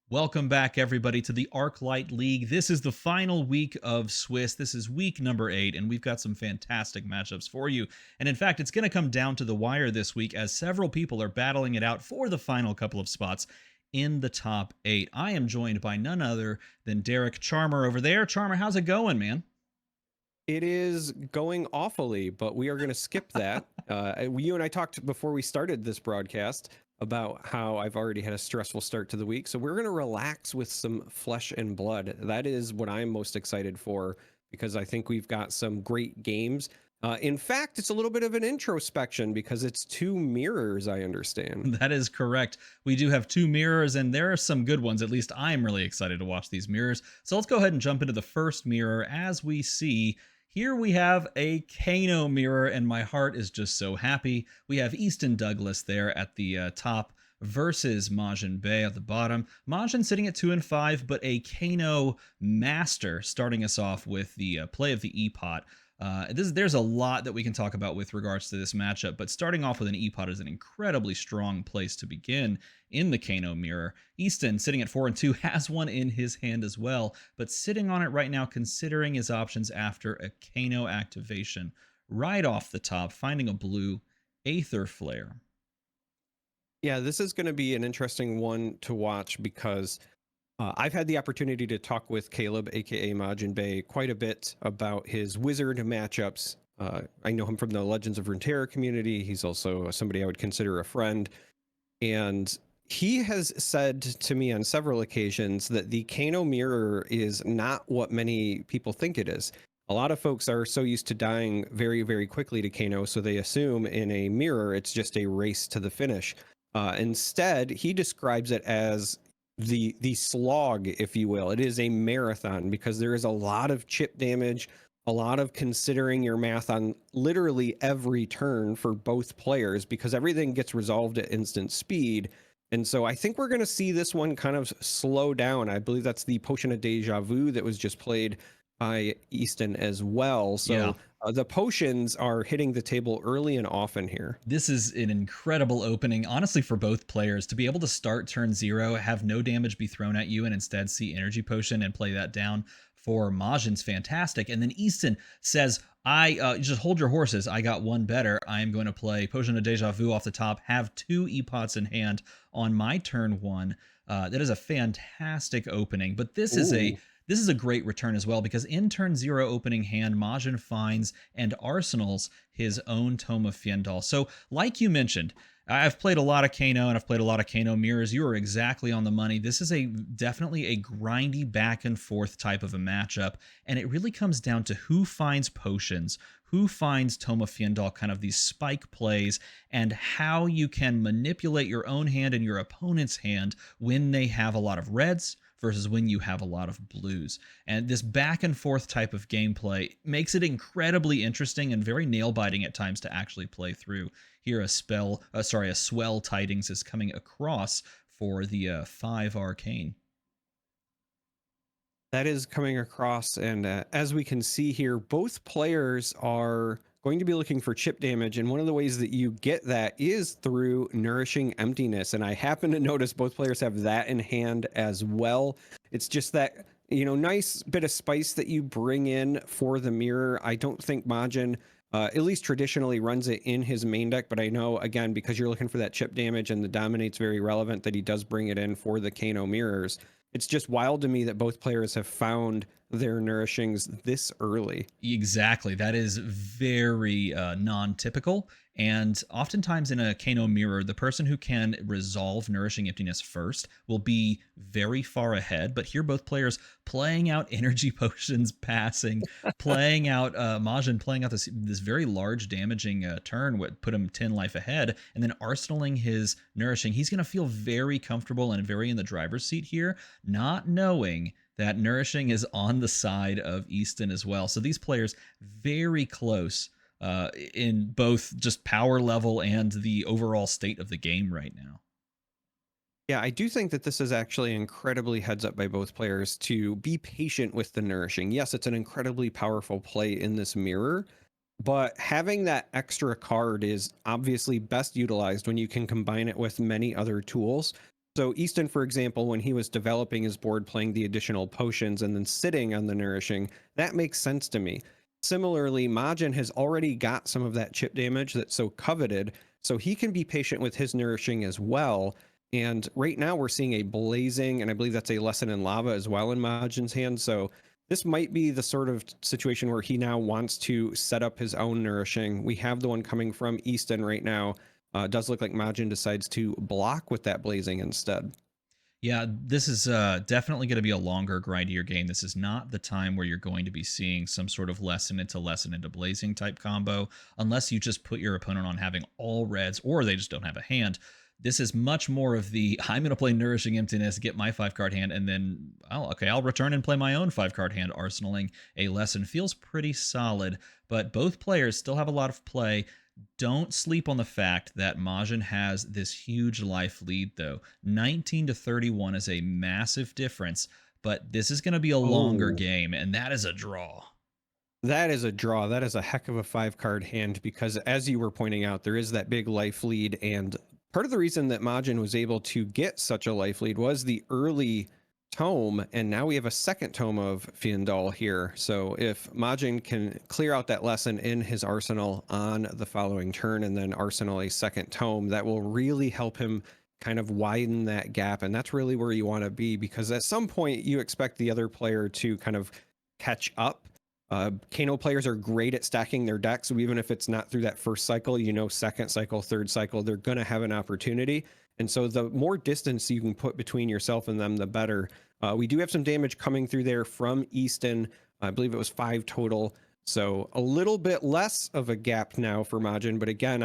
Welcome back, everybody, to the ArcLight League. This is the final week of Swiss. This is week number 8, and we've got some fantastic matchups for you. And in fact, it's going to come down to the wire this week as several people are battling it out for the final couple of spots in the top 8. I am joined by none other than Derek Charmer over there. Charmer, how's it going, man? It is going awfully, but we are going to skip that. You and I talked before we started this broadcast about how I've already had a stressful start to the week. So we're going to relax with some flesh and blood. That is what I'm most excited for because I think we've got some great games. In fact, it's a little bit of an introspection because it's two mirrors, I understand. That is correct. We do have two mirrors, and there are some good ones. At least I'm really excited to watch these mirrors. So let's go ahead and jump into the first mirror. As we see, here we have a Kano mirror, and my heart is just so happy. We have Easton Douglas there at the top versus Majin Bey at the bottom. Majin sitting at 2 and 5, but a Kano master starting us off with the play of the E-Pot. There's a lot that we can talk about with regards to this matchup, but starting off with an E-Pot is an incredibly strong place to begin in the Kano mirror. Easton, sitting at 4 and 2, has one in his hand as well, but sitting on it right now, considering his options after a Kano activation. Right off the top, finding a blue Aether Flare. Yeah, this is going to be an interesting one to watch because I've had the opportunity to talk with Caleb, aka Majin Bey, quite a bit about his wizard matchups. I know him from the Legends of Runeterra community. He's also somebody I would consider a friend. And he has said to me on several occasions that the Kano mirror is not what many people think it is. A lot of folks are so used to dying very, very quickly to Kano, so they assume in a mirror it's just a race to the finish. Instead, he describes it as the slog, if you will. It is a marathon because there is a lot of chip damage, a lot of considering your math on literally every turn for both players because everything gets resolved at instant speed. And so I think we're going to see this one kind of slow down. I believe that's the Potion of Deja Vu that was just played by Easton as well. Yeah. So the potions are hitting the table early and often here. This is an incredible opening, honestly, for both players to be able to start turn 0, have no damage be thrown at you, and instead see Energy Potion and play that down for Majin's fantastic. And then Easton says, I just hold your horses. I got one better. I am going to play Potion of Deja Vu off the top, have 2 Epots in hand on my turn 1. That is a fantastic opening, but this is a great return as well because in turn 0 opening hand, Majin finds and arsenals his own Tome of Fiendal. So, like you mentioned, I've played a lot of Kano and I've played a lot of Kano mirrors. You are exactly on the money. This is definitely a grindy back and forth type of a matchup, and it really comes down to who finds potions, who finds Tome of Fiendal, kind of these spike plays, and how you can manipulate your own hand and your opponent's hand when they have a lot of reds versus when you have a lot of blues. And this back and forth type of gameplay makes it incredibly interesting and very nail-biting at times to actually play through. Here a Swell Tidings is coming across for the 5 Arcane. That is coming across, and as we can see here, both players are going to be looking for chip damage, and one of the ways that you get that is through Nourishing Emptiness, and I happen to notice both players have that in hand as well. It's just that, you know, nice bit of spice that you bring in for the mirror. I don't think Majin, at least traditionally, runs it in his main deck, but I know, again, because you're looking for that chip damage and the Dominate's very relevant, that he does bring it in for the Kano mirrors. It's just wild to me that both players have found their nourishings this early. Exactly. That is very non-typical. And oftentimes in a Kano mirror, the person who can resolve Nourishing Emptiness first will be very far ahead. But here, both players playing out energy potions, passing, playing out Majin, playing out this very large damaging turn, what put him 10 life ahead, and then arsenaling his Nourishing. He's going to feel very comfortable and very in the driver's seat here, not knowing that Nourishing is on the side of Easton as well. So these players very close in both just power level and the overall state of the game right now. Yeah, I do think that this is actually incredibly heads up by both players to be patient with the Nourishing. Yes, it's an incredibly powerful play in this mirror, but having that extra card is obviously best utilized when you can combine it with many other tools. So Easton, for example, when he was developing his board, playing the additional potions and then sitting on the nourishing, that makes sense to me. Similarly, Majin has already got some of that chip damage that's so coveted, so he can be patient with his nourishing as well. And right now we're seeing a blazing, and I believe that's a lesson in lava as well in Majin's hand. So this might be the sort of situation where he now wants to set up his own nourishing. We have the one coming from Easton right now. It does look like Majin decides to block with that blazing instead. Yeah, this is definitely going to be a longer, grindier game. This is not the time where you're going to be seeing some sort of lesson into blazing type combo, unless you just put your opponent on having all reds or they just don't have a hand. This is much more of the I'm going to play Nourishing Emptiness, get my 5-card hand, and then, I'll return and play my own 5-card hand, arsenaling a lesson. Feels pretty solid, but both players still have a lot of play. Don't sleep on the fact that Majin has this huge life lead, though. 19 to 31 is a massive difference, but this is going to be a longer Oh, game, and that is a draw. that is a draw. That is a heck of a 5-card hand because, as you were pointing out, there is that big life lead. And part of the reason that Majin was able to get such a life lead was the early tome. And now we have a second tome of Fiendal here. So if Majin can clear out that lesson in his arsenal on the following turn and then arsenal a second tome, that will really help him kind of widen that gap. And that's really where you want to be, because at some point you expect the other player to kind of catch up. Kano players are great at stacking their decks. So even if it's not through that first cycle, second cycle, third cycle, they're going to have an opportunity. And so the more distance you can put between yourself and them, the better. We do have some damage coming through there from Easton. I believe it was 5 total. So a little bit less of a gap now for Majin. But again,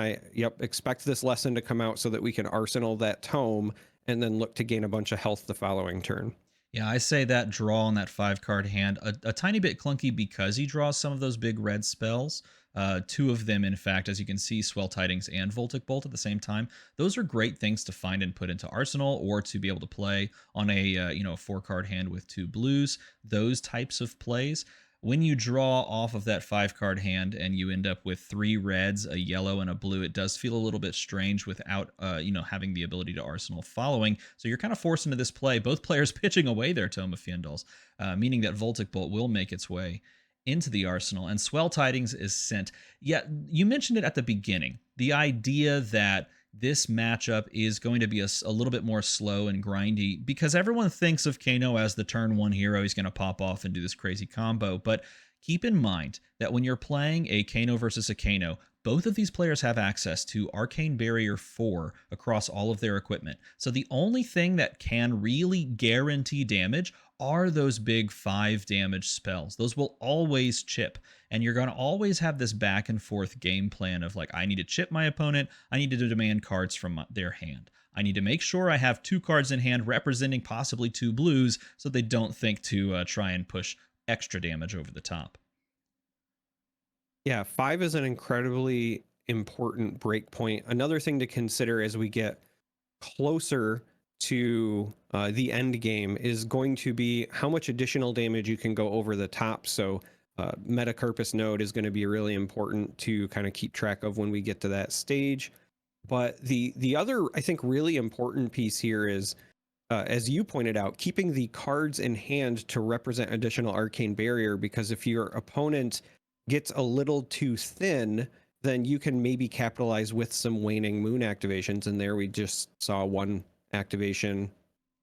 expect this lesson to come out so that we can arsenal that tome and then look to gain a bunch of health the following turn. Yeah, I say that draw on that 5-card hand a tiny bit clunky because he draws some of those big red spells. Two of them, in fact, as you can see, Swell Tidings and Voltic Bolt at the same time. Those are great things to find and put into Arsenal, or to be able to play on a 4-card hand with 2 blues. Those types of plays. When you draw off of that 5-card hand and you end up with 3 reds, a yellow, and a blue, it does feel a little bit strange without, having the ability to Arsenal following. So you're kind of forced into this play. Both players pitching away their Tome of Fiendals, meaning that Voltic Bolt will make its way into the arsenal, and Swell Tidings is sent. Yeah, you mentioned it at the beginning. The idea that this matchup is going to be a little bit more slow and grindy because everyone thinks of Kano as the turn 1 hero. He's going to pop off and do this crazy combo. But keep in mind that when you're playing a Kano versus a Kano, both of these players have access to Arcane Barrier 4 across all of their equipment. So the only thing that can really guarantee damage are those big 5 damage spells. Those will always chip. And you're going to always have this back and forth game plan of like, I need to chip my opponent. I need to demand cards from their hand. I need to make sure I have 2 cards in hand representing possibly 2 blues so they don't think to try and push extra damage over the top. Yeah, 5 is an incredibly important break point. Another thing to consider as we get closer to the end game is going to be how much additional damage you can go over the top. So Metacarpus node is going to be really important to kind of keep track of when we get to that stage. But the other, I think, really important piece here is, as you pointed out, keeping the cards in hand to represent additional arcane barrier, because if your opponent gets a little too thin, then you can maybe capitalize with some waning moon activations. And there we just saw 1 activation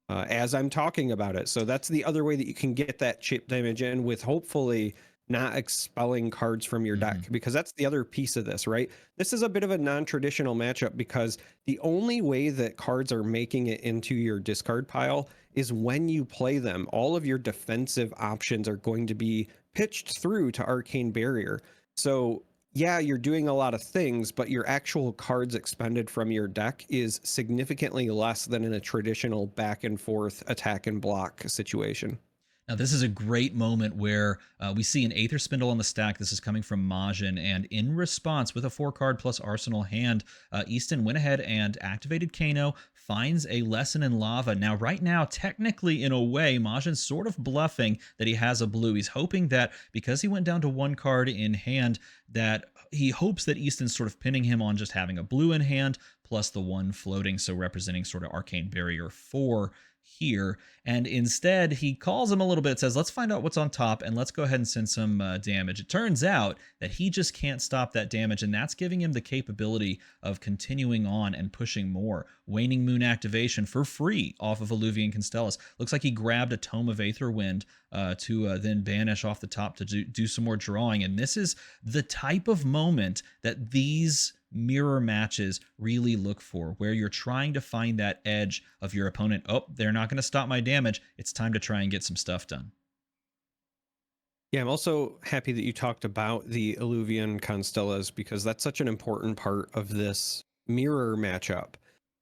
as I'm talking about it. So that's the other way that you can get that chip damage in, with hopefully not expelling cards from your deck, because that's the other piece of this, right? This is a bit of a non-traditional matchup because the only way that cards are making it into your discard pile is when you play them. All of your defensive options are going to be pitched through to Arcane Barrier. So yeah, you're doing a lot of things, but your actual cards expended from your deck is significantly less than in a traditional back and forth attack and block situation. Now, this is a great moment where we see an Aether Spindle on the stack. This is coming from Majin, and in response, with a 4-card plus Arsenal hand, Easton went ahead and activated Kano, finds a Lesson in Lava. Now, right now, technically, in a way, Majin's sort of bluffing that he has a blue. He's hoping that because he went down to 1 card in hand, that he hopes that Easton's sort of pinning him on just having a blue in hand, plus the one floating, so representing sort of Arcane Barrier 4 here. And instead, he calls him a little bit, says, let's find out what's on top, and let's go ahead and send some damage. It turns out that he just can't stop that damage, and that's giving him the capability of continuing on and pushing more. Waning Moon activation for free off of Alluvian Constellus. Looks like he grabbed a Tome of Aetherwind to then banish off the top to do some more drawing. And this is the type of moment that these mirror matches really look for, where you're trying to find that edge of your opponent. Oh, they're not going to stop my damage. It's time to try and get some stuff done. Yeah, I'm also happy that you talked about the Alluvian Constellas, because that's such an important part of this mirror matchup.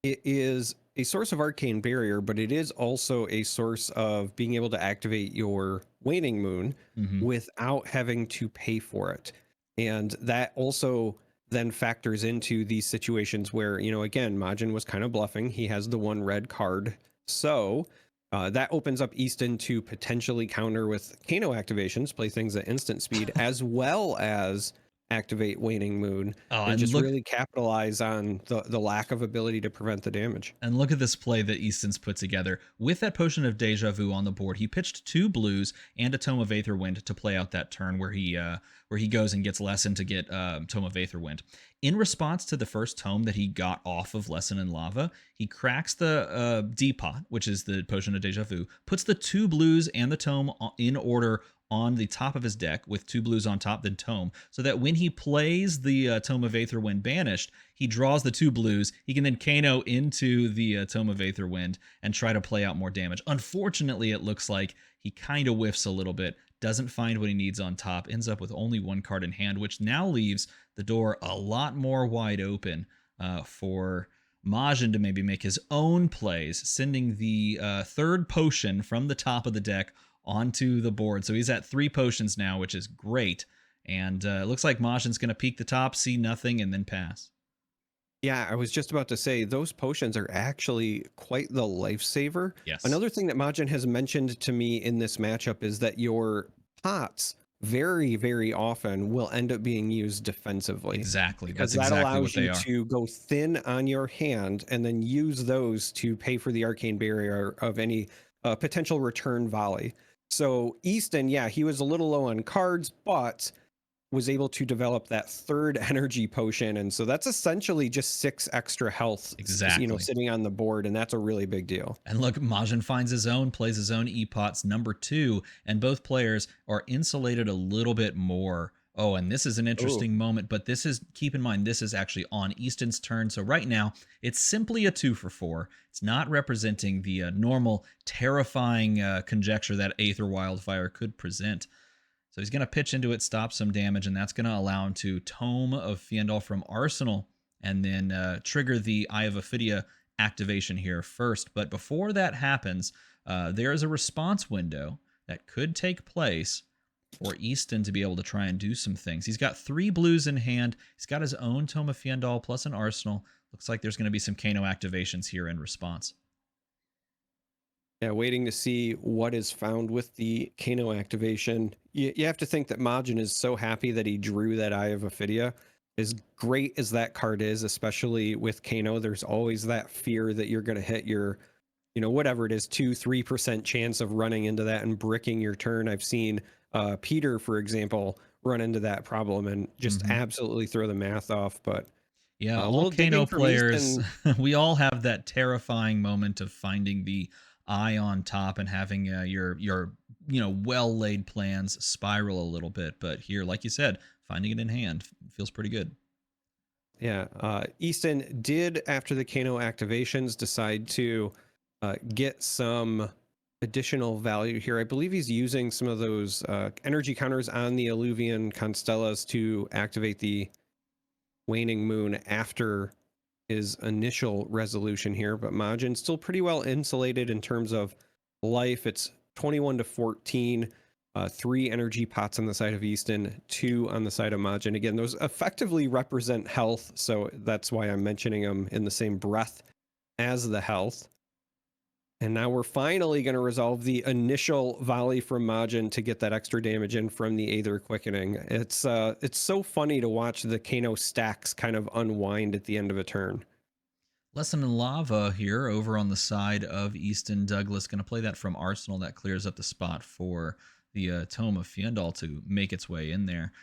It is a source of Arcane Barrier, but it is also a source of being able to activate your Waning Moon without having to pay for it. And that also then factors into these situations where, you know, again, Majin was kind of bluffing. He has the one red card. So that opens up Easton to potentially counter with Kano activations, play things at instant speed, as well as activate Waning Moon, and just really capitalize on the lack of ability to prevent the damage. And look at this play that Easton's put together. With that Potion of Deja Vu on the board, he pitched 2 blues and a Tome of Aetherwind to play out that turn where he goes and gets Lesson to get Tome of Aetherwind. In response to the first tome that he got off of Lesson in Lava, he cracks the D-Pot, which is the Potion of Deja Vu, puts the 2 blues and the tome in order on the top of his deck with 2 blues on top, then tome, so that when he plays the Tome of Aetherwind banished, he draws the 2 blues. He can then Kano into the Tome of Aetherwind and try to play out more damage. Unfortunately, it looks like he kind of whiffs a little bit, doesn't find what he needs on top, ends up with only 1 card in hand, which now leaves the door a lot more wide open for Majin to maybe make his own plays, sending the 3rd potion from the top of the deck onto the board. So he's at 3 potions now, which is great. And it looks like Majin's going to peek the top, see nothing, and then pass. Yeah, I was just about to say, those potions are actually quite the lifesaver. Yes. Another thing that Majin has mentioned to me in this matchup is that your pots very, very often will end up being used defensively. Exactly. Because that's that exactly allows what they you are. to go thin on your hand and then use those to pay for the Arcane Barrier of any potential return volley. So Easton, yeah, he was a little low on cards, but was able to develop that 3rd energy potion. And so that's essentially just 6 extra health, Exactly, you know, sitting on the board. And that's a really big deal. And look, Majin finds his own, plays his own E-Pots number 2, and both players are insulated a little bit more. Oh, and this is an interesting moment, but this is, keep in mind, this is actually on Easton's turn. So right now, it's simply a 2 for 4. It's not representing the normal terrifying conjecture that Aether Wildfire could present. So he's going to pitch into it, stop some damage, and that's going to allow him to Tome of Fiendal from Arsenal, and then trigger the Eye of Ophidia activation here first. But before that happens, there is a response window that could take place for Easton to be able to try and do some things. He's got 3 blues in hand. He's got his own Tome of Fiendal plus an Arsenal. Looks like there's going to be some Kano activations here in response. Yeah, waiting to see what is found with the Kano activation. You have to think that Majin is so happy that he drew that Eye of Ophidia. As great as that card is, especially with Kano, there's always that fear that you're going to hit your, you know, whatever it is, 2-3% chance of running into that and bricking your turn. I've seen Peter, for example, run into that problem and just absolutely throw the math off. But yeah, all Kano players, we all have that terrifying moment of finding the eye on top and having your you know, well laid plans spiral a little bit. But here, like you said, finding it in hand feels pretty good. Yeah, Easton did, after the Kano activations, decide to get some additional value here. I believe he's using some of those energy counters on the Alluvian Constellas to activate the Waning Moon after his initial resolution here. But Majin still pretty well insulated in terms of life. It's 21 to 14. 3 energy pots on the side of Easton, 2 on the side of Majin. Again, those effectively represent health, so that's why I'm mentioning them in the same breath as the health. And now we're finally going to resolve the initial volley from Majin to get that extra damage in from the Aether Quickening. It's so funny to watch the Kano stacks kind of unwind at the end of a turn. Lesson in Lava here over on the side of Easton Douglas. Going to play that from Arsenal. That clears up the spot for the Tome of Fiendal to make its way in there.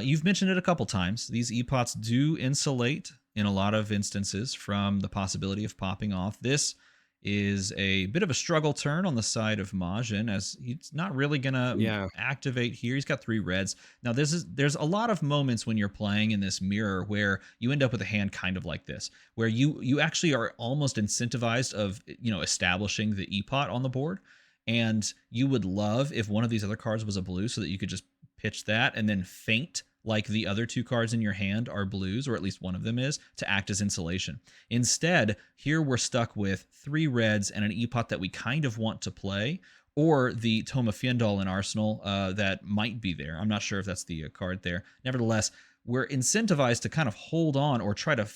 You've mentioned it a couple times. These epots do insulate in a lot of instances from the possibility of popping off. This is a bit of a struggle turn on the side of Majin, as he's not really gonna activate here. He's got 3 reds. Now there's a lot of moments when you're playing in this mirror where you end up with a hand kind of like this, where you actually are almost incentivized of establishing the epot on the board, and you would love if one of these other cards was a blue so that you could just pitch that and then feint like the other 2 cards in your hand are blues, or at least one of them is, to act as insulation. Instead, here we're stuck with 3 reds and an epot that we kind of want to play, or the Tome of Fiendal in Arsenal that might be there. I'm not sure if that's the card there. Nevertheless, we're incentivized to kind of hold on or try to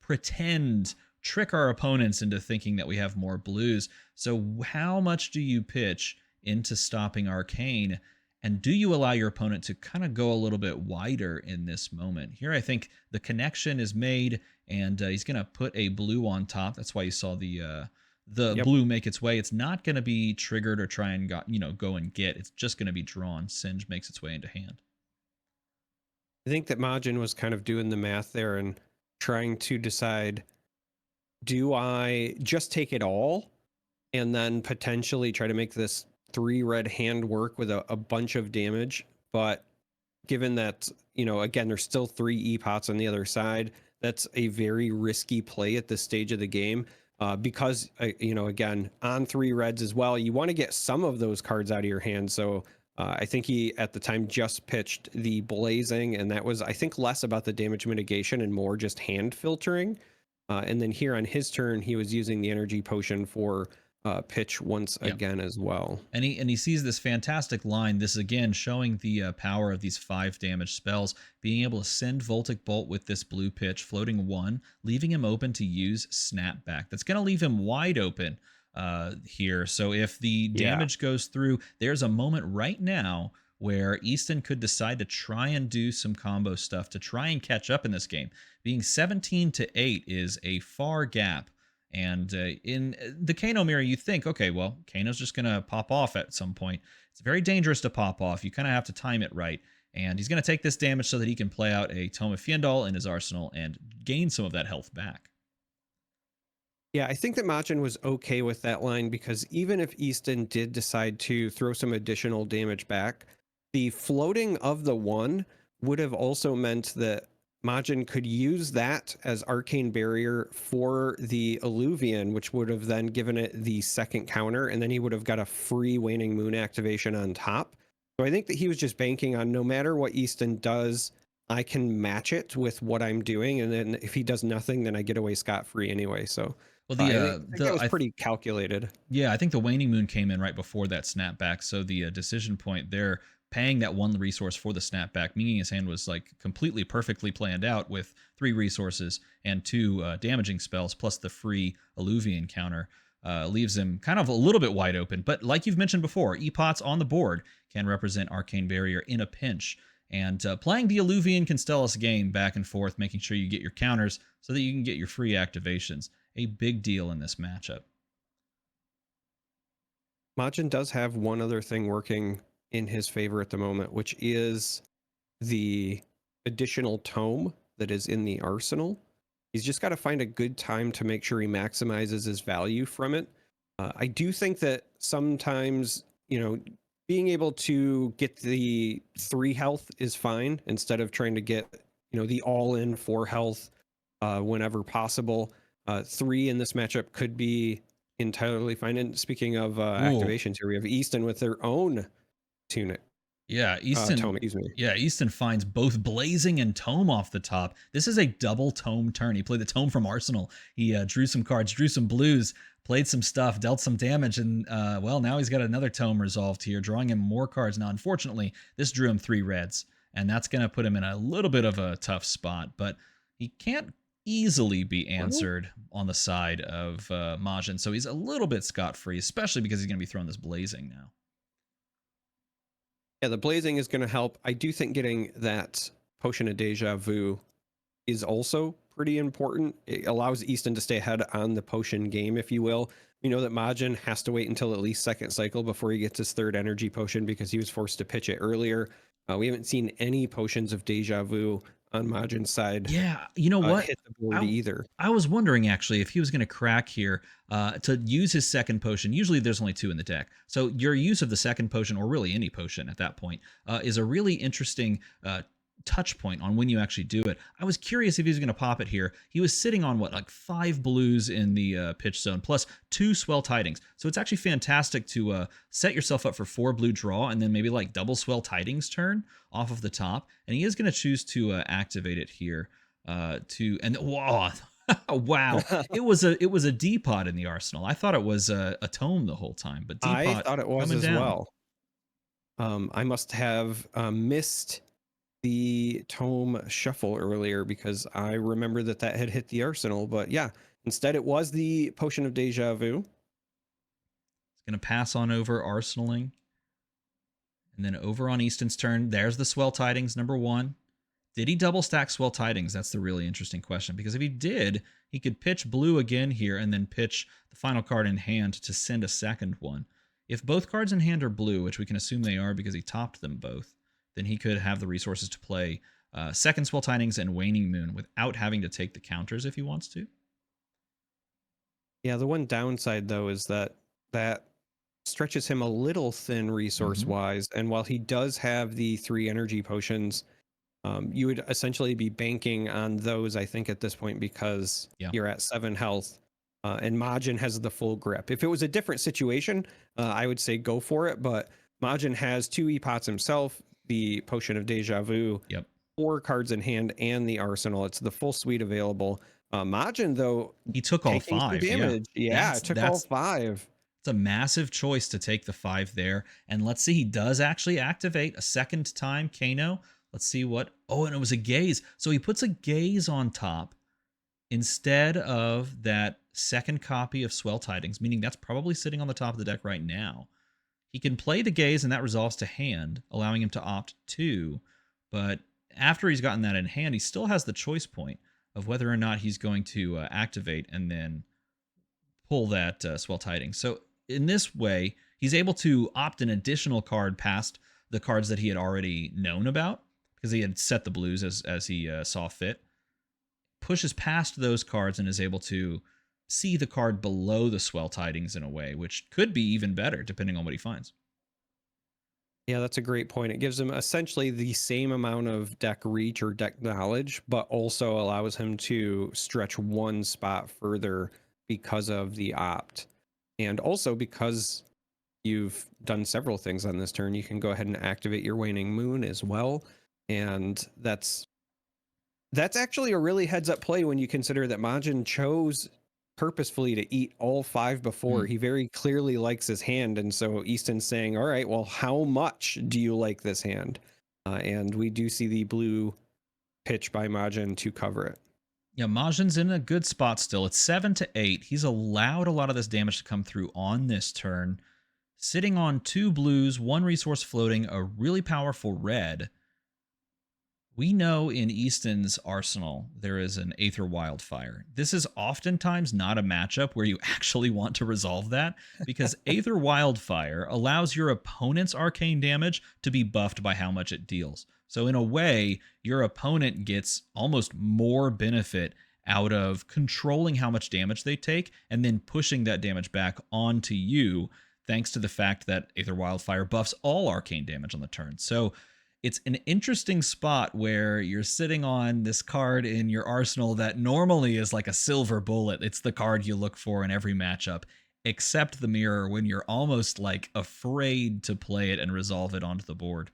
pretend, trick our opponents into thinking that we have more blues. So how much do you pitch into stopping Arcane? And do you allow your opponent to kind of go a little bit wider in this moment? Here, I think the connection is made, and he's going to put a blue on top. That's why you saw the blue make its way. It's not going to be triggered or try and go and get. It's just going to be drawn. Singe makes its way into hand. I think that Majin was kind of doing the math there and trying to decide, do I just take it all and then potentially try to make this 3 red hand work with a bunch of damage? But given that, again, there's still 3 epots on the other side, that's a very risky play at this stage of the game. Because, again, on 3 reds as well, you want to get some of those cards out of your hand. So I think he, at the time, just pitched the Blazing, and that was, I think, less about the damage mitigation and more just hand filtering. And then here on his turn, he was using the energy potion for pitch once again as well. And he sees this fantastic line. This again showing the power of these 5 damage spells, being able to send Voltic Bolt with this blue pitch, floating 1, leaving him open to use Snapback. That's going to leave him wide open here. So if the damage goes through, there's a moment right now where Easton could decide to try and do some combo stuff to try and catch up in this game. Being 17-8 is a far gap. And in the Kano mirror, you think, okay, well, Kano's just going to pop off at some point. It's very dangerous to pop off. You kind of have to time it right. And he's going to take this damage so that he can play out a Tome of Fiendal in his arsenal and gain some of that health back. Yeah, I think that Majin was okay with that line, because even if Easton did decide to throw some additional damage back, the floating of the 1 would have also meant that Majin could use that as arcane barrier for the Illuvian, which would have then given it the second counter, and then he would have got a free Waning Moon activation on top. So I think that he was just banking on, no matter what Easton does, I can match it with what I'm doing, and then if he does nothing, then I get away scot-free anyway. So I think that was pretty calculated. Yeah, I think the Waning Moon came in right before that snapback, so the decision point there, paying that 1 resource for the snapback, meaning his hand was completely perfectly planned out with 3 resources and 2 damaging spells plus the free Illuvian counter, leaves him kind of a little bit wide open. But like you've mentioned before, epots on the board can represent Arcane Barrier in a pinch. And playing the Illuvian can stall us game back and forth, making sure you get your counters so that you can get your free activations. A big deal in this matchup. Majin does have one other thing working in his favor at the moment, which is the additional tome that is in the arsenal. He's just got to find a good time to make sure he maximizes his value from it. I do think that sometimes, being able to get the 3 health is fine instead of trying to get, the all-in 4 health whenever possible. 3 in this matchup could be entirely fine. And speaking of activations here, we have Easton with their own tunic. Yeah, Easton. Tome, excuse me. Yeah, Easton finds both Blazing and Tome off the top. This is a double Tome turn. He played the Tome from Arsenal. He drew some cards, drew some blues, played some stuff, dealt some damage, and now he's got another Tome resolved here, drawing him more cards. Now, unfortunately, this drew him 3 reds, and that's going to put him in a little bit of a tough spot. But he can't easily be Well, answered on the side of Majin. So he's a little bit scot-free, especially because he's going to be throwing this blazing now. yeah, the blazing is going to help. I do think getting that potion of deja vu is also pretty important. It allows Easton to stay ahead on the potion game, if you will. We know that Majin has to wait until at least second cycle before he gets his third energy potion because he was forced to pitch it earlier. We haven't seen any potions of deja vu on Majin's side Yeah, you know what? hit the board I either. I was wondering actually if he was going to crack here to use his second potion. Usually there's only two in the deck, so your use of the second potion, or really any potion at that point, is a really interesting touch point on when you actually do it. I was curious if he was going to pop it here. He was sitting on what, like 5 blues in the pitch zone plus 2 swell tidings, so it's actually fantastic to set yourself up for 4 blue draw and then maybe like double swell tidings turn off of the top, and he is going to choose to activate it here to and whoa. Wow, it was a depot in the arsenal. I thought it was a tome the whole time, but I depot thought it was coming as down. well. I must have missed the tome shuffle earlier because I remember that that had hit the arsenal. But yeah, instead it was the potion of deja vu. It's gonna pass on over arsenaling, and then over on Easton's turn. There's the swell tidings number 1. Did he double stack swell tidings? That's the really interesting question, because if he did, he could pitch blue again here and then pitch the final card in hand to send a second one. If both cards in hand are blue, which we can assume they are because he topped them both, then he could have the resources to play second swell tidings and waning moon without having to take the counters if he wants to. Yeah, the one downside though is that that stretches him a little thin resource Mm-hmm. wise. And while he does have the 3 energy potions, you would essentially be banking on those, I think, at this point, because Yeah. you're at 7 health and Majin has the full grip. If it was a different situation, I would say go for it. But Majin has 2 epots himself, the potion of deja vu, Yep. 4 cards in hand, and the arsenal. It's the full suite available. Majin, though, He took all taking some 5. Yeah. damage. Yeah, That's it took all that's 5. It's a massive choice to take the 5 there. And let's see, he does actually activate a second time Kano. Let's see what. Oh, and it was a gaze. So he puts a gaze on top instead of that second copy of Swell Tidings, meaning that's probably sitting on the top of the deck right now. He can play the gaze and that resolves to hand, allowing him to opt 2. But after he's gotten that in hand, he still has the choice point of whether or not he's going to activate and then pull that Swell Tidings. So in this way, he's able to opt an additional card past the cards that he had already known about because he had set the blues as he saw fit. Pushes past those cards and is able to see the card below the Swell Tidings in a way, which could be even better depending on what he finds. Yeah, that's a great point. It gives him essentially the same amount of deck reach or deck knowledge, but also allows him to stretch one spot further because of the opt. And also because you've done several things on this turn, you can go ahead and activate your waning moon as well. And that's actually a really heads up play when you consider that Majin chose purposefully to eat all 5 before. Mm. He very clearly likes his hand. And so Easton's saying, all right, well, how much do you like this hand? And we do see the blue pitch by Majin to cover it. Yeah, Majin's in a good spot still. It's 7-8. He's allowed a lot of this damage to come through on this turn. Sitting on 2 blues, 1 resource floating, a really powerful red. We know in Easton's arsenal there is an Aether Wildfire. This is oftentimes not a matchup where you actually want to resolve that, because Aether Wildfire allows your opponent's arcane damage to be buffed by how much it deals. So in a way, your opponent gets almost more benefit out of controlling how much damage they take and then pushing that damage back onto you, thanks to the fact that Aether Wildfire buffs all arcane damage on the turn. So it's an interesting spot where you're sitting on this card in your arsenal that normally is like a silver bullet. It's the card you look for in every matchup, except the mirror, when you're almost like afraid to play it and resolve it onto the board.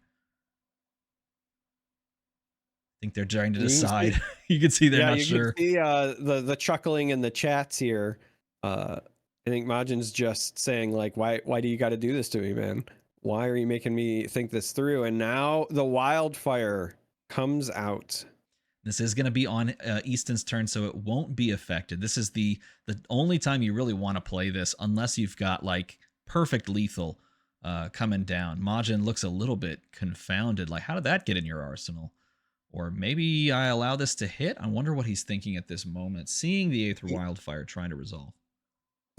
I think they're trying to And you can see, decide. You can see they're yeah, not you can sure. see the chuckling in the chats here. I think Majin's just saying, like, why do you got to do this to me, man? Why are you making me think this through? And now the wildfire comes out. This is going to be on Easton's turn, so it won't be affected. This is the only time you really want to play this, unless you've got like perfect lethal coming down. Majin looks a little bit confounded. Like, how did that get in your arsenal? Or maybe I allow this to hit? I wonder what he's thinking at this moment, seeing the Aether Wildfire trying to resolve.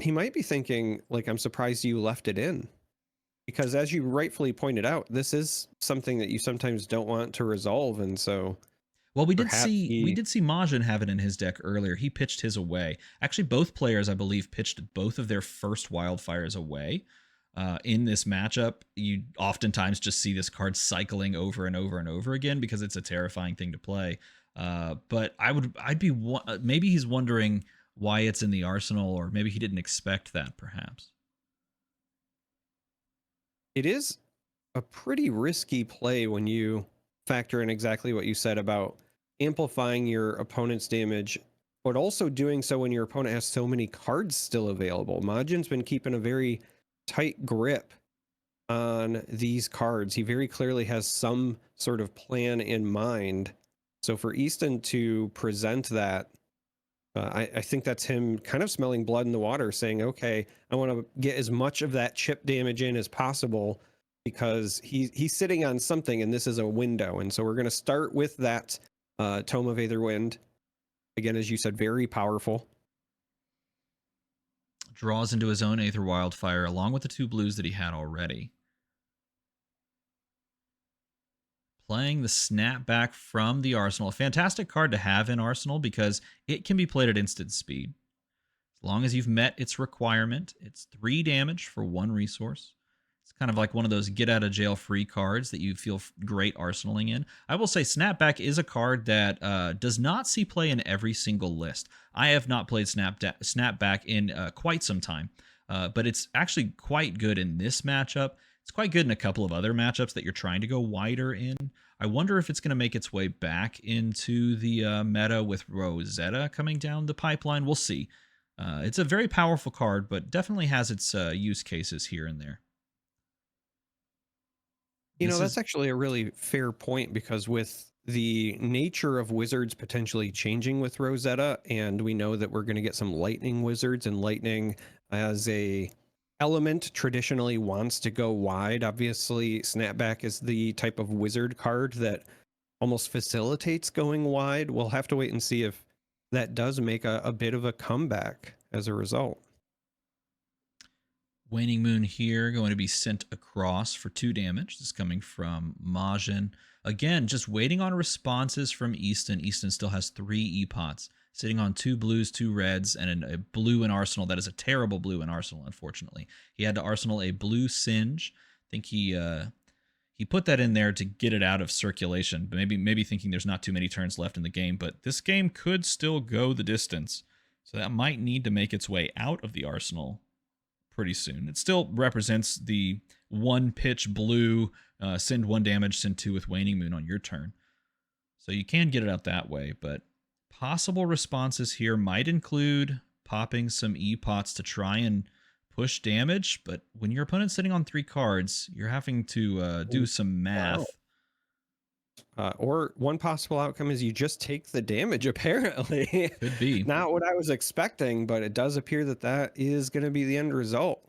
He might be thinking, like, I'm surprised you left it in. Because as you rightfully pointed out, this is something that you sometimes don't want to resolve, and so well, we did perhaps see Majin have it in his deck earlier. He pitched his away. Actually, both players, I believe, pitched both of their first wildfires away. In this matchup, you oftentimes just see this card cycling over and over and over again because it's a terrifying thing to play. But maybe he's wondering why it's in the arsenal, or maybe he didn't expect that, perhaps. it is a pretty risky play when you factor in exactly what you said about amplifying your opponent's damage, but also doing so when your opponent has so many cards still available. Majin's been keeping a very tight grip on these cards. He very clearly has some sort of plan in mind. So for Easton to present that, I think that's him kind of smelling blood in the water, saying, okay, I want to get as much of that chip damage in as possible because he's sitting on something and this is a window. And so we're going to start with that Tome of Aetherwind. Again, as you said, very powerful. Draws into his own Aether Wildfire along with the 2 blues that he had already. Playing the Snapback from the Arsenal. A fantastic card to have in Arsenal because it can be played at instant speed. As long as you've met its requirement, it's 3 damage for 1 resource. It's kind of like one of those get out of jail free cards that you feel great arsenaling in. I will say Snapback is a card that does not see play in every single list. I have not played Snapback in quite some time, but it's actually quite good in this matchup. It's quite good in a couple of other matchups that you're trying to go wider in. I wonder if it's going to make its way back into the meta with Rosetta coming down the pipeline. We'll see. It's a very powerful card, but definitely has its use cases here and there. That's actually a really fair point, because with the nature of wizards potentially changing with Rosetta, and we know that we're going to get some lightning wizards, and lightning as a element traditionally wants to go wide. Obviously, Snapback is the type of wizard card that almost facilitates going wide. We'll have to wait and see if that does make a bit of a comeback as a result. Waning Moon here going to be sent across for 2 damage. This is coming from Majin. Again, just waiting on responses from Easton. Easton still has 3 epots, sitting on 2 blues, 2 reds, and a blue in Arsenal. That is a terrible blue in Arsenal, unfortunately. He had to Arsenal a blue Singe. I think he put that in there to get it out of circulation, but maybe thinking there's not too many turns left in the game, but this game could still go the distance. So that might need to make its way out of the Arsenal pretty soon. It still represents the 1 pitch blue, send 1 damage, send 2 with Waning Moon on your turn. So you can get it out that way, but possible responses here might include popping some epots to try and push damage, but when your opponent's sitting on 3 cards, you're having to do some math. Wow. Or one possible outcome is you just take the damage, apparently. Could be. Not what I was expecting, but it does appear that that is going to be the end result.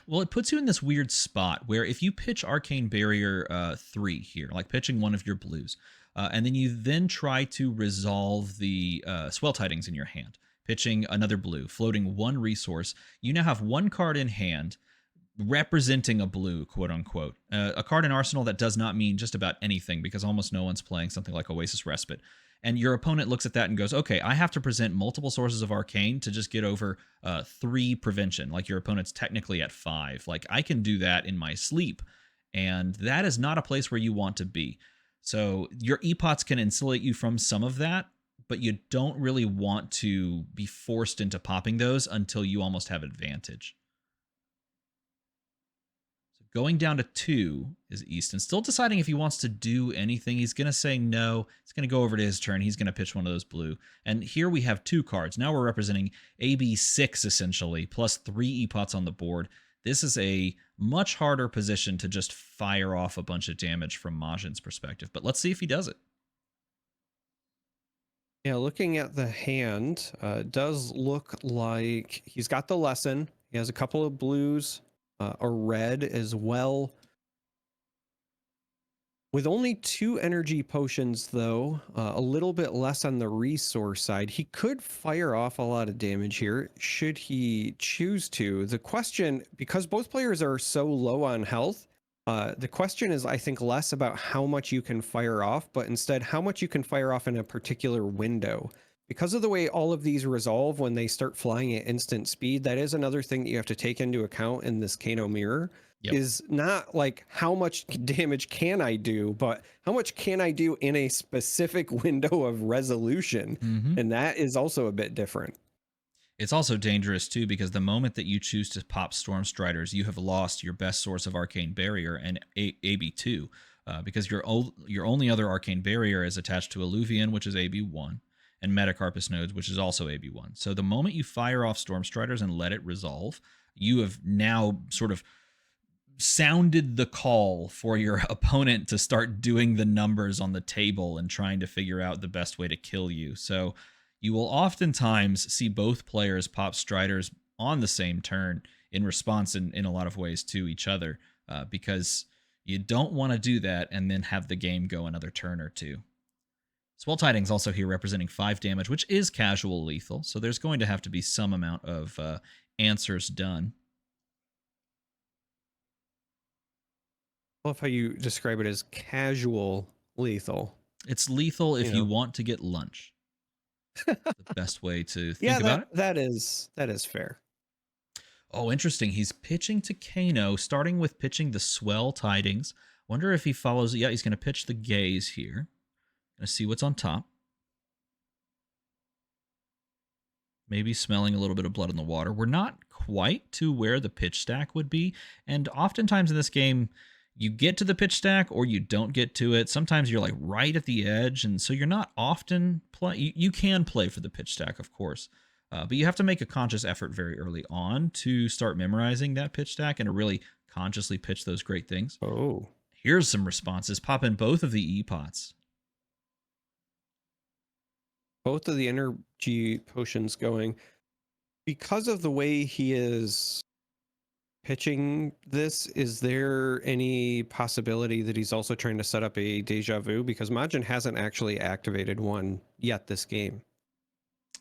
Well, it puts you in this weird spot where if you pitch Arcane Barrier 3 here, like pitching one of your blues, and then you then try to resolve the Swell Tidings in your hand, pitching another blue, floating 1 resource, you now have 1 card in hand representing a blue, quote unquote. A card in Arsenal that does not mean just about anything because almost no one's playing something like Oasis Respite. And your opponent looks at that and goes, okay, I have to present multiple sources of Arcane to just get over 3 prevention. Like your opponent's technically at 5. Like I can do that in my sleep. And that is not a place where you want to be. So your epots can insulate you from some of that, but you don't really want to be forced into popping those until you almost have advantage. Going down to 2 is Easton. Still deciding if he wants to do anything. He's going to say no. He's going to go over to his turn. He's going to pitch one of those blue. And here we have 2 cards. Now we're representing AB6 essentially, plus 3 epots on the board. This is a much harder position to just fire off a bunch of damage from Majin's perspective. But let's see if he does it. Yeah, looking at the hand, does look like he's got the lesson. He has a couple of blues, a red as well. With only 2 energy potions, though, a little bit less on the resource side, he could fire off a lot of damage here should he choose to. The question, because both players are so low on health, the question is, I think, less about how much you can fire off, but instead how much you can fire off in a particular window. Because of the way all of these resolve when they start flying at instant speed, that is another thing that you have to take into account in this Kano mirror. Yep. Is not like how much damage can I do, but how much can I do in a specific window of resolution. Mm-hmm. And that is also a bit different. It's also dangerous too because the moment that you choose to pop Storm Striders, you have lost your best source of Arcane Barrier and AB2, because your only other Arcane Barrier is attached to Alluvian, which is AB1, and Metacarpus Nodes, which is also AB1. So the moment you fire off Storm Striders and let it resolve, you have now sort of sounded the call for your opponent to start doing the numbers on the table and trying to figure out the best way to kill you. So you will oftentimes see both players pop Striders on the same turn in response in a lot of ways to each other, because you don't want to do that and then have the game go another turn or two. Swell Tidings also here representing 5 damage, which is casual lethal, so there's going to have to be some amount of answers done. I love how you describe it as casual lethal. It's lethal if you want to get lunch. The best way to think about it. That is fair. Oh, interesting. He's pitching to Kano, starting with pitching the Swell Tidings. Wonder if he follows. Yeah, he's going to pitch the Gaze here. Going to see what's on top. Maybe smelling a little bit of blood in the water. We're not quite to where the pitch stack would be. And oftentimes in this game, you get to the pitch stack or you don't get to it. Sometimes you're like right at the edge. And so you're not often play. You can play for the pitch stack, of course. But you have to make a conscious effort very early on to start memorizing that pitch stack and to really consciously pitch those great things. Oh. Here's some responses. Pop in both of the E-pots. Both of the energy potions going. Because of the way he is pitching this, is there any possibility that he's also trying to set up a deja vu? Because Majin hasn't actually activated one yet this game.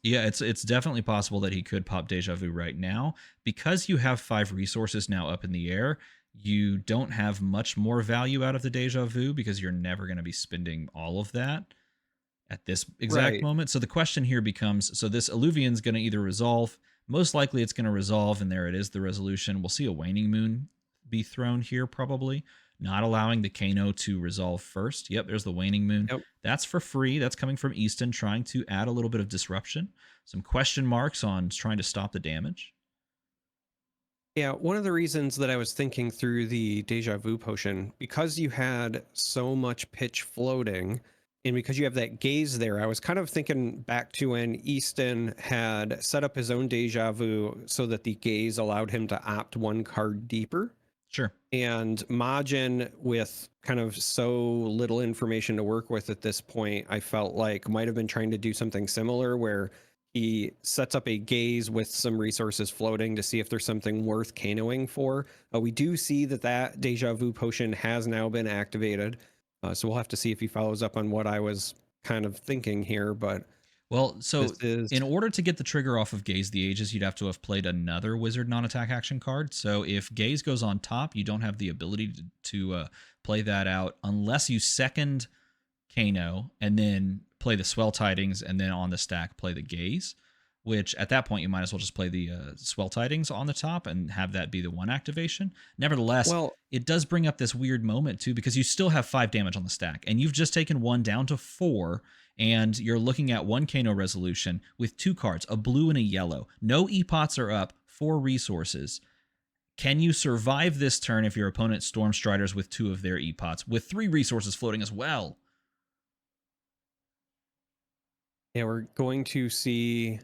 Yeah, it's definitely possible that he could pop deja vu right now. Because you have 5 resources now up in the air, you don't have much more value out of the deja vu because you're never going to be spending all of that at this exact moment. So the question here becomes, so this Alluvian's going to either resolve. Most likely it's going to resolve, and there it is, the resolution. We'll see a Waning Moon be thrown here probably, not allowing the Kano to resolve first. Yep, there's the Waning Moon. Yep. That's for free. That's coming from Easton, trying to add a little bit of disruption. Some question marks on trying to stop the damage. Yeah, one of the reasons that I was thinking through the deja vu potion, because you had so much pitch floating, and because you have that gaze there, I was kind of thinking back to when Easton had set up his own deja vu so that the gaze allowed him to opt 1 card deeper. Sure. And Majin, with kind of so little information to work with at this point, I felt like might have been trying to do something similar where he sets up a gaze with some resources floating to see if there's something worth Kanoing for. We do see that deja vu potion has now been activated. So we'll have to see if he follows up on what I was kind of thinking here. But well, so in order to get the trigger off of Gaze the Ages, you'd have to have played another Wizard non-attack action card. So if Gaze goes on top, you don't have the ability to play that out unless you second Kano and then play the Swell Tidings and then on the stack play the Gaze, which at that point you might as well just play the Swell Tidings on the top and have that be the 1 activation. Nevertheless, it does bring up this weird moment too, because you still have 5 damage on the stack and you've just taken 1 down to 4, and you're looking at 1 Kano resolution with 2 cards, a blue and a yellow. No E-pots are up, 4 resources. Can you survive this turn if your opponent Storm Striders with 2 of their E-pots, with 3 resources floating as well? Yeah, we're going to see...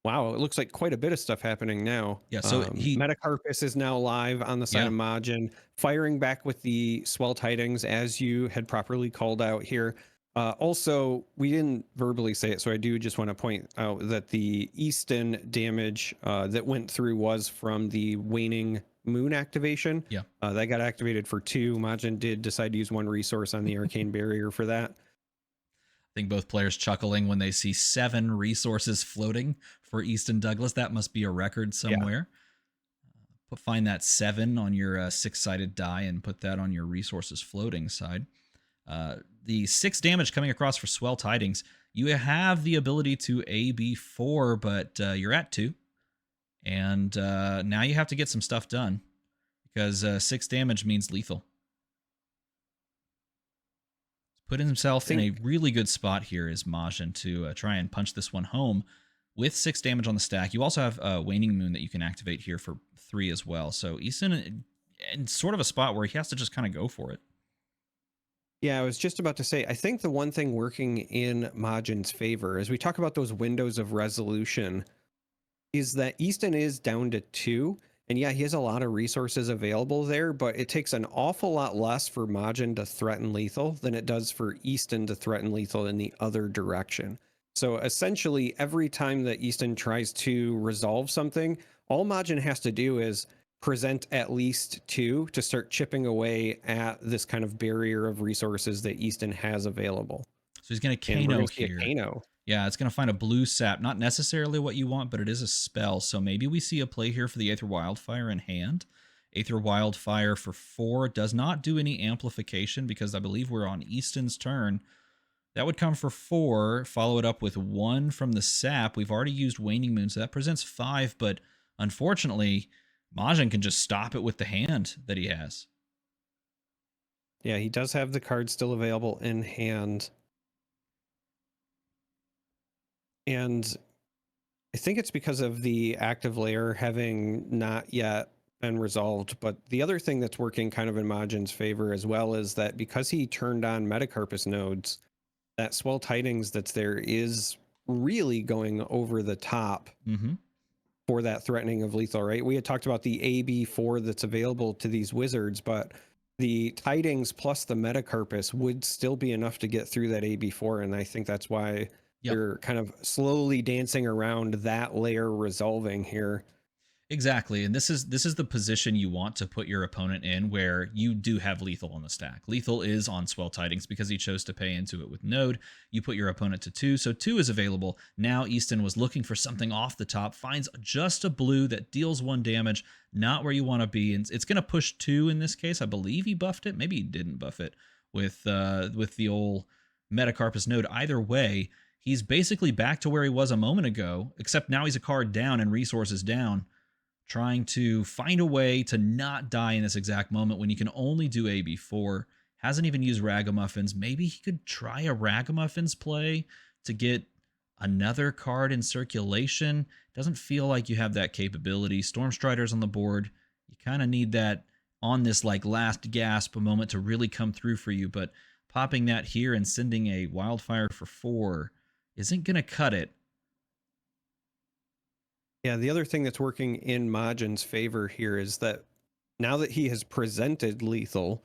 Wow, it looks like quite a bit of stuff happening now. Yeah, so Metacarpus is now live on the side of Majin, firing back with the Swell Tidings, as you had properly called out here. Also, we didn't verbally say it, so I do just want to point out that the Easton damage that went through was from the waning moon activation. Yeah. That got activated for 2. Majin did decide to use 1 resource on the arcane barrier for that. I think both players chuckling when they see 7 resources floating for Easton Douglas. That must be a record somewhere. Find that 7 on your 6-sided die and put that on your resources floating side. The 6 damage coming across for Swell Tidings. You have the ability to AB4, but you're at 2. And now you have to get some stuff done because 6 damage means lethal. Putting himself in a really good spot here is Majin to try and punch this one home with 6 damage on the stack. You also have Waning Moon that you can activate here for 3 as well. So Easton in sort of a spot where he has to just kind of go for it. Yeah, I was just about to say, I think the one thing working in Majin's favor, as we talk about those windows of resolution, is that Easton is down to 2. And yeah, he has a lot of resources available there, but it takes an awful lot less for Majin to threaten lethal than it does for Easton to threaten lethal in the other direction. So essentially, every time that Easton tries to resolve something, all Majin has to do is present at least 2 to start chipping away at this kind of barrier of resources that Easton has available. So he's going to Kano here. Kano. Yeah, it's going to find a blue sap. Not necessarily what you want, but it is a spell. So maybe we see a play here for the Aether Wildfire in hand. Aether Wildfire for 4 does not do any amplification because I believe we're on Easton's turn. That would come for 4, follow it up with 1 from the sap. We've already used Waning Moon, so that presents 5, but unfortunately, Majin can just stop it with the hand that he has. Yeah, he does have the card still available in hand. And I think it's because of the active layer having not yet been resolved. But the other thing that's working kind of in Majin's favor as well is that because he turned on Metacarpus nodes, that Swell Tidings that's there is really going over the top for that threatening of lethal, right? We had talked about the AB4 that's available to these wizards, but the Tidings plus the Metacarpus would still be enough to get through that AB4. And I think that's why they're kind of slowly dancing around that layer resolving here. Exactly, and this is the position you want to put your opponent in, where you do have lethal on the stack. Lethal is on Swell Tidings because he chose to pay into it with Node. You put your opponent to 2, so 2 is available. Now Easton was looking for something off the top, finds just a blue that deals 1 damage, not where you want to be, and it's going to push 2 in this case. I believe he buffed it. Maybe he didn't buff it with the old Metacarpus Node. Either way, he's basically back to where he was a moment ago, except now he's a card down and resources down, trying to find a way to not die in this exact moment when you can only do AB4. Hasn't even used Ragamuffins. Maybe he could try a Ragamuffins play to get another card in circulation. Doesn't feel like you have that capability. Stormstrider's on the board. You kind of need that on this like last gasp moment to really come through for you, but popping that here and sending a Wildfire for 4 isn't going to cut it. Yeah, the other thing that's working in Majin's favor here is that now that he has presented lethal,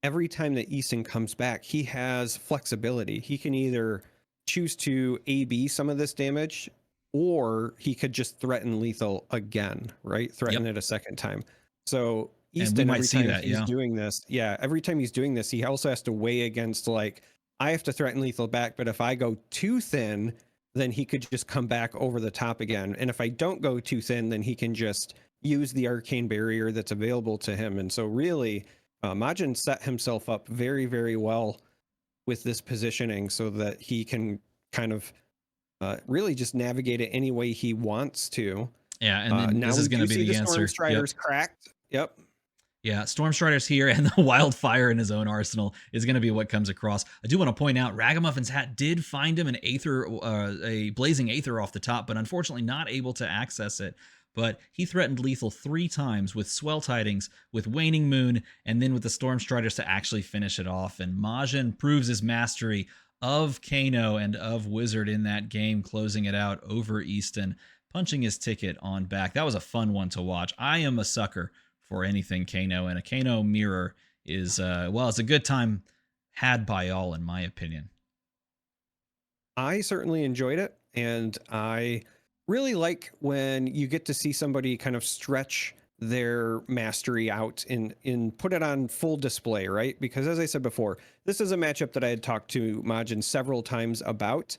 every time that Easton comes back, he has flexibility. He can either choose to AB some of this damage, or he could just threaten lethal again, right? Threaten it a second time. So Easton, every time he's doing this, every time he's doing this, he also has to weigh against, like, I have to threaten lethal back, but if I go too thin, then he could just come back over the top again. And if I don't go too thin, then he can just use the arcane barrier that's available to him. And so really, Majin set himself up very, very well with this positioning so that he can kind of really just navigate it any way he wants to. Yeah, and then now this is going to be the answer. Stormstrider's cracked. Yep. Yeah, Stormstrider's here, and the Wildfire in his own arsenal is going to be what comes across. I do want to point out, Ragamuffin's hat did find him an Aether, a Blazing Aether off the top, but unfortunately not able to access it. But he threatened lethal 3 times with Swell Tidings, with Waning Moon, and then with the Stormstriders to actually finish it off. And Majin proves his mastery of Kano and of Wizard in that game, closing it out over Easton, punching his ticket on back. That was a fun one to watch. I am a sucker for anything Kano, and a Kano mirror is, well, it's a good time had by all, in my opinion. I certainly enjoyed it, and I really like when you get to see somebody kind of stretch their mastery out in put it on full display, right? Because as I said before, this is a matchup that I had talked to Majin several times about,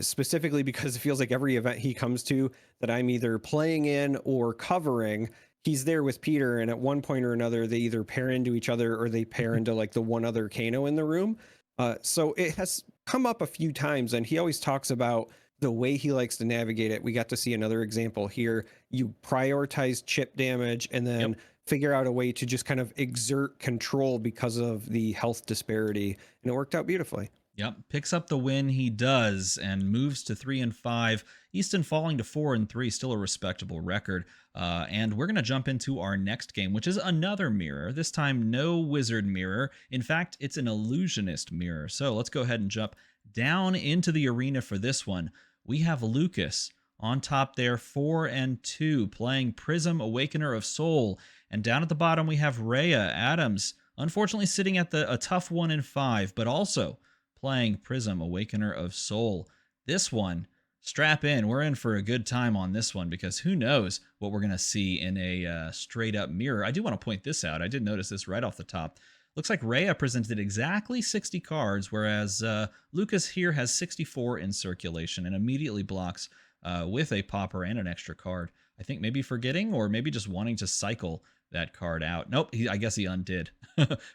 specifically because it feels like every event he comes to that I'm either playing in or covering, he's there with Peter, and at one point or another, they either pair into each other or they pair into like the one other Kano in the room. So it has come up a few times, and he always talks about the way he likes to navigate it. We got to see another example here. You prioritize chip damage and Yep. then figure out a way to just kind of exert control because of the health disparity, and it worked out beautifully. Yep, picks up the win. He does, and moves to 3-5. Easton falling to 4-3, still a respectable record. And we're gonna jump into our next game, which is another mirror. This time, no wizard mirror. In fact, it's an illusionist mirror. So let's go ahead and jump down into the arena for this one. We have Lucas on top there, 4-2, playing Prism, Awakener of Soul. And down at the bottom, we have Rhea Adams, unfortunately sitting at a tough 1-5, but also playing Prism, Awakener of Soul. This one, strap in. We're in for a good time on this one because who knows what we're going to see in a straight up mirror. I do want to point this out. I did notice this right off the top. Looks like Rhea presented exactly 60 cards, whereas Lucas here has 64 in circulation and immediately blocks with a popper and an extra card. I think maybe forgetting or maybe just wanting to cycle that card out. Nope, I guess he undid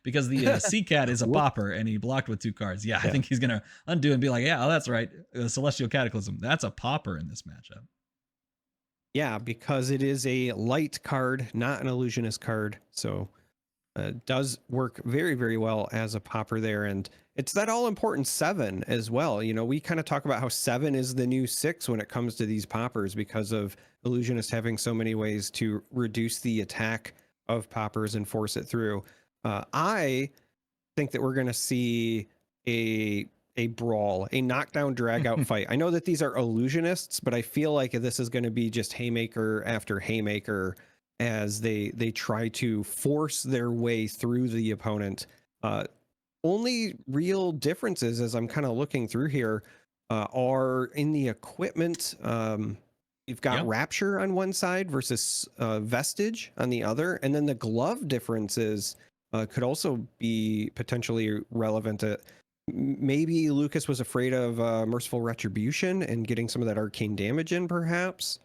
because the Sea Cat is a popper and he blocked with 2 cards. Yeah, I think he's going to undo and be like, yeah, oh, that's right. Celestial Cataclysm. That's a popper in this matchup. Yeah, because it is a light card, not an illusionist card. So does work very, very well as a popper there. And it's that all important 7 as well. You know, we kind of talk about how 7 is the new 6 when it comes to these poppers because of illusionist having so many ways to reduce the attack of poppers and force it through. I think that we're going to see a brawl, a knockdown drag out fight. I know that these are illusionists, but I feel like this is going to be just haymaker after haymaker as they try to force their way through the opponent. Only real differences as I'm kind of looking through here are in the equipment. You've got Rapture on one side versus Vestige on the other. And then the glove differences could also be potentially relevant. Maybe Lucas was afraid of Merciful Retribution and getting some of that arcane damage in, perhaps.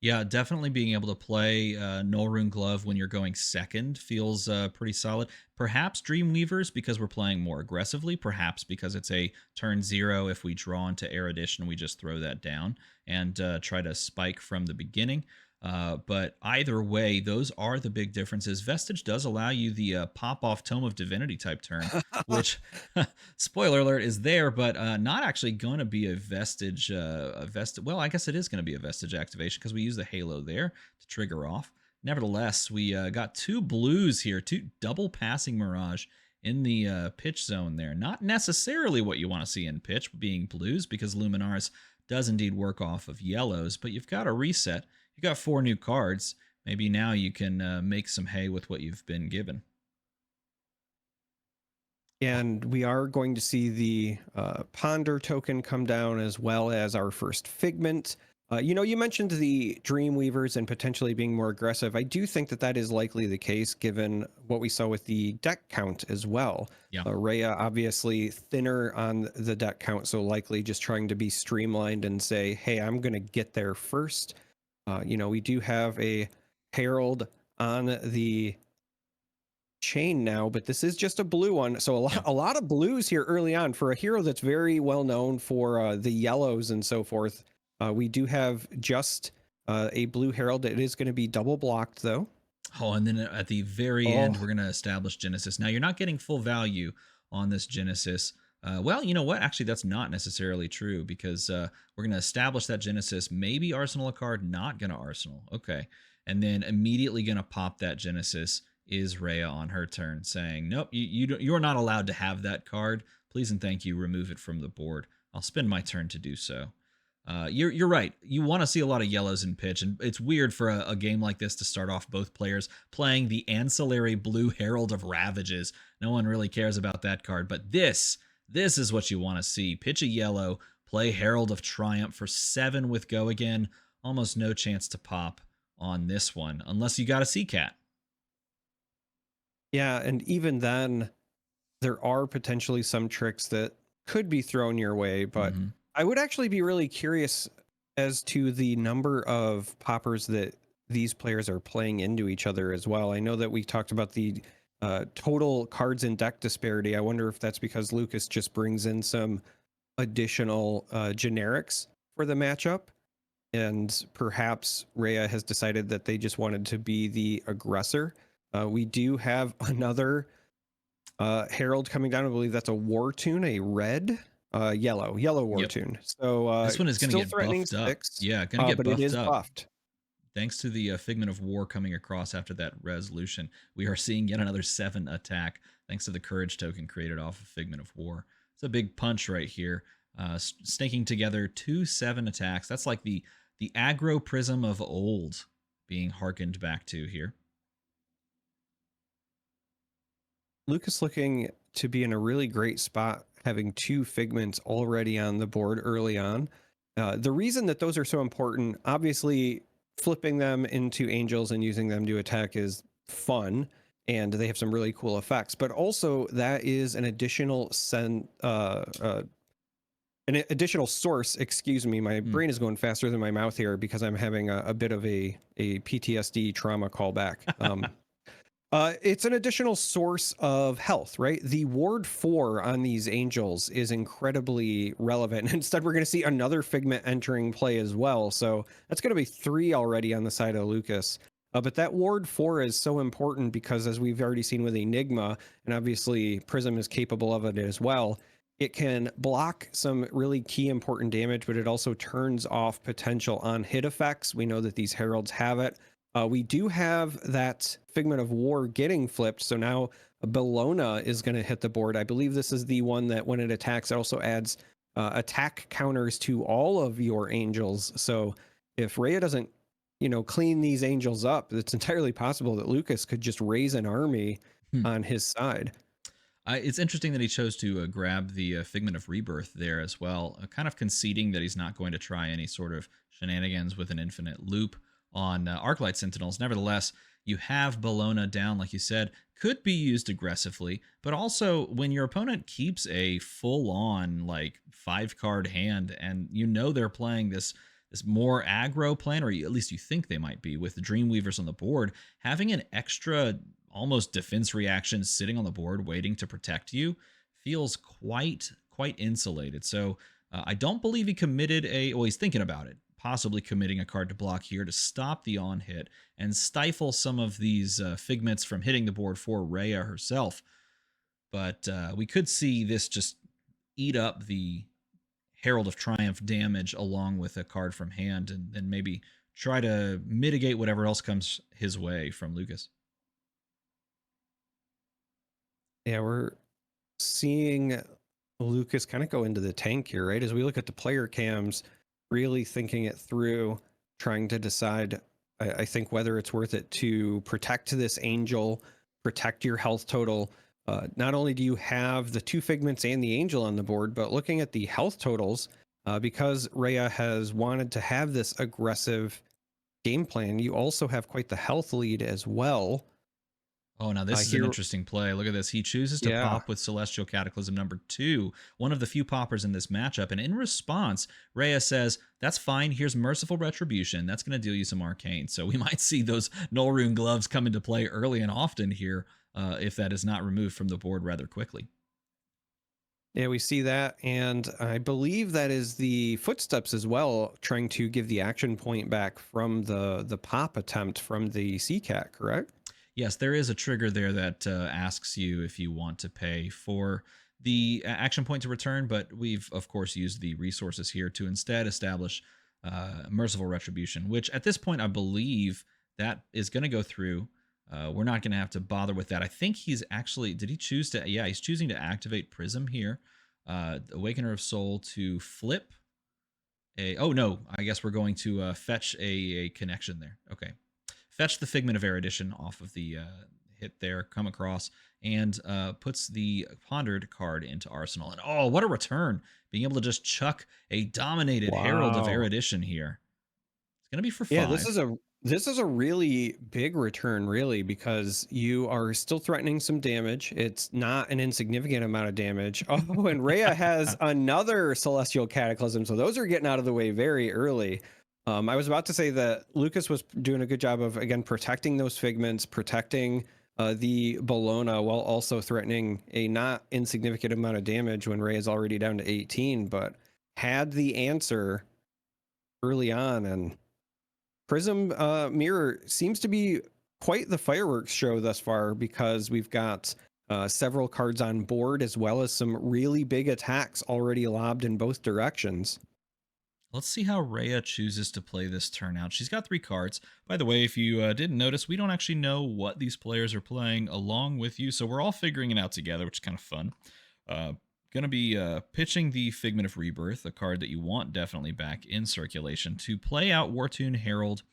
Yeah, definitely being able to play Null Rune Glove when you're going second feels pretty solid. Perhaps Dreamweavers because we're playing more aggressively. Perhaps because it's a turn 0. If we draw into Erudition, we just throw that down and try to spike from the beginning. But either way, those are the big differences. Vestige does allow you the pop-off Tome of Divinity type turn, which, spoiler alert, is there, but not actually going to be a Vestige. Well, I guess it is going to be a Vestige activation because we use the Halo there to trigger off. Nevertheless, we got 2 blues here, 2 double passing Mirage in the pitch zone there. Not necessarily what you want to see in pitch, being blues, because Luminaris does indeed work off of yellows, but you've got a reset. You got 4 new cards. Maybe now you can make some hay with what you've been given. And we are going to see the Ponder token come down as well as our first Figment. You mentioned the Dreamweavers and potentially being more aggressive. I do think that that is likely the case given what we saw with the deck count as well. Yeah. Rhea obviously thinner on the deck count, so likely just trying to be streamlined and say, hey, I'm going to get there first. We do have a Herald on the chain now, but this is just a blue one. So a lot of blues here early on for a hero that's very well known for the yellows and so forth. We do have just a blue Herald. It is going to be double blocked though. Oh, and then at the very end, we're going to establish Genesis. Now, you're not getting full value on this Genesis. Well, you know what? Actually, that's not necessarily true because we're going to establish that Genesis, maybe Arsenal a card, not going to Arsenal. Okay. And then immediately going to pop that Genesis is Rhea on her turn saying, nope, you're not allowed to have that card. Please and thank you. Remove it from the board. I'll spend my turn to do so. You're right. You want to see a lot of yellows in pitch, and it's weird for a game like this to start off both players playing the ancillary blue Herald of Ravages. No one really cares about that card, but this is what you want to see. Pitch a yellow, play Herald of Triumph for 7 with go again. Almost no chance to pop on this one, unless you got a Sea Cat. Yeah, and even then, there are potentially some tricks that could be thrown your way, but I would actually be really curious as to the number of poppers that these players are playing into each other as well. I know that we talked about the total cards in deck disparity. I wonder if that's because Lucas just brings in some additional generics for the matchup, and perhaps Rhea has decided that they just wanted to be the aggressor. We do have another Herald coming down. I believe that's a War Tune, a red, yellow War Tune. So this one is going to get threatening buffed up. 6. Yeah, going to get but buffed it is up. buffed. Thanks to the Figment of War coming across after that resolution, we are seeing yet another 7 attack, thanks to the Courage token created off of Figment of War. It's a big punch right here. Snaking together 2 7 attacks. That's like the aggro Prism of old being harkened back to here. Lucas looking to be in a really great spot, having 2 Figments already on the board early on. The reason that those are so important, obviously, flipping them into angels and using them to attack is fun, and they have some really cool effects. But also, that is an additional source. Excuse me, my brain is going faster than my mouth here because I'm having a bit of a PTSD trauma callback. It's an additional source of health, right? The ward 4 on these angels is incredibly relevant. Instead, we're going to see another Figment entering play as well. So that's going to be 3 already on the side of Lucas. But that ward 4 is so important because, as we've already seen with Enigma, and obviously Prism is capable of it as well, it can block some really key important damage, but it also turns off potential on-hit effects. We know that these Heralds have it. We do have that Figment of War getting flipped, so now Bellona is going to hit the board. I believe this is the one that when it attacks, it also adds attack counters to all of your angels. So if Rhea doesn't, clean these angels up, it's entirely possible that Lucas could just raise an army on his side. It's interesting that he chose to grab the Figment of Rebirth there as well, kind of conceding that he's not going to try any sort of shenanigans with an infinite loop on ArcLight Sentinels. Nevertheless, you have Bellona down, like you said, could be used aggressively, but also when your opponent keeps a full-on 5-card hand and they're playing this more aggro plan, or at least you think they might be, with the Dreamweavers on the board, having an extra almost defense reaction sitting on the board waiting to protect you feels quite insulated. So I don't believe he committed he's thinking about it, possibly committing a card to block here to stop the on hit and stifle some of these Figments from hitting the board for Rhea herself. But we could see this just eat up the Herald of Triumph damage along with a card from hand, and then maybe try to mitigate whatever else comes his way from Lucas. Yeah, we're seeing Lucas kind of go into the tank here, right? As we look at the player cams, really thinking it through, trying to decide, I think, whether it's worth it to protect this angel, protect your health total. Not only do you have the 2 Figments and the angel on the board, but looking at the health totals, because Rhea has wanted to have this aggressive game plan, you also have quite the health lead as well. Oh, now this is an interesting play. Look at this. He chooses to pop with Celestial Cataclysm number 2, one of the few poppers in this matchup. And in response, Rhea says, that's fine. Here's Merciful Retribution. That's going to deal you some arcane. So we might see those Null Rune Gloves come into play early and often here if that is not removed from the board rather quickly. Yeah, we see that. And I believe that is the Footsteps as well, trying to give the action point back from the pop attempt from the Sea Cat, correct? Yes, there is a trigger there that asks you if you want to pay for the action point to return, but we've, of course, used the resources here to instead establish Merciful Retribution, which at this point, I believe that is going to go through. We're not going to have to bother with that. I think he's actually, did he choose to, yeah, he's choosing to activate Prism here. Awakener of Soul to flip oh no, I guess we're going to fetch a connection there. Okay. Fetch the Figment of Erudition off of the hit there, come across, and puts the Pondered card into Arsenal. And oh, what a return! Being able to just chuck a dominated Herald of Wow. Erudition here. It's going to be for Yeah, 5. this is a really big return, really, because you are still threatening some damage. It's not an insignificant amount of damage. Oh, and Rhea has another Celestial Cataclysm, so those are getting out of the way very early. I was about to say that Lucas was doing a good job of, again, protecting those Figments, protecting the Bologna, while also threatening a not insignificant amount of damage when Rhea is already down to 18, but had the answer early on. And Prism Mirror seems to be quite the fireworks show thus far, because we've got several cards on board, as well as some really big attacks already lobbed in both directions. Let's see how Rhea chooses to play this turn out. She's got 3 cards. By the way, if you didn't notice, we don't actually know what these players are playing along with you, so we're all figuring it out together, which is kind of fun. Going to be pitching the Figment of Rebirth, a card that you want definitely back in circulation, to play out Wartune Herald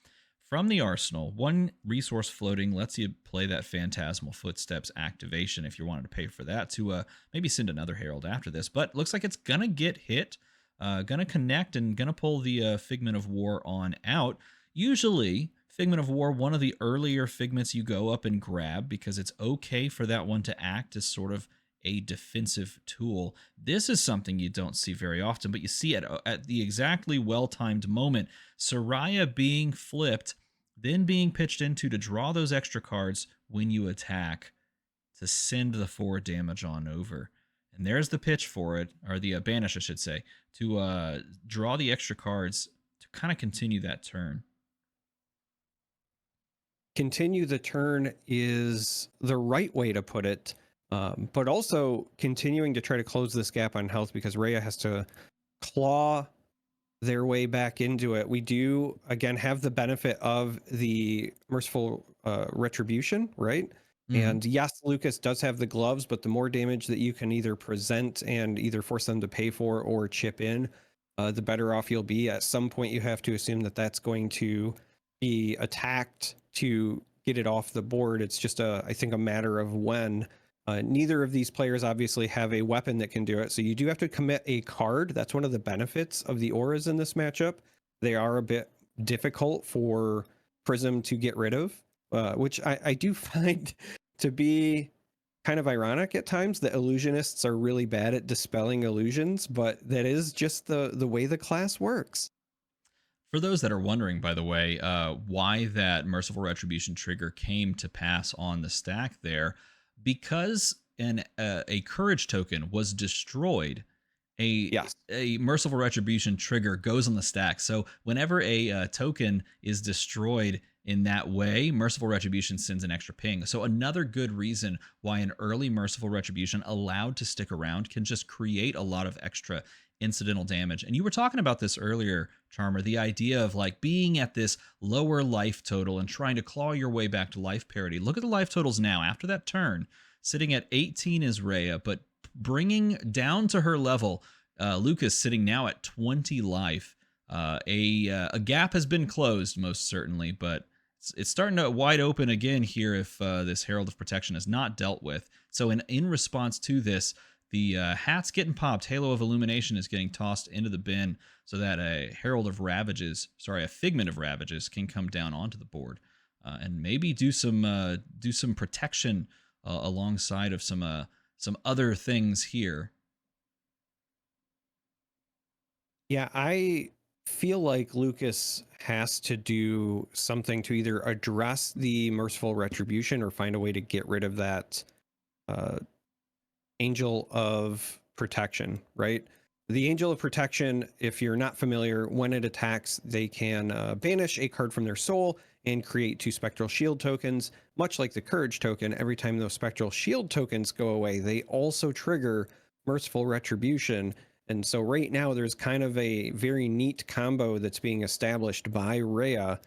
from the arsenal. 1 resource floating lets you play that Phantasmal Footsteps activation if you wanted to pay for that, to maybe send another Herald after this. But looks like it's going to get hit. Gonna connect and gonna pull the Figment of War on out. Usually, Figment of War, one of the earlier Figments you go up and grab, because it's okay for that one to act as sort of a defensive tool. This is something you don't see very often, but you see at the exactly well-timed moment, Soraya being flipped, then being pitched into to draw those extra cards when you attack, to send the 4 damage on over. And there's the pitch for it, or the banish, I should say, to draw the extra cards to kind of continue that turn. Continue the turn is the right way to put it, but also continuing to try to close this gap on health, because Rhea has to claw their way back into it. We do, again, have the benefit of the Merciful Retribution, right? And yes, Lucas does have the gloves, but the more damage that you can either present and either force them to pay for or chip in, the better off you'll be. At some point, you have to assume that that's going to be attacked to get it off the board. It's just, I think, a matter of when. Neither of these players obviously have a weapon that can do it, so you do have to commit a card. That's one of the benefits of the auras in this matchup. They are a bit difficult for Prism to get rid of, which I do find to be kind of ironic at times, that illusionists are really bad at dispelling illusions, but that is just the way the class works. For those that are wondering, by the way, why that Merciful Retribution trigger came to pass on the stack there, because a Courage token was destroyed, Yes. a Merciful Retribution trigger goes on the stack. So whenever a token is destroyed in that way, Merciful Retribution sends an extra ping. So another good reason why an early Merciful Retribution allowed to stick around can just create a lot of extra incidental damage. And you were talking about this earlier, Charmer, the idea of like being at this lower life total and trying to claw your way back to life parity. Look at the life totals now after that turn. Sitting at 18 is Rhea, but bringing down to her level, Lucas sitting now at 20 life. A gap has been closed, most certainly, but it's starting to wide open again here if this Herald of Protection is not dealt with. So in response to this, the hat's getting popped. Halo of Illumination is getting tossed into the bin so that a Figment of Ravages can come down onto the board and maybe do some protection alongside of some other things here. Yeah, I feel like Lucas has to do something to either address the Merciful Retribution or find a way to get rid of that Angel of Protection, right? The Angel of Protection, if you're not familiar, when it attacks, they can banish a card from their soul and create 2 Spectral Shield tokens. Much like the Courage token, every time those Spectral Shield tokens go away, they also trigger Merciful Retribution. And so right now there's kind of a very neat combo that's being established by Rhea.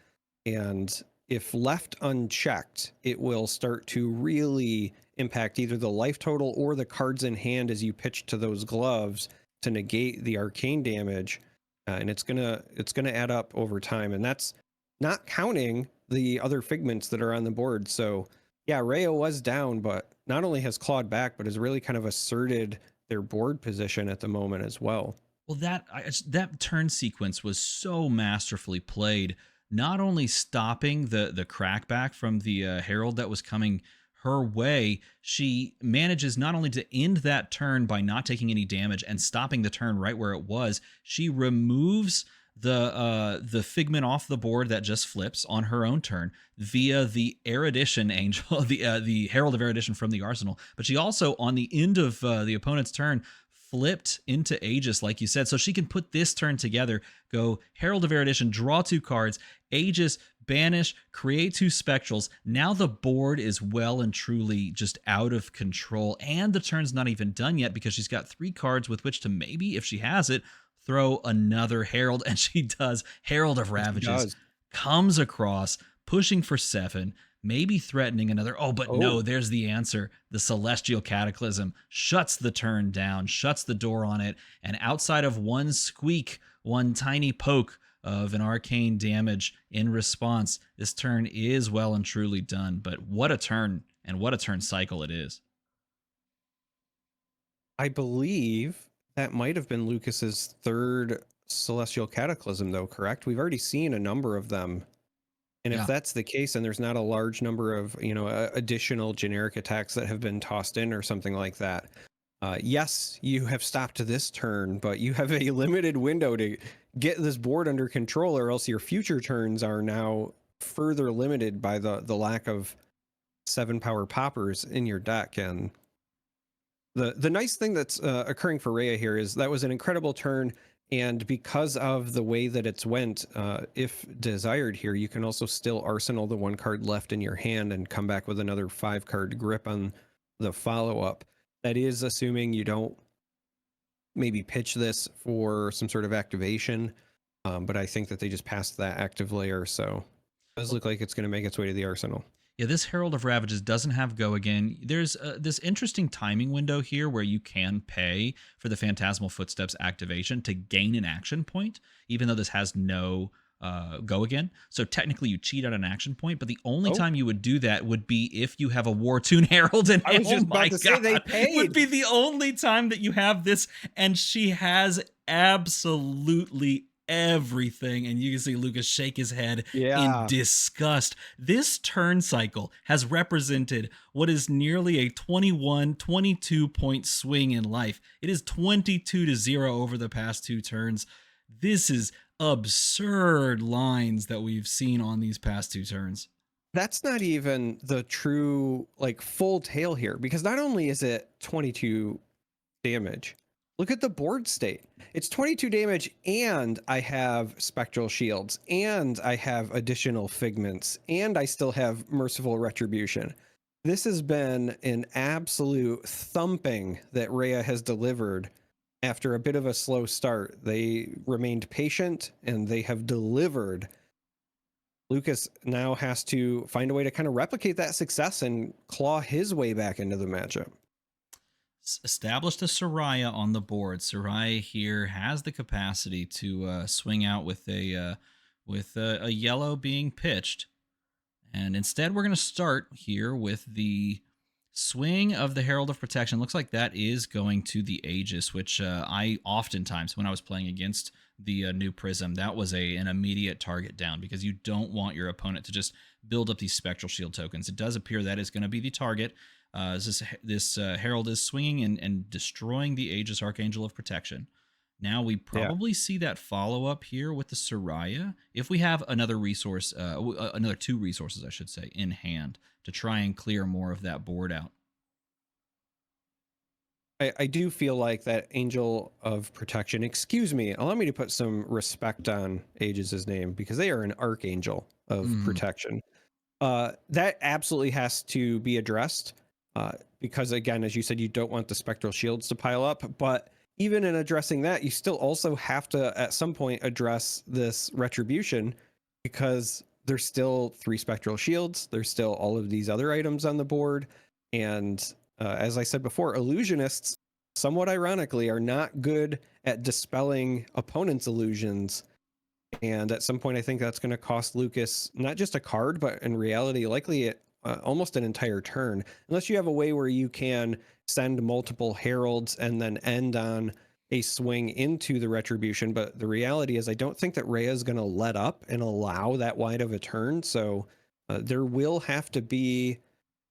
And if left unchecked, it will start to really impact either the life total or the cards in hand as you pitch to those gloves to negate the arcane damage. And it's gonna add up over time. And that's not counting the other Figments that are on the board. So Yeah, Rhea was down, but not only has clawed back, but has really kind of asserted their board position at the moment as well. Well, that turn sequence was so masterfully played. Not only stopping the crackback from the Herald that was coming her way, she manages not only to end that turn by not taking any damage and stopping the turn right where it was. She removes the figment off the board that just flips on her own turn via the Erudition Angel, the Herald of Erudition from the Arsenal. But she also, on the end of the opponent's turn, flipped into Aegis, like you said, so she can put this turn together, go Herald of Erudition, draw 2 cards, Aegis, banish, create 2 spectrals. Now the board is well and truly just out of control, and the turn's not even done yet because she's got 3 cards with which to maybe, if she has it, throw another Herald, and she does. Herald of Ravages comes across, pushing for 7, maybe threatening another. Oh, but no, there's the answer. The Celestial Cataclysm shuts the turn down, shuts the door on it, and outside of one squeak, one tiny poke of an arcane damage in response, this turn is well and truly done. But what a turn, and what a turn cycle it is. I believe that might have been Lucas's 3rd Celestial Cataclysm, though, correct? We've already seen a number of them. And if that's the case, and there's not a large number of, additional generic attacks that have been tossed in or something like that, yes, you have stopped this turn, but you have a limited window to get this board under control, or else your future turns are now further limited by the lack of 7 power poppers in your deck. And the nice thing that's occurring for Rhea here is that was an incredible turn. And because of the way that it's went, if desired here, you can also still arsenal the 1 card left in your hand and come back with another 5-card grip on the follow-up. That is assuming you don't maybe pitch this for some sort of activation, but I think that they just passed that active layer, so it does look like it's going to make its way to the arsenal. Yeah, this Herald of Ravages doesn't have go again. There's this interesting timing window here where you can pay for the Phantasmal Footsteps activation to gain an action point, even though this has no go again. So technically you cheat at an action point, but the only time you would do that would be if you have a War Tune Herald in hand. I was just about to say they paid. Would be the only time that you have this, and she has absolutely everything, and you can see Lucas shake his head in disgust. This turn cycle has represented what is nearly a 22 point swing in life. It is 22-0 over the past 2 turns. This is absurd lines that we've seen on these past 2 turns. That's not even the true full tale here, because not only is it 22 damage, look at the board state. It's 22 damage, and I have spectral shields, and I have additional figments, and I still have merciful retribution. This has been an absolute thumping that Rhea has delivered after a bit of a slow start. They remained patient, and they have delivered. Lucas now has to find a way to kind of replicate that success and claw his way back into the matchup. Established a Soraya on the board. Soraya here has the capacity to swing out with a yellow being pitched, and instead we're going to start here with the swing of the Herald of Protection. Looks like that is going to the Aegis, which I oftentimes, when I was playing against the new Prism, that was an immediate target down, because you don't want your opponent to just build up these Spectral Shield tokens. It does appear that is going to be the target. This Herald is swinging and destroying the Aegis Archangel of Protection. Now we probably see that follow-up here with the Soraya, if we have another resource, another 2 resources, I should say, in hand to try and clear more of that board out. I do feel like that Angel of Protection, excuse me, allow me to put some respect on Aegis' name, because they are an Archangel of Protection. That absolutely has to be addressed. Because again, as you said, you don't want the spectral shields to pile up, but even in addressing that, you still also have to at some point address this retribution, because there's still 3 spectral shields. There's still all of these other items on the board. And as I said before, illusionists, somewhat ironically, are not good at dispelling opponents' illusions. And at some point, I think that's going to cost Lucas not just a card, but in reality, likely almost an entire turn, unless you have a way where you can send multiple heralds and then end on a swing into the retribution. But the reality is I don't think that Rhea is going to let up and allow that wide of a turn. So there will have to be,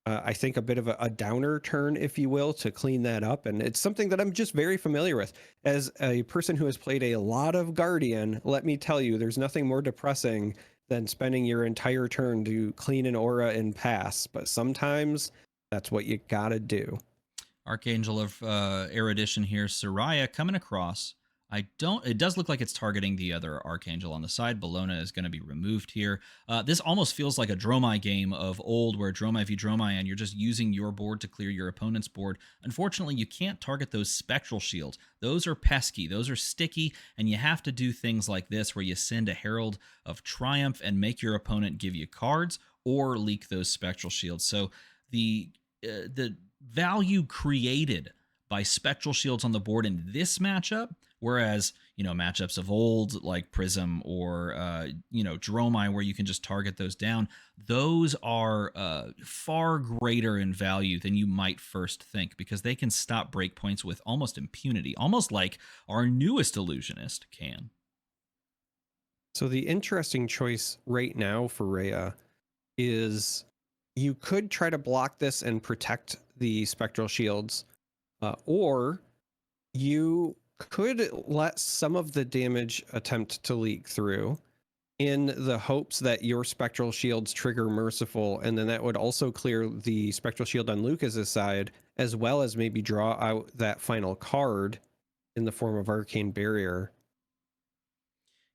I think, a bit of a downer turn, if you will, to clean that up. And it's something that I'm just very familiar with. As a person who has played a lot of Guardian, let me tell you, there's nothing more depressing than spending your entire turn to clean an aura and pass. But sometimes that's what you gotta do. Archangel of Erudition here, Soraya coming across. It does look like it's targeting the other Archangel on the side. Bellona is going to be removed here. This almost feels like a Dromai game of old where Dromai v Dromai and you're just using your board to clear your opponent's board. Unfortunately, you can't target those Spectral Shields. Those are pesky, those are sticky, and you have to do things like this where you send a Herald of Triumph and make your opponent give you cards or leak those Spectral Shields. So the value created by Spectral Shields on the board in this matchup, whereas, matchups of old like Prism or, Dromai, where you can just target those down, those are far greater in value than you might first think, because they can stop breakpoints with almost impunity, almost like our newest illusionist can. So the interesting choice right now for Rhea is you could try to block this and protect the Spectral Shields, or you could let some of the damage attempt to leak through in the hopes that your Spectral Shields trigger Merciful, and then that would also clear the Spectral Shield on Lucas's side, as well as maybe draw out that final card in the form of Arcane Barrier.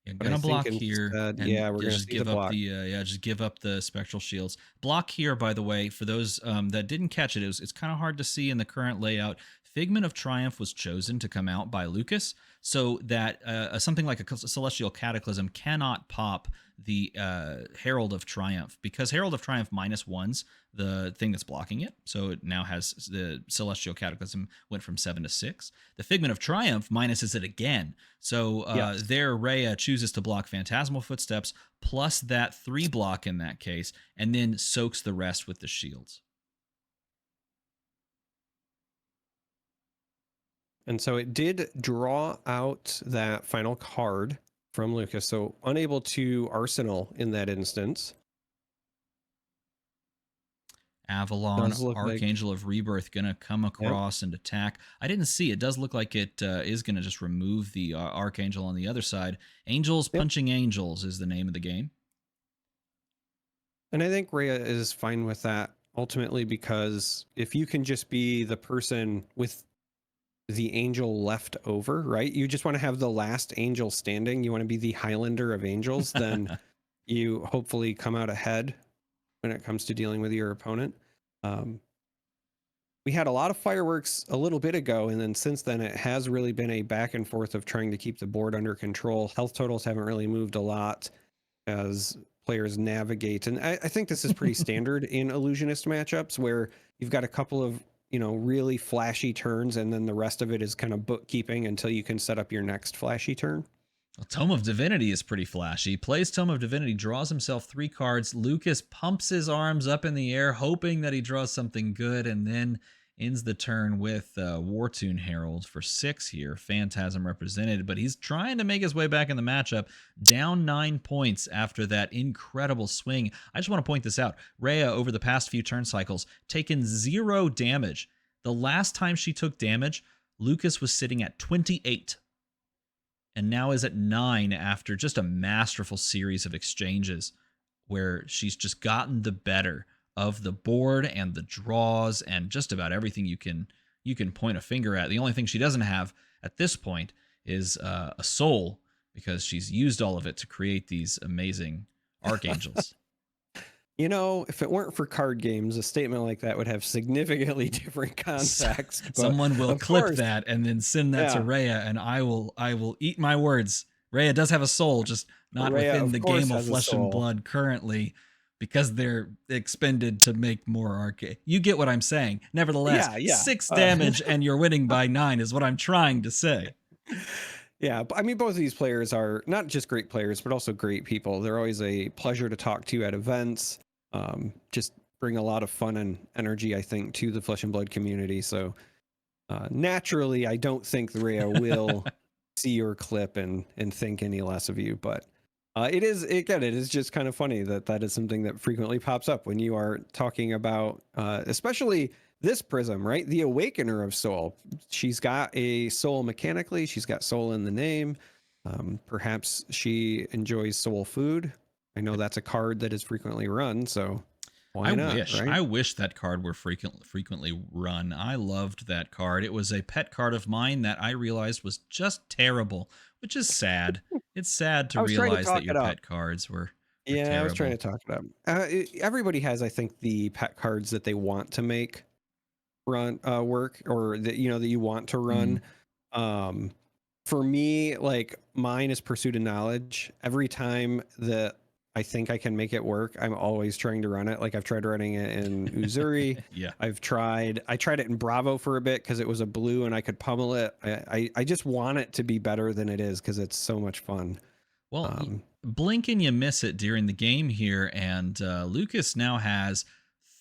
Yeah, gonna block here, and yeah, we're gonna just see give the up block. just give up the Spectral Shields. Block here, by the way, for those that didn't catch it, it's kind of hard to see in the current layout. Figment of Triumph was chosen to come out by Lucas, so that something like a Celestial Cataclysm cannot pop the Herald of Triumph, because Herald of Triumph -1's the thing that's blocking it. So it now has the Celestial Cataclysm went from 7 to 6. The Figment of Triumph minuses it again. So Yes. there Rhea chooses to block Phantasmal Footsteps plus that 3 block in that case, and then soaks the rest with the shields. And so it did draw out that final card from Lucas, so unable to Arsenal in that instance. Avalon, Does look like, Archangel of Rebirth, gonna come across and attack. I didn't see. It does look like it is gonna just remove the Archangel on the other side. Angels punching angels is the name of the game. and I think Rhea is fine with that ultimately, because if you can just be the person with the angel left over, right? You just want to have the last angel standing. You want to be the Highlander of angels. Then you hopefully come out ahead when it comes to dealing with your opponent. We had a lot of fireworks a little bit ago, and then since then it has really been a back and forth of trying to keep the board under control. Health totals haven't really moved a lot as players navigate, and I think this is pretty standard in illusionist matchups, where you've got a couple of really flashy turns, and then the rest of it is kind of bookkeeping until you can set up your next flashy turn. Well, Tome of Divinity is pretty flashy. Plays Tome of Divinity, draws himself 3 cards. Lucas pumps his arms up in the air, hoping that he draws something good, and then ends the turn with Wartune Herald for 6 here. Phantasm represented, but he's trying to make his way back in the matchup. Down 9 points after that incredible swing. I just want to point this out. Rhea, over the past few turn cycles, taken 0 damage. The last time she took damage, Lucas was sitting at 28. And now is at 9 after just a masterful series of exchanges where she's just gotten the better of the board and the draws and just about everything you can point a finger at. The only thing she doesn't have at this point is a soul, because she's used all of it to create these amazing archangels. If it weren't for card games, a statement like that would have significantly different context. Someone will clip that and then send that to Rhea, and I will eat my words. Rhea does have a soul, just not Rhea, within the game of Flesh and soul. Blood currently, because they're expended to make more arcade. You get what I'm saying. Nevertheless, 6 damage and you're winning by 9 is what I'm trying to say. Yeah, I mean, both of these players are not just great players, but also great people. They're always a pleasure to talk to at events. Just bring a lot of fun and energy, I think, to the Flesh and Blood community. So naturally, I don't think the Rhea will see your clip and think any less of you. But it is just kind of funny that is something that frequently pops up when you are talking about, especially this Prism, right? The Awakener of Soul. She's got a soul mechanically. She's got soul in the name. Perhaps she enjoys soul food. I know that's a card that is frequently run, so why not, right? I wish that card were frequently run. I loved that card. It was a pet card of mine that I realized was just terrible, which is sad. It's sad to I was trying to realize talk that your it up. pet cards were Yeah, I was trying to terrible. talk it up. Everybody has, I think, the pet cards that they want to make run work, or that that you want to run. Um, for me, like mine is Pursuit of Knowledge. Every time that I think I can make it work, I'm always trying to run it. Like I've tried running it in Uzuri. Yeah. I tried it in Bravo for a bit because it was a blue and I could pummel it. I just want it to be better than it is because it's so much fun. Well, blink and you miss it during the game here, and Lucas now has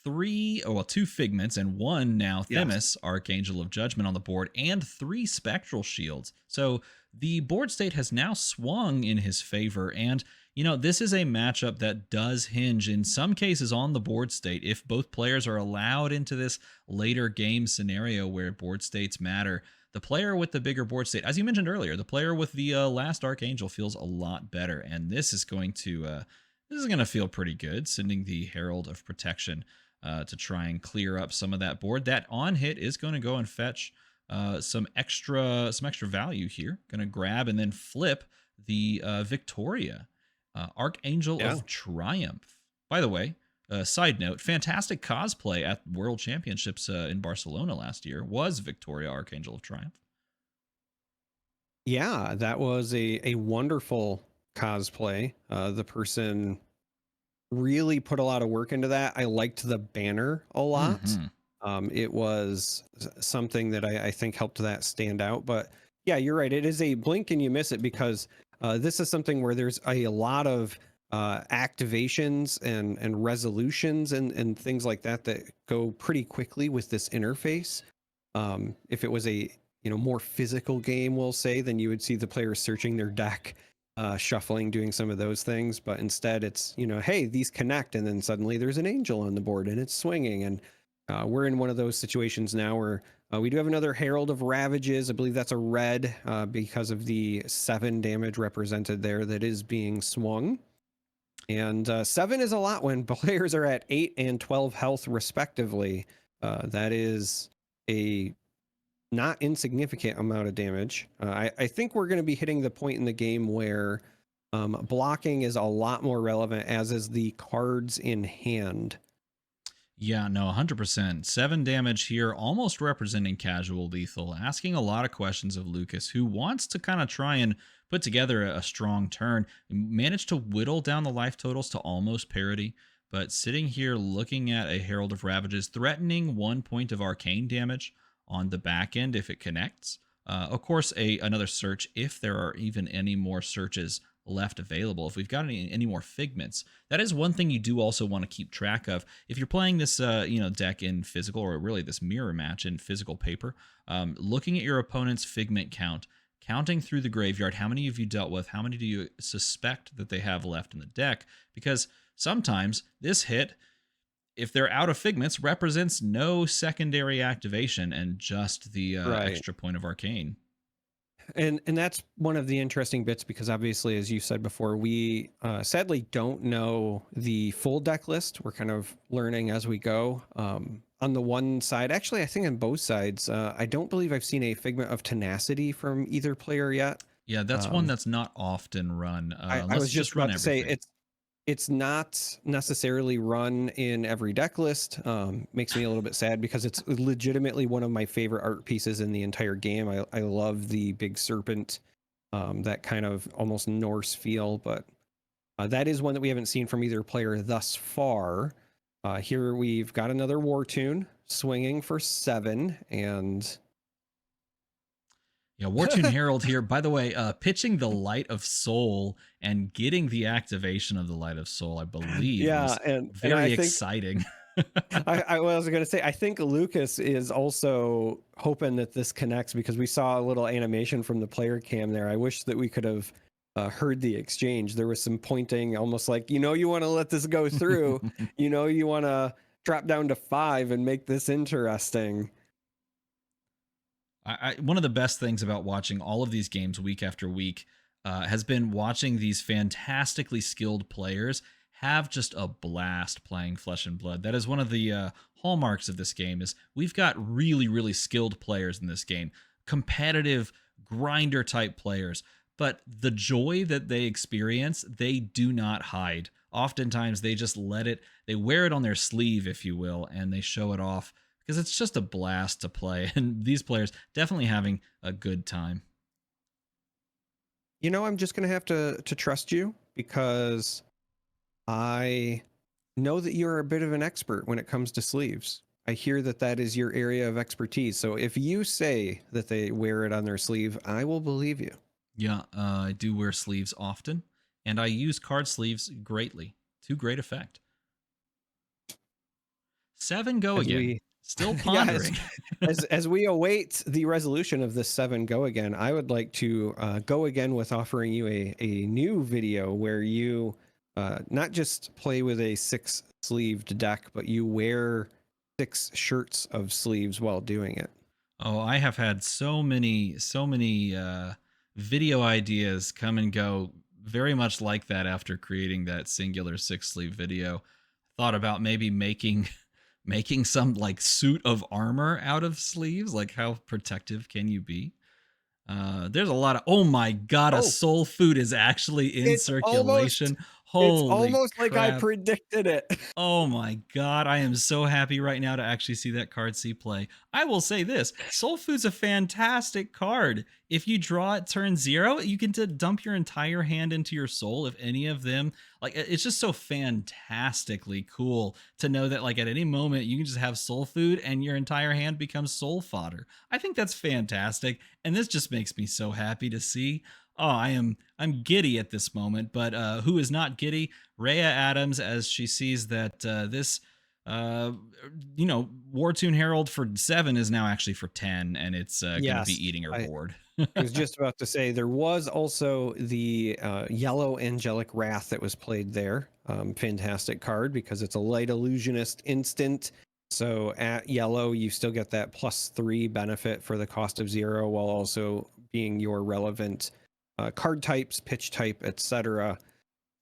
two Figments and one now Themis, Archangel of Judgment on the board, and 3 Spectral Shields. So the board state has now swung in his favor, and this is a matchup that does hinge in some cases on the board state. If both players are allowed into this later game scenario where board states matter, the player with the bigger board state, as you mentioned earlier, the player with the last Archangel feels a lot better, and this is going to feel pretty good, sending the Herald of Protection to try and clear up some of that board. That on hit is going to go and fetch some extra value here. Going to grab and then flip the Victoria, Archangel of Triumph. By the way, side note, fantastic cosplay at World Championships in Barcelona last year was Victoria, Archangel of Triumph. Yeah, that was a wonderful cosplay. The person really put a lot of work into that. I liked the banner a lot. It was something that I think helped that stand out. But yeah, you're right. It is a blink and you miss it because this is something where there's a lot of activations and resolutions and things like that go pretty quickly with this interface. If it was a more physical game, we'll say, then you would see the players searching their deck, shuffling, doing some of those things. But instead it's hey, these connect, and then suddenly there's an angel on the board and it's swinging. And we're in one of those situations now where we do have another Herald of Ravages. I believe that's a red because of the 7 damage represented there that is being swung. And 7 is a lot when players are at 8 and 12 health respectively. That is a not insignificant amount of damage. I think we're going to be hitting the point in the game where blocking is a lot more relevant, as is the cards in hand. Yeah, no, 100%. 7 damage here, almost representing casual lethal, asking a lot of questions of Lucas, who wants to kind of try and put together a strong turn, managed to whittle down the life totals to almost parity, but sitting here looking at a Herald of Ravages, threatening 1 point of arcane damage on the back end if it connects. Of course, another search if there are even any more searches left available. If we've got any more Figments, that is one thing you do also want to keep track of. If you're playing this deck in physical, or really this mirror match in physical paper, looking at your opponent's Figment count, counting through the graveyard, how many have you dealt with, how many do you suspect that they have left in the deck, because sometimes this hit, if they're out of Figments, represents no secondary activation and just the extra point of arcane. And that's one of the interesting bits, because obviously, as you said before, we sadly don't know the full deck list. We're kind of learning as we go. On the one side, actually, I think on both sides, I don't believe I've seen a Figment of Tenacity from either player yet. Yeah, that's one that's not often run. I was just about to say it's not necessarily run in every deck list. Makes me a little bit sad because it's legitimately one of my favorite art pieces in the entire game. I love the big serpent, that kind of almost Norse feel, but that is one that we haven't seen from either player thus far. Here we've got another War Tune swinging for 7, and yeah, War Tune Herald here, by the way, pitching the Light of Soul and getting the activation of the Light of Soul, I believe. Yeah, and very exciting. I was going to say, I think Lucas is also hoping that this connects because we saw a little animation from the player cam there. I wish that we could have heard the exchange. There was some pointing, almost like, you want to let this go through, you want to drop down to 5 and make this interesting. One of the best things about watching all of these games week after week has been watching these fantastically skilled players have just a blast playing Flesh and Blood. That is one of the hallmarks of this game. Is we've got really, really skilled players in this game, competitive grinder type players, but the joy that they experience, they do not hide. Oftentimes, they just they wear it on their sleeve, if you will, and they show it off because it's just a blast to play. And these players definitely having a good time. I'm just going to have to trust you because I know that you're a bit of an expert when it comes to sleeves. I hear that that is your area of expertise. So if you say that they wear it on their sleeve, I will believe you. Yeah, I do wear sleeves often, and I use card sleeves greatly to great effect. 7 go As again. we Still yeah, pondering. as we await the resolution of this 7 go again, I would like to go again with offering you a new video where you not just play with a 6 sleeved deck, but you wear 6 shirts of sleeves while doing it. Oh, I have had so many video ideas come and go very much like that after creating that singular 6 sleeve video. Thought about maybe making some like suit of armor out of sleeves. Like how protective can you be? There's a lot of, oh my god, a Oh, soul food is actually in it's almost circulation. it's Holy almost like I crap. predicted it. Oh my god, I am so happy right now to actually see that card see play. I will say this, Soul Food's a fantastic card. If you draw it turn 0, you can dump your entire hand into your soul if any of them, like it's just so fantastically cool to know that like at any moment you can just have Soul Food and your entire hand becomes soul fodder. I think that's fantastic, and this just makes me so happy to see. Oh, I'm giddy at this moment, but who is not giddy? Rhea Adams, as she sees that this, uh, War Tune Herald for 7 is now actually for 10, and it's going to be Yes, eating her board. I was just about to say there was also the yellow angelic wrath that was played there. Fantastic card because it's a light illusionist instant. So at yellow, you still get that +3 benefit for the cost of 0, while also being your relevant card types, pitch type, etc.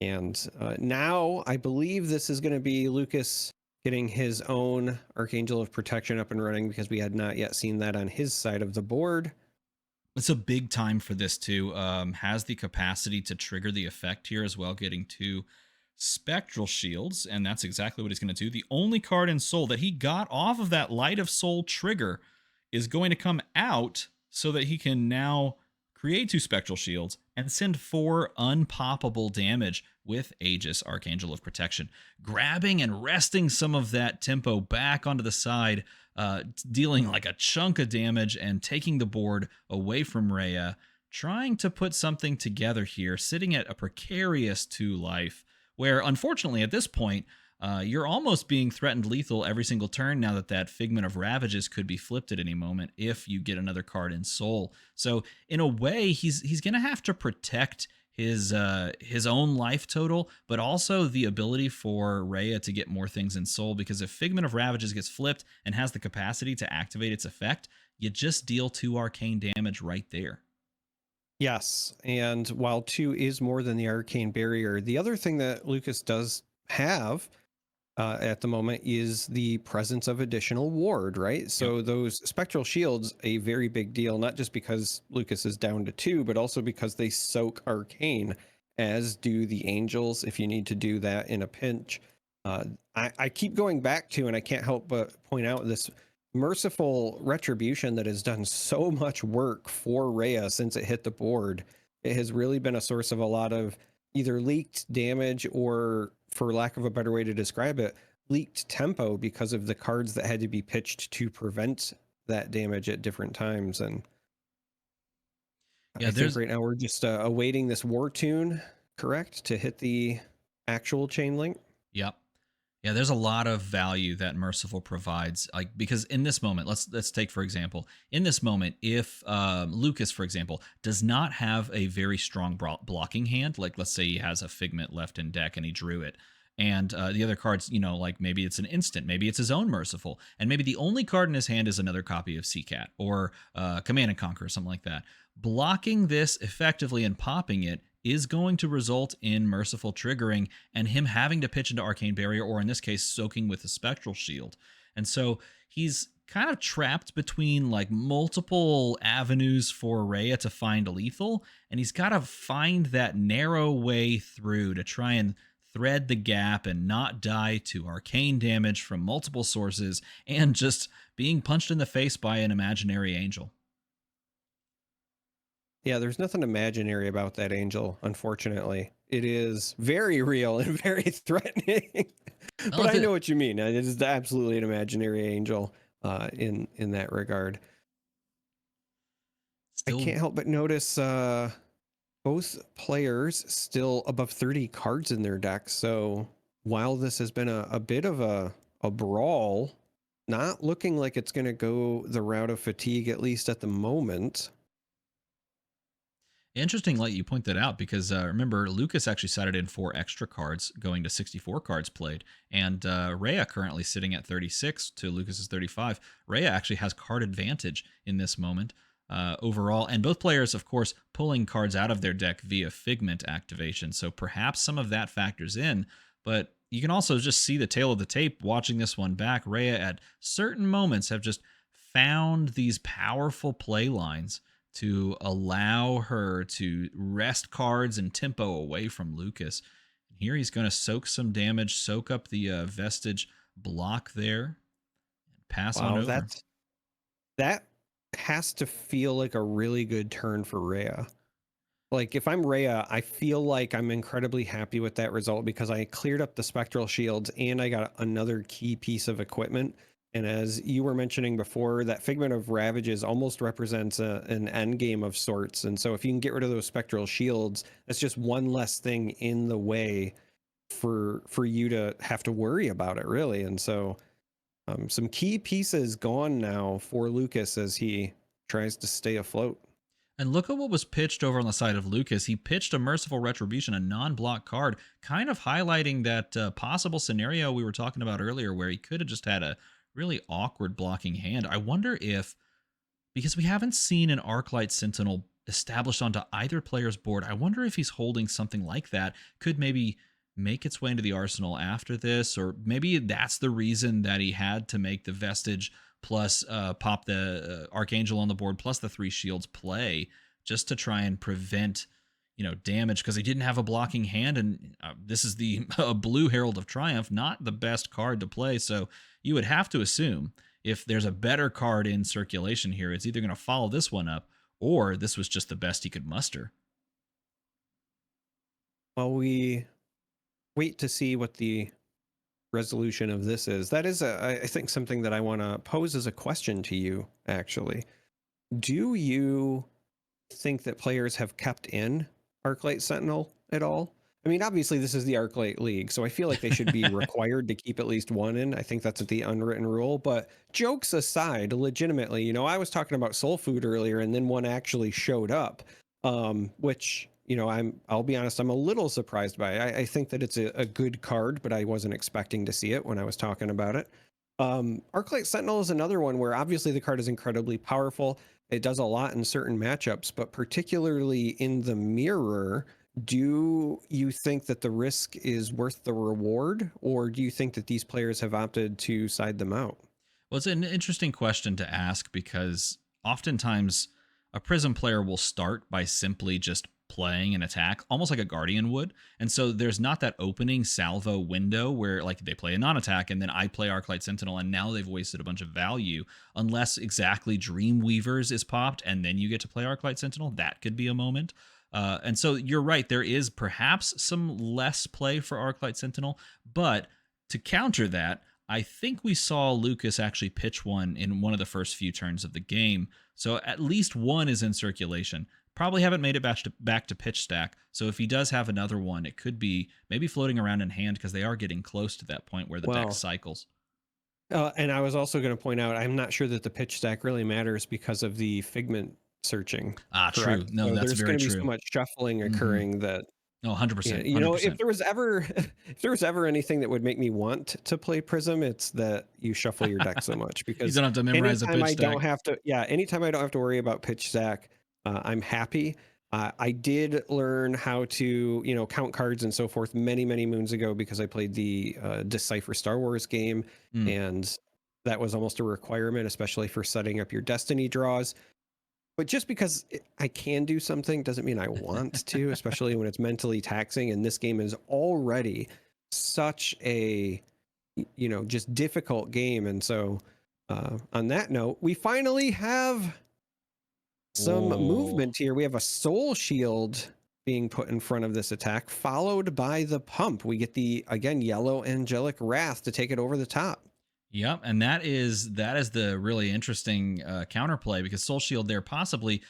And now I believe this is going to be Lucas getting his own Archangel of Protection up and running because we had not yet seen that on his side of the board. It's a big time for this too. Has the capacity to trigger the effect here as well, getting 2 spectral shields, and that's exactly what he's going to do. The only card in Soul that he got off of that Light of Soul trigger is going to come out so that he can now create 2 spectral shields and send 4 unpoppable damage with Aegis, Archangel of Protection, grabbing and resting some of that tempo back onto the side, dealing like a chunk of damage and taking the board away from Rhea, trying to put something together here, sitting at a precarious 2 life, where unfortunately at this point, you're almost being threatened lethal every single turn now that that Figment of Ravages could be flipped at any moment if you get another card in Soul. So in a way, he's going to have to protect his own life total, but also the ability for Rhea to get more things in Soul, because if Figment of Ravages gets flipped and has the capacity to activate its effect, you just deal 2 arcane damage right there. Yes, and while 2 is more than the arcane barrier, the other thing that Lucas does have at the moment is the presence of additional ward, right? So those spectral shields, a very big deal, not just because Lucas is down to 2, but also because they soak arcane, as do the angels if you need to do that in a pinch. I keep going back to, and I can't help but point out this merciful retribution that has done so much work for Rhea since it hit the board. It has really been a source of a lot of either leaked damage or, for lack of a better way to describe it, leaked tempo because of the cards that had to be pitched to prevent that damage at different times. And Yeah, I think right now we're just awaiting this War Tune, correct, to hit the actual chain link. Yep. Yeah, there's a lot of value that Merciful provides. Like because in this moment, let's take for example, in this moment, if Lucas, for example, does not have a very strong blocking hand, like let's say he has a Figment left in deck and he drew it, and the other cards, like maybe it's an instant, maybe it's his own Merciful, and maybe the only card in his hand is another copy of CCAT or Command and Conquer or something like that. Blocking this effectively and popping it is going to result in Merciful triggering and him having to pitch into Arcane Barrier, or in this case, soaking with a Spectral Shield. And so he's kind of trapped between like multiple avenues for Rhea to find a lethal, and he's got to find that narrow way through to try and thread the gap and not die to arcane damage from multiple sources and just being punched in the face by an imaginary angel. Yeah, there's nothing imaginary about that angel, unfortunately. It is very real and very threatening. Well, But I know what you mean. It is absolutely an imaginary angel in that regard. still I can't help but notice both players still above 30 cards in their deck. So while this has been a bit of a brawl, not looking like it's going to go the route of fatigue, at least at the moment. Interesting, like you point that out, because remember, Lucas actually sided in 4 extra cards, going to 64 cards played, and Rhea currently sitting at 36 to Lucas's 35. Rhea actually has card advantage in this moment overall, and both players, of course, pulling cards out of their deck via Figment activation, so perhaps some of that factors in, but you can also just see the tail of the tape watching this one back. Rhea at certain moments have just found these powerful play lines to allow her to wrest cards and tempo away from Lucas. Here he's going to soak some damage, soak up the Vestige block there, and pass on over. That has to feel like a really good turn for Rhea. Like if I'm Rhea, I feel like I'm incredibly happy with that result because I cleared up the Spectral Shields and I got another key piece of equipment. And as you were mentioning before, that Figment of Ravages almost represents an end game of sorts. And so if you can get rid of those Spectral Shields, that's just one less thing in the way for you to have to worry about it, really. And so some key pieces gone now for Lucas as he tries to stay afloat. And look at what was pitched over on the side of Lucas. He pitched a Merciful Retribution, a non-block card, kind of highlighting that possible scenario we were talking about earlier where he could have just had a really awkward blocking hand. I wonder if, because we haven't seen an Arclight Sentinel established onto either player's board, I wonder if he's holding something like that. Could maybe make its way into the arsenal after this, or maybe that's the reason that he had to make the Vestige plus pop the Archangel on the board plus the 3 shields play just to try and prevent damage, because he didn't have a blocking hand, and this is the blue Herald of Triumph, not the best card to play. So you would have to assume if there's a better card in circulation here, it's either going to follow this one up or this was just the best he could muster. While we wait to see what the resolution of this is, that is, I think, something that I want to pose as a question to you, actually. Do you think that players have kept in ArcLight Sentinel at all? I mean, obviously this is the ArcLight League, so I feel like they should be required to keep at least one in. I think that's the unwritten rule. But jokes aside, legitimately, I was talking about Soul Food earlier, and then one actually showed up, which, I'll be honest, I'm a little surprised by it. I think that it's a good card, but I wasn't expecting to see it when I was talking about it. ArcLight Sentinel is another one where obviously the card is incredibly powerful. It does a lot in certain matchups, but particularly in the mirror, do you think that the risk is worth the reward, or do you think that these players have opted to side them out? Well, it's an interesting question to ask because oftentimes a Prism player will start by simply just playing an attack, almost like a Guardian would. And so there's not that opening salvo window where like they play a non-attack and then I play Arclight Sentinel and now they've wasted a bunch of value, unless exactly Dreamweavers is popped and then you get to play Arclight Sentinel. That could be a moment. And so you're right, there is perhaps some less play for Arclight Sentinel, but to counter that, I think we saw Lucas actually pitch one in one of the first few turns of the game. So at least one is in circulation. Probably haven't made it back to pitch stack. So if he does have another one, it could be maybe floating around in hand because they are getting close to that point where the deck Well, cycles. and I was also going to point out, I'm not sure that the pitch stack really matters because of the figment searching. Ah, true. Correct. No, So that's there's very going to be so true. much shuffling Hmm. occurring that, Oh, yeah, 100%. you know, if 100%. there was ever if there was ever anything that would make me want to play Prism, it's that you shuffle your deck so much, You because don't have to memorize a anytime pitch I don't stack. have to, yeah, anytime I don't have to worry about pitch stack, I'm happy. I did learn how to, you know, count cards and so forth many moons ago because I played the Decipher Star Wars game, Mm. and that was almost a requirement, especially for setting up your destiny draws. But just because I can do something doesn't mean I want to, especially when it's mentally taxing. And this game is already such a, you know, just difficult game. And so, on that note, we finally have some Oh. movement here. We have a soul shield being put in front of this attack, followed by the pump. We get the, again, yellow angelic wrath to take it over the top. Yep, and that is the really interesting counterplay because Soul Shield there possibly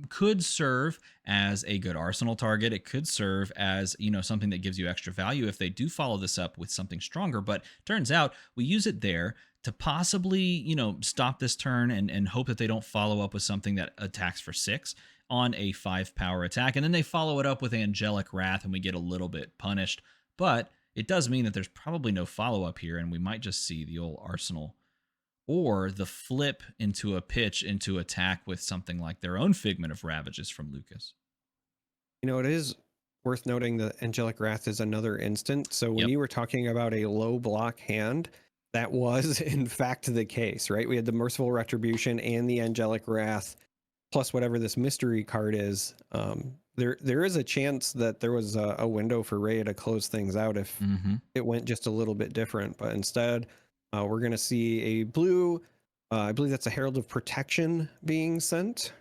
could serve as a good arsenal target. It could serve as something that gives you extra value if they do follow this up with something stronger. But turns out we use it there to possibly stop this turn and hope that they don't follow up with something that attacks for 6 on a 5 power attack, and then they follow it up with Angelic Wrath, and we get a little bit punished. But it does mean that there's probably no follow-up here, and we might just see the old Arsenal or the flip into a pitch into attack with something like their own Figment of Ravages from Lucas. You know, it is worth noting that Angelic Wrath is another instant. So when Yep. you were talking about a low block hand, that was in fact the case, right? We had the Merciful Retribution and the Angelic Wrath, plus whatever this mystery card is. There is a chance that there was a window for Rhea to close things out if Mm-hmm. it went just a little bit different. But instead, we're going to see a blue, I believe that's a Herald of Protection being sent.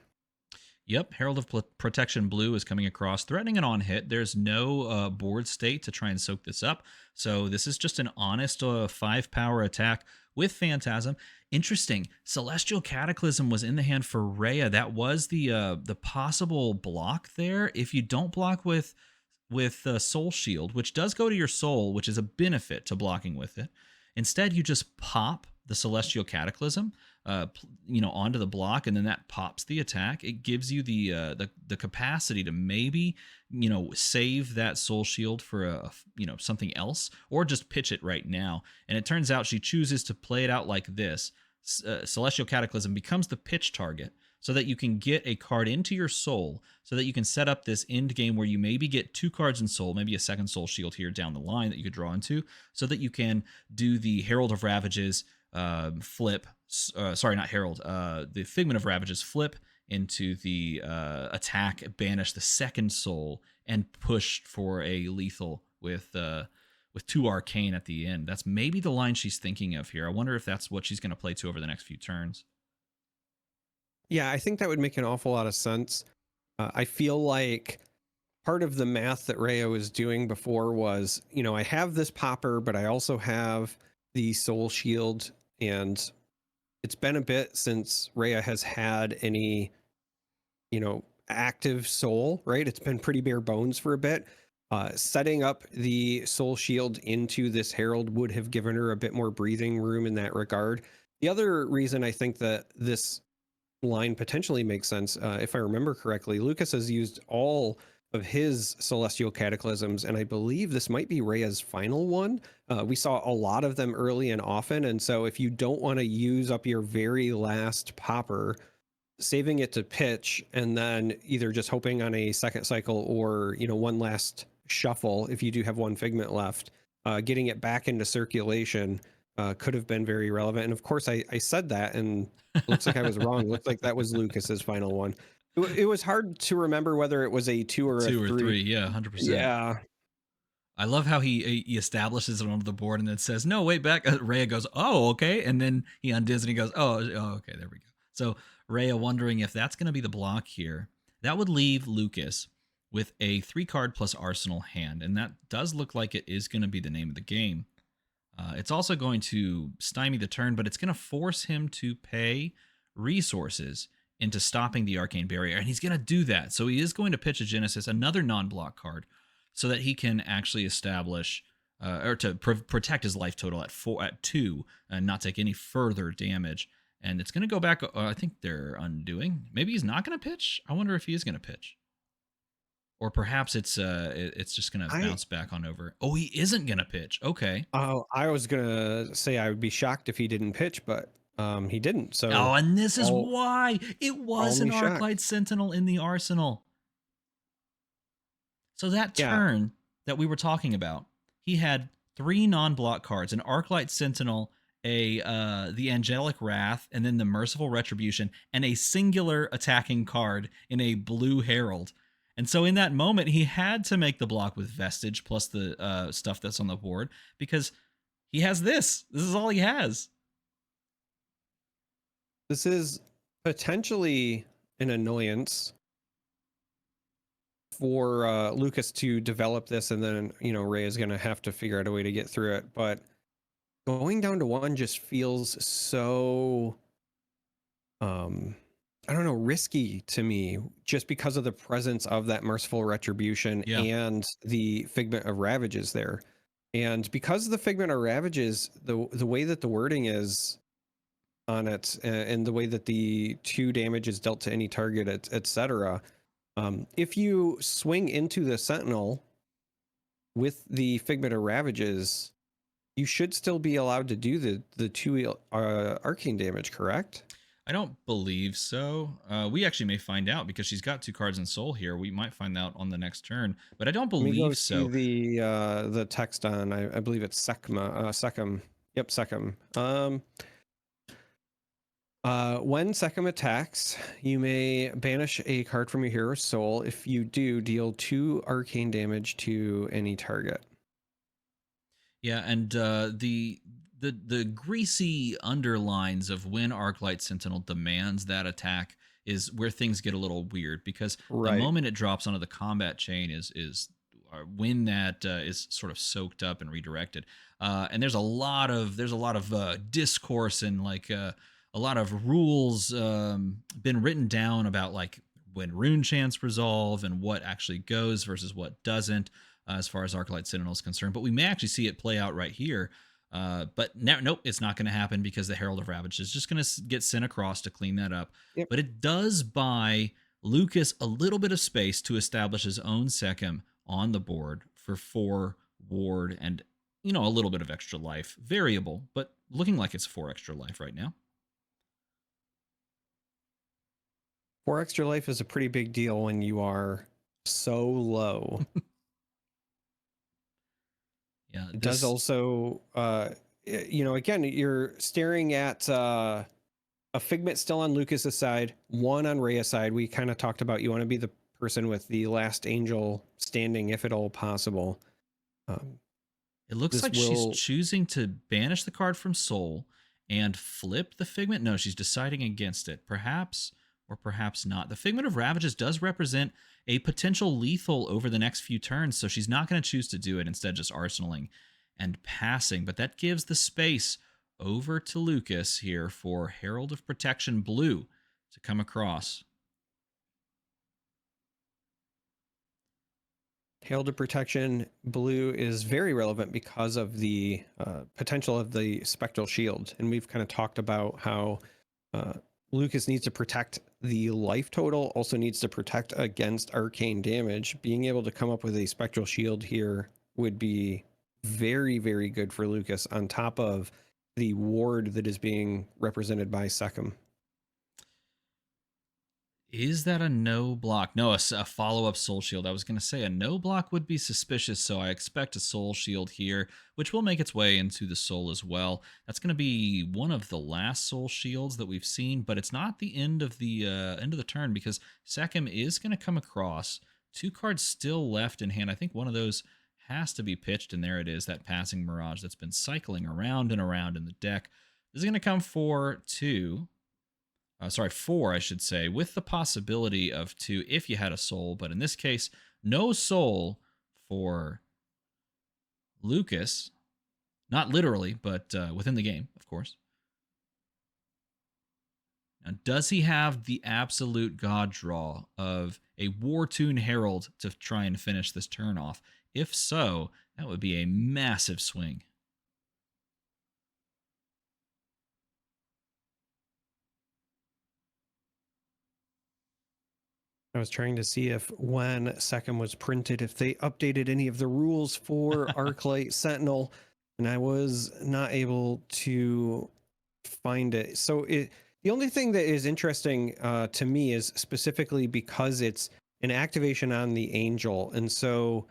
Yep, Herald of Protection Blue is coming across, threatening an on hit. There's no board state to try and soak this up, so this is just an honest 5 power attack with Phantasm. Interesting. Celestial Cataclysm was in the hand for Rhea. That was the possible block there. If you don't block with Soul Shield, which does go to your soul, which is a benefit to blocking with it. Instead, you just pop the Celestial Cataclysm, onto the block, and then that pops the attack. It gives you the capacity to maybe save that Soul Shield for something else, or just pitch it right now. And it turns out she chooses to play it out like this. Celestial Cataclysm becomes the pitch target, so that you can get a card into your soul, so that you can set up this end game where you maybe get 2 cards in soul, maybe a second Soul Shield here down the line that you could draw into, so that you can do the Herald of Ravages flip. Sorry, not Herald. The Figment of Ravages flip into the attack, banish the second soul, and push for a lethal with 2 arcane at the end. That's maybe the line she's thinking of here. I wonder if that's what she's going to play to over the next few turns. Yeah, I think that would make an awful lot of sense. I feel like part of the math that Rhea was doing before was, I have this popper, but I also have the soul shield, and it's been a bit since Rhea has had any, active soul, right? It's been pretty bare bones for a bit. Setting up the soul shield into this herald would have given her a bit more breathing room in that regard. The other reason I think that this line potentially makes sense, if I remember correctly, Lucas has used all of his Celestial Cataclysms, and I believe this might be Rhea's final one. We saw a lot of them early and often, and so if you don't want to use up your very last popper, saving it to pitch and then either just hoping on a second cycle or one last shuffle if you do have one Figment left, getting it back into circulation could have been very relevant. And of course, I said that, and looks like I was wrong. Looks like that was Lucas's final one. It was hard to remember whether it was a 2 or a 2 or 3. 3, yeah, 100%. Yeah. I love how he establishes it on the board and then says, "No, wait back." Rhea goes, "Oh, okay," and then he undoes and he goes, "Oh, okay, there we go." So Rhea wondering if that's going to be the block here. That would leave Lucas with a 3-card plus Arsenal hand, and that does look like it is going to be the name of the game. It's also going to stymie the turn, but it's going to force him to pay resources into stopping the Arcane Barrier, and he's going to do that. So he is going to pitch a Genesis, another non-block card, so that he can actually establish or to protect his life total at 2 and not take any further damage. And it's going to go back. I think they're undoing. Maybe he's not going to pitch. I wonder if he is going to pitch, or perhaps it's just going to bounce back on over. Oh, he isn't going to pitch. Okay. Oh, I was gonna say I would be shocked if he didn't pitch, but he didn't. So Oh, and this is why it was an me shocked. ArcLight Sentinel in the arsenal. So that Yeah. turn that we were talking about, he had 3 non-block cards: an ArcLight Sentinel, the Angelic Wrath, and then the Merciful Retribution, and a singular attacking card in a blue Herald. And so in that moment, he had to make the block with Vestige plus the stuff that's on the board, because he has this. This is all he has. This is potentially an annoyance for Lucas to develop this, and then Ray is going to have to figure out a way to get through it. But going down to 1 just feels so I don't know, risky to me, just because of the presence of that Merciful Retribution and the Figment of Ravages there. And because of the Figment of Ravages, the way that the wording is on it, and the way that the 2 damage is dealt to any target, etc. If you swing into the Sentinel with the Figment of Ravages, you should still be allowed to do the 2 arcane damage, correct? I don't believe so. We actually may find out, because she's got 2 cards in soul here. We might find out on the next turn, but I don't believe so. The text on, I believe it's Secum. Yep, Secum. When Secum attacks, you may banish a card from your hero's soul. If you do, deal 2 arcane damage to any target. Yeah, and the greasy underlines of when ArcLight Sentinel demands that attack is where things get a little weird, because the moment it drops onto the combat chain is when that is sort of soaked up and redirected. And there's a lot of discourse and a lot of rules been written down about when rune chants resolve and what actually goes versus what doesn't, as far as ArcLight Sentinel is concerned. But we may actually see it play out right here. But nope, it's not going to happen, because the Herald of Ravage is just going to get sent across to clean that up. Yep. But it does buy Lucas a little bit of space to establish his own Secum on the board for 4 ward and a little bit of extra life. Variable, but looking like it's 4 extra life right now. 4 extra life is a pretty big deal when you are so low. Yeah, it does also, again, you're staring at a Figment still on Lucas's side, 1 on Rhea's side. We kind of talked about you want to be the person with the last angel standing, if at all possible. It looks like she's choosing to banish the card from Soul and flip the Figment. No, she's deciding against it. Perhaps, or perhaps not. The Figment of Ravages does represent a potential lethal over the next few turns, so she's not going to choose to do it, instead just arsenaling and passing. But that gives the space over to Lucas here for Herald of Protection Blue to come across. Herald of Protection Blue is very relevant because of the potential of the Spectral Shield. And we've kind of talked about how Lucas needs to protect the life total, also needs to protect against arcane damage. Being able to come up with a Spectral Shield here would be very, very good for Lucas, on top of the ward that is being represented by Secum. Is that a no block? No, a follow-up Soul Shield. I was going to say a no block would be suspicious, so I expect a Soul Shield here, which will make its way into the Soul as well. That's going to be one of the last Soul Shields that we've seen, but it's not the end of the turn, because Secum is going to come across. 2 cards still left in hand. I think one of those has to be pitched, and there it is, that Passing Mirage that's been cycling around and around in the deck. This is going to come for 2. 4, I should say, with the possibility of 2 if you had a soul. But in this case, no soul for Lucas. Not literally, but within the game, of course. Now, does he have the absolute god draw of a War Tune Herald to try and finish this turn off? If so, that would be a massive swing. I was trying to see if when Second was printed, if they updated any of the rules for ArcLight Sentinel, and I was not able to find it. So the only thing that is interesting to me is specifically because it's an activation on the Angel, and so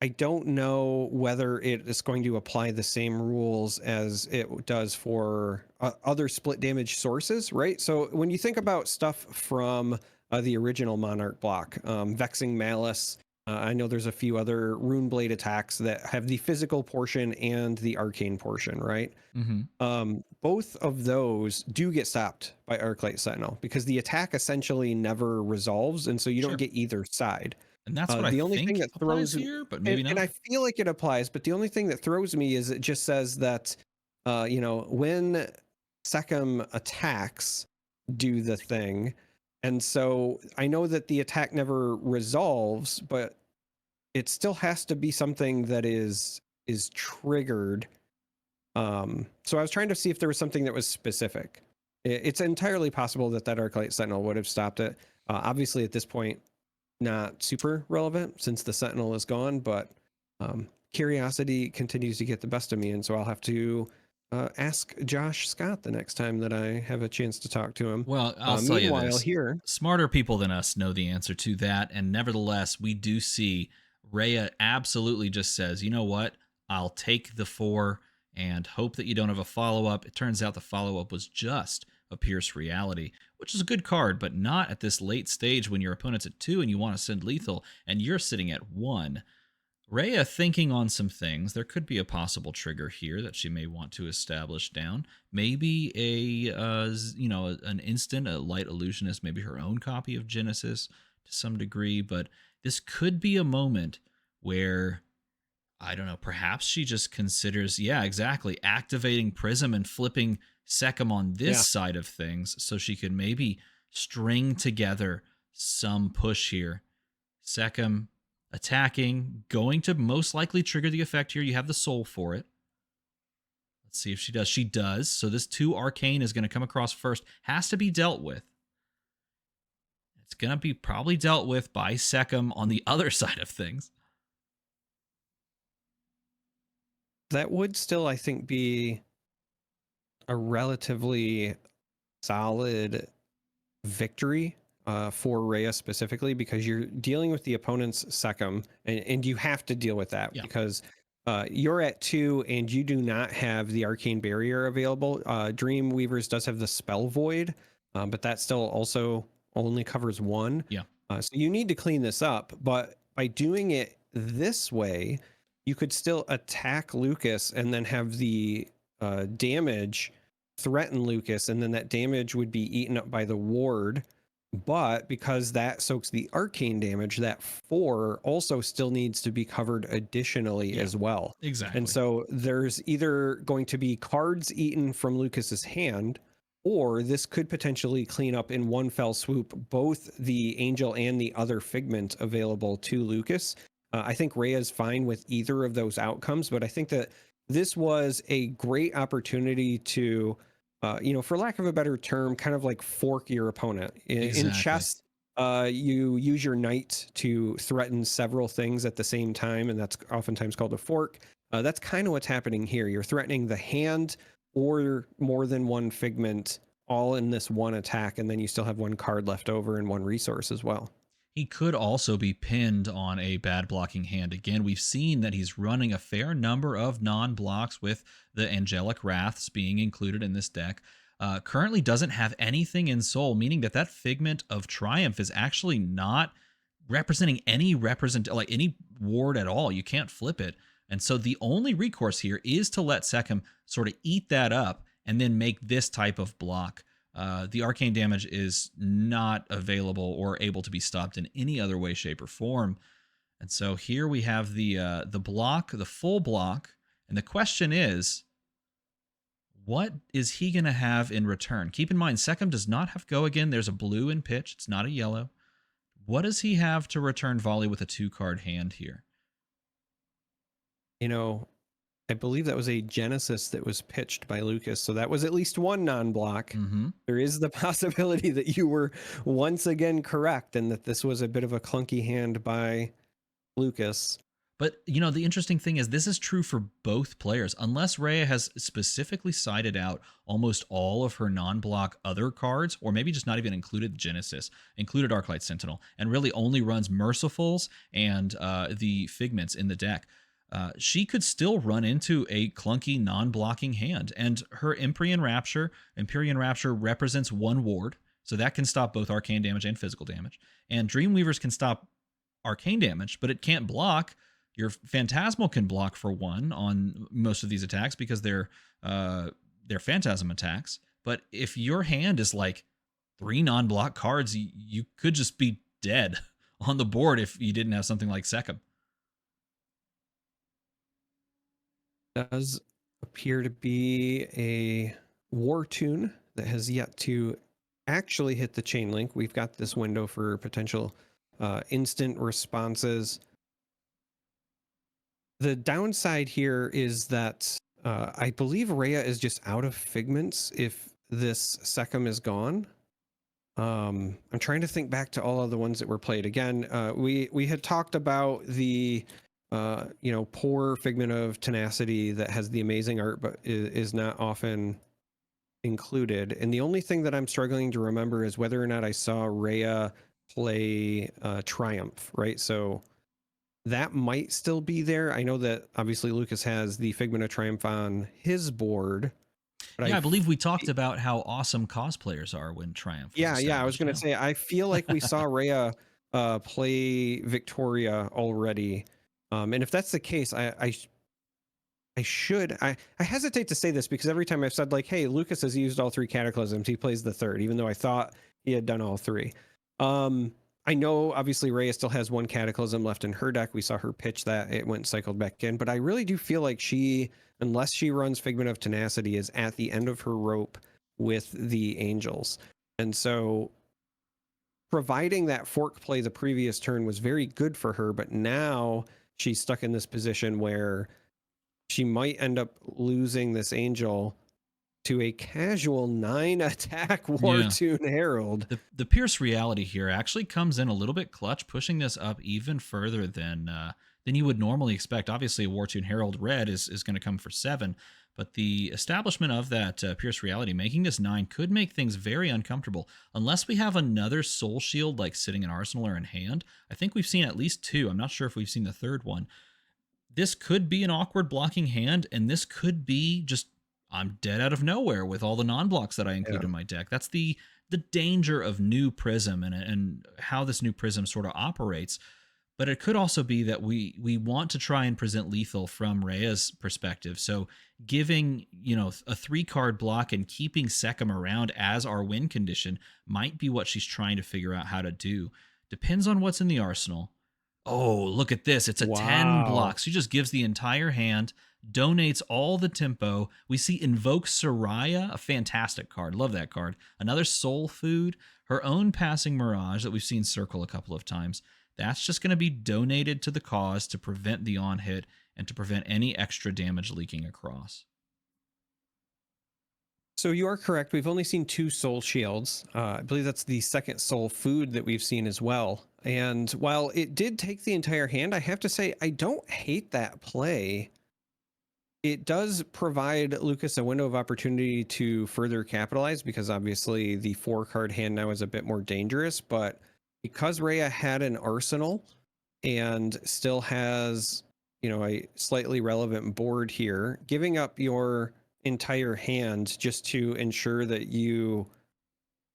I don't know whether it is going to apply the same rules as it does for other split damage sources, right? So when you think about stuff from the original Monarch block, Vexing Malice, I know there's a few other Runeblade attacks that have the physical portion and the arcane portion, right? Both of those do get stopped by ArcLight Sentinel because the attack essentially never resolves, and so you don't get either side. And that's what I the only think thing that applies throws here, but maybe not. and I feel like it applies, but the only thing that throws me is it just says that when Second attacks, do the thing. And so I know that the attack never resolves, but it still has to be something that is triggered. So I was trying to see if there was something that was specific. It's entirely possible that ArcLight Sentinel would have stopped it. Obviously, at this point, not super relevant since the Sentinel is gone, but curiosity continues to get the best of me, and so I'll have to ask Josh Scott the next time that I have a chance to talk to him. Well, I'll tell you this. Here, smarter people than us know the answer to that, and nevertheless, we do see Rhea absolutely just says, you know what? I'll take the 4 and hope that you don't have a follow-up. It turns out the follow-up was just a Pierce Reality, which is a good card, but not at this late stage when your opponent's at 2 and you want to send lethal, and you're sitting at 1. Rhea thinking on some things. There could be a possible trigger here that she may want to establish down. Maybe an instant, a Light Illusionist, maybe her own copy of Genesis to some degree, but this could be a moment where, I don't know, perhaps she just considers, exactly, activating Prism and flipping Second on this side of things so she could maybe string together some push here. Second attacking, going to most likely trigger the effect here. You have the soul for it. Let's see if she does. She does. So this 2 arcane is going to come across first. Has to be dealt with. It's going to be probably dealt with by Second on the other side of things. That would still, I think, be a relatively solid victory for Rhea specifically, because you're dealing with the opponent's Second, and you have to deal with that because you're at 2 and you do not have the arcane barrier available. Dreamweavers does have the spell void, but that still also only covers 1. So you need to clean this up, but by doing it this way, you could still attack Lucas and then have the damage threaten Lucas, and then that damage would be eaten up by the ward. But because that soaks the arcane damage, that 4 also still needs to be covered additionally as well. Exactly. And so there's either going to be cards eaten from Lucas's hand, or this could potentially clean up in one fell swoop both the Angel and the other Figment available to Lucas. I think Rhea's fine with either of those outcomes, but I think that this was a great opportunity to for lack of a better term, kind of like fork your opponent. In chess, you use your knight to threaten several things at the same time, and that's oftentimes called a fork. That's kind of what's happening here. You're threatening the hand or more than one Figment all in this one attack, and then you still have 1 card left over and 1 resource as well. He could also be pinned on a bad blocking hand. Again, we've seen that he's running a fair number of non-blocks with the Angelic Wraths being included in this deck. Currently doesn't have anything in soul, meaning that Figment of Triumph is actually not representing any any ward at all. You can't flip it. And so the only recourse here is to let Second sort of eat that up and then make this type of block. The arcane damage is not available or able to be stopped in any other way, shape, or form. And so here we have the block, the full block, and the question is, What is he going to have in return? Keep in mind, Sekhem does not have go again. There's a blue in pitch. It's not a yellow. What does he have to return volley with a 2-card hand here? You know, I believe that was a Genesis that was pitched by Lucas. So that was at least one non-block. Mm-hmm. There is the possibility that you were once again correct and that this was a bit of a clunky hand by Lucas. But, you know, the interesting thing is this is true for both players. Unless Rhea has specifically sided out almost all of her non-block other cards, or maybe just not even included Genesis, included ArcLight Sentinel, and really only runs Mercifuls and the Figments in the deck, she could still run into a clunky non-blocking hand. And her Empyrean Rapture represents 1 ward, so that can stop both arcane damage and physical damage. And Dreamweavers can stop arcane damage, but it can't block. Your Phantasmal can block for 1 on most of these attacks because they're Phantasm attacks. But if your hand is like 3 non-block cards, you could just be dead on the board if you didn't have something like Sekhem. Does appear to be a War Tune that has yet to actually hit the chain link. We've got this window for potential instant responses. The downside here is that I believe Rhea is just out of Figments if this Sekhem is gone. I'm trying to think back to all of the ones that were played. Again, we had talked about the poor Figment of Tenacity that has the amazing art but is not often included. And the only thing that I'm struggling to remember is whether or not I saw Rhea play Triumph, right? So that might still be there. I know that obviously Lucas has the Figment of Triumph on his board. But yeah, I believe we talked about how awesome cosplayers are when Triumph was I was going to say, I feel like we saw Rhea play Victoria already. And if that's the case, I hesitate to say this because every time I've said like, hey, Lucas has used all 3 Cataclysms, he plays the 3rd, even though I thought he had done all 3. I know obviously Rhea still has 1 Cataclysm left in her deck. We saw her pitch that, it went cycled back in, but I really do feel like she, unless she runs Figment of Tenacity, is at the end of her rope with the Angels. And so providing that fork play the previous turn was very good for her, but now she's stuck in this position where she might end up losing this Angel to a casual 9 attack War Tune Herald. The Pierce reality here actually comes in a little bit clutch, pushing this up even further than you would normally expect. Obviously, a War Tune Herald red is going to come for 7, but the establishment of that Pierce reality, making this 9, could make things very uncomfortable. Unless we have another Soul Shield like sitting in Arsenal or in hand. I think we've seen at least 2. I'm not sure if we've seen the 3rd one. This could be an awkward blocking hand, and this could be just I'm dead out of nowhere with all the non-blocks that I include in my deck. That's the danger of new Prism and how this new Prism sort of operates. But it could also be that we want to try and present lethal from Rhea's perspective. So giving, a 3-card block and keeping Sekhem around as our win condition might be what she's trying to figure out how to do. Depends on what's in the arsenal. Oh, look at this. It's a 10 block. She just gives the entire hand, donates all the tempo. We see Invoke Soraya, a fantastic card. Love that card. Another Soul Food, her own Passing Mirage that we've seen circle a couple of times. That's just going to be donated to the cause to prevent the on-hit and to prevent any extra damage leaking across. So you are correct. We've only seen 2 Soul Shields. I believe that's the 2nd Soul Food that we've seen as well. And while it did take the entire hand, I have to say I don't hate that play. It does provide Lucas a window of opportunity to further capitalize because obviously the 4-card hand now is a bit more dangerous. But because Rhea had an arsenal and still has, a slightly relevant board here, giving up your entire hand just to ensure that you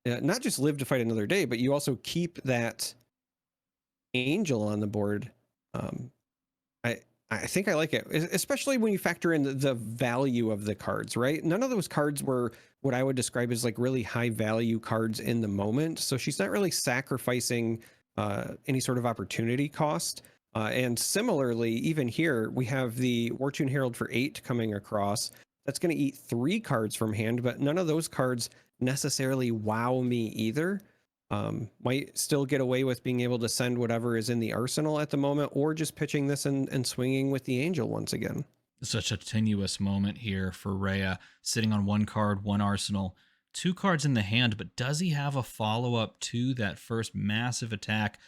not just live to fight another day, but you also keep that Angel on the board. I think I like it, especially when you factor in the value of the cards, right? None of those cards were what I would describe as like really high value cards in the moment. So she's not really sacrificing any sort of opportunity cost. And similarly, even here, we have the War Tune Herald for 8 coming across. That's going to eat 3 cards from hand, but none of those cards necessarily wow me either. Might still get away with being able to send whatever is in the arsenal at the moment, or just pitching this and swinging with the angel once again. Such a tenuous moment here for Rhea, sitting on 1 card, 1 arsenal, 2 cards in the hand, but does he have a follow-up to that first massive attack?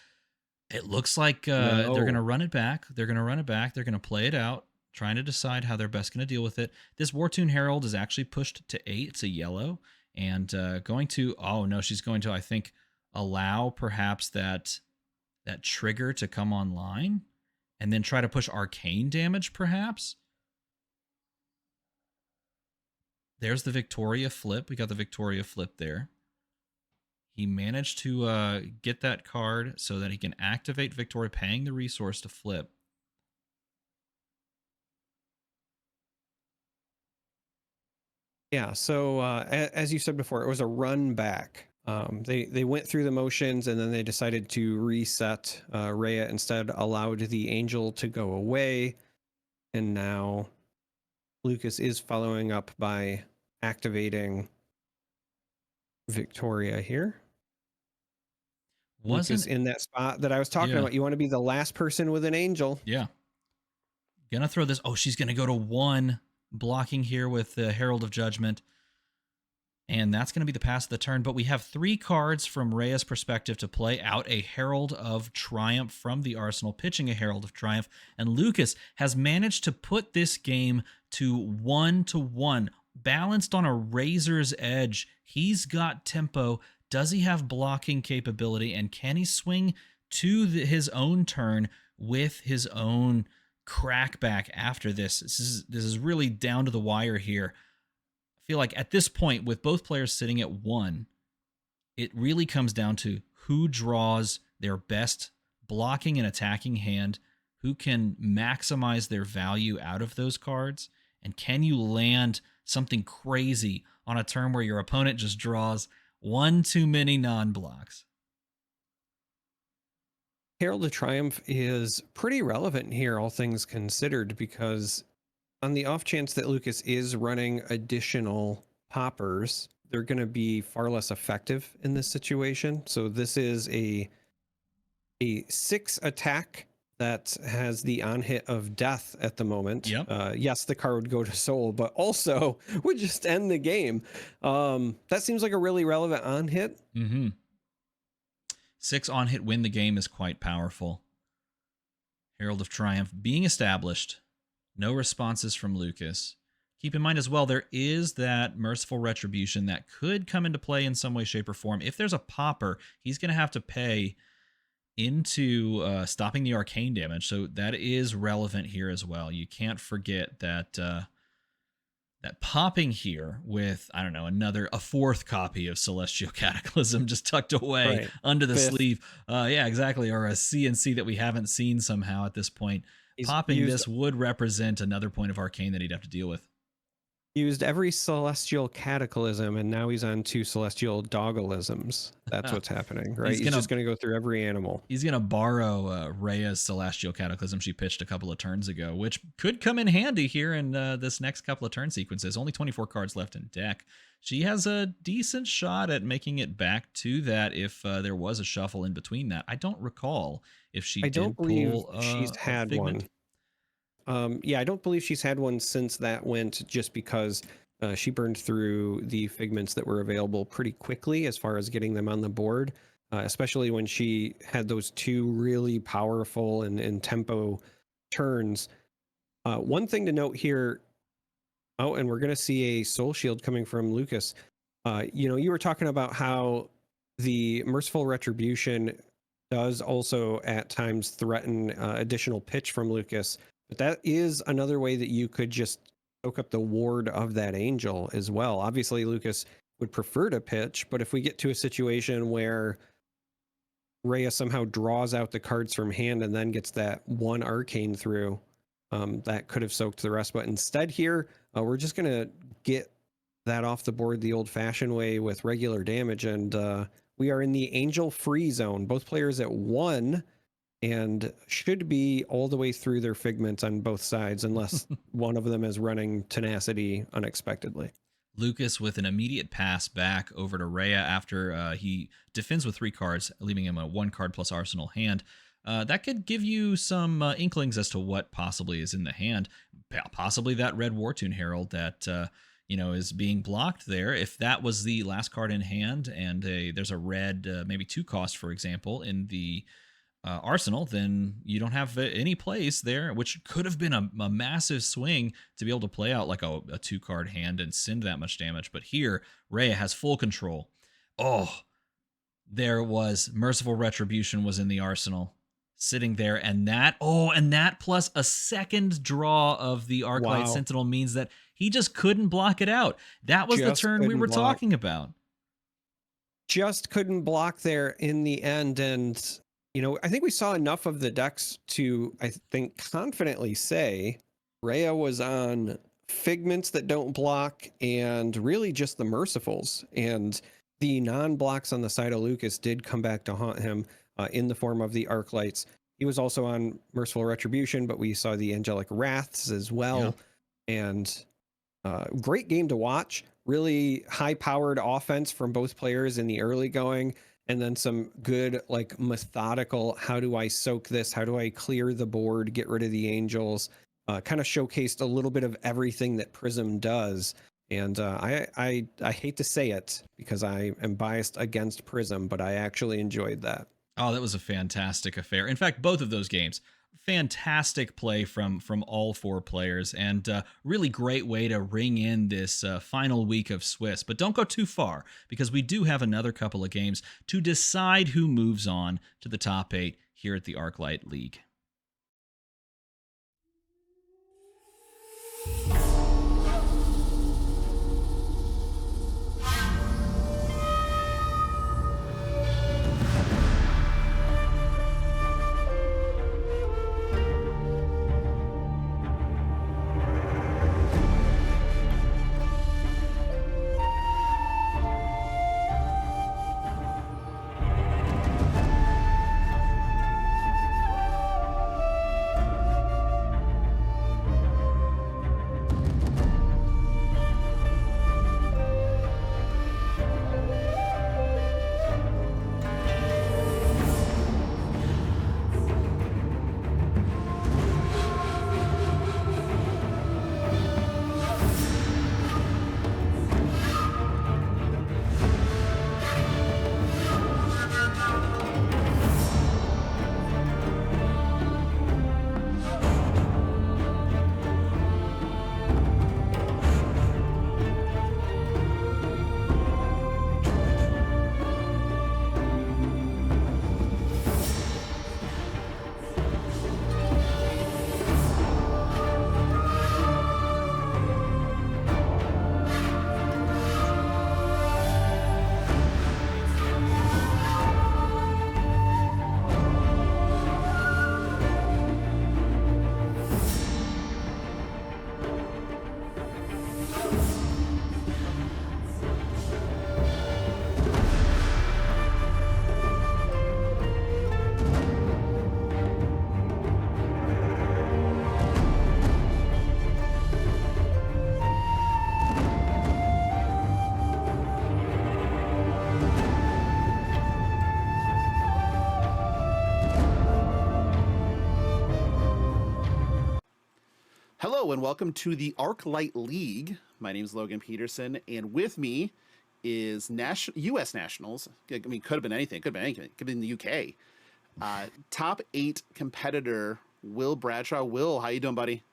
It looks like they're going to run it back. They're going to run it back. They're going to play it out, trying to decide how they're best going to deal with it. This Wartune Herald is actually pushed to 8. It's a yellow. And going to, oh no, she's going to, I think, allow perhaps that trigger to come online and then try to push arcane damage perhaps. There's the Victoria flip. We got the Victoria flip there. He managed to get that card so that he can activate Victoria, paying the resource to flip. Yeah, so as you said before, it was a run back. They went through the motions and then they decided to reset. Rhea instead allowed the angel to go away. And now Lucas is following up by activating Victoria here. Lucas in that spot that I was talking about. You want to be the last person with an angel. Yeah. Gonna throw this. Oh, she's gonna go to 1, blocking here with the Herald of Judgment. And that's going to be the pass of the turn. But we have 3 cards from Rhea's perspective to play out. A Herald of Triumph from the arsenal, pitching a Herald of Triumph. And Lucas has managed to put this game to 1-1, balanced on a razor's edge. He's got tempo. Does he have blocking capability? And can he swing to his own turn with his own crackback after this? This is really down to the wire here. Feel like at this point, with both players sitting at 1, it really comes down to who draws their best blocking and attacking hand, who can maximize their value out of those cards, and can you land something crazy on a turn where your opponent just draws 1 too many non-blocks. Herald of Triumph is pretty relevant here, all things considered, because on the off chance that Lucas is running additional poppers, they're going to be far less effective in this situation. So this is a 6 attack that has the on hit of death at the moment. Yep. Yes, the card would go to soul, but also would just end the game. That seems like a really relevant on hit. 6 on hit win the game is quite powerful. Herald of Triumph being established. No responses from Lucas. Keep in mind as well, there is that Merciful Retribution that could come into play in some way, shape, or form. If there's a popper, he's going to have to pay into stopping the arcane damage. So that is relevant here as well. You can't forget that that popping here with, I don't know, a 4th copy of Celestial Cataclysm just tucked away under the 5th sleeve. Yeah, exactly. Or a CNC that we haven't seen somehow at this point. Popping this would represent another point of arcane that he'd have to deal with. Used every Celestial Cataclysm, and now he's on 2 Celestial Dogalisms. That's what's happening, right? He's just going to go through every animal. He's going to borrow Rhea's Celestial Cataclysm she pitched a couple of turns ago, which could come in handy here in this next couple of turn sequences. Only 24 cards left in deck. She has a decent shot at making it back to that if there was a shuffle in between that. I don't recall if she did pull she's had one. Yeah, I don't believe she's had one since that went, just because she burned through the figments that were available pretty quickly as far as getting them on the board, especially when she had those 2 really powerful and tempo turns. One thing to note here, and we're going to see a Soul Shield coming from Lucas. You were talking about how the Merciful Retribution does also at times threaten additional pitch from Lucas. But that is another way that you could just soak up the ward of that angel as well. Obviously, Lucas would prefer to pitch, but if we get to a situation where Rhea somehow draws out the cards from hand and then gets that 1 arcane through, that could have soaked the rest. But instead here, we're just going to get that off the board the old-fashioned way with regular damage, and we are in the angel free zone. Both players at 1. and should be all the way through their figments on both sides, unless one of them is running tenacity unexpectedly. Lucas with an immediate pass back over to Rhea after he defends with 3 cards, leaving him a 1 card plus arsenal hand. That could give you some inklings as to what possibly is in the hand. Possibly that red Wartune Herald that is being blocked there. If that was the last card in hand, and there's a red maybe 2 cost, for example, in the arsenal, then you don't have any place there, which could have been a massive swing to be able to play out like a 2 card hand and send that much damage. But here, Rhea has full control. Oh, there was Merciful Retribution was in the arsenal, sitting there, and that plus a second draw of the Arclight Sentinel means that he just couldn't block it out. That was the turn we were talking about. Just couldn't block there in the end, and I think we saw enough of the decks to, I think, confidently say Rhea was on figments that don't block and really just the mercifuls. And the non-blocks on the side of Lucas did come back to haunt him in the form of the Arclights. He was also on Merciful Retribution, but we saw the Angelic Wraths as well. Yeah. And great game to watch. Really high-powered offense from both players in the early going. And then some good, like, methodical, how do I soak this? How do I clear the board, get rid of the angels? Kind of showcased a little bit of everything that Prism does. And I hate to say it because I am biased against Prism, but I actually enjoyed that. Oh, that was a fantastic affair. In fact, both of those games, fantastic play from all 4 players, and really great way to ring in this final week of Swiss. But don't go too far, because we do have another couple of games to decide who moves on to the top 8 here at the ArcLight League. Hello and welcome to the ArcLight League. My name is Logan Peterson, and with me is U.S. Nationals. I mean, could have been anything. Could have been anything. Could have been the UK. Top 8 competitor Will Bradshaw. Will, how you doing, buddy?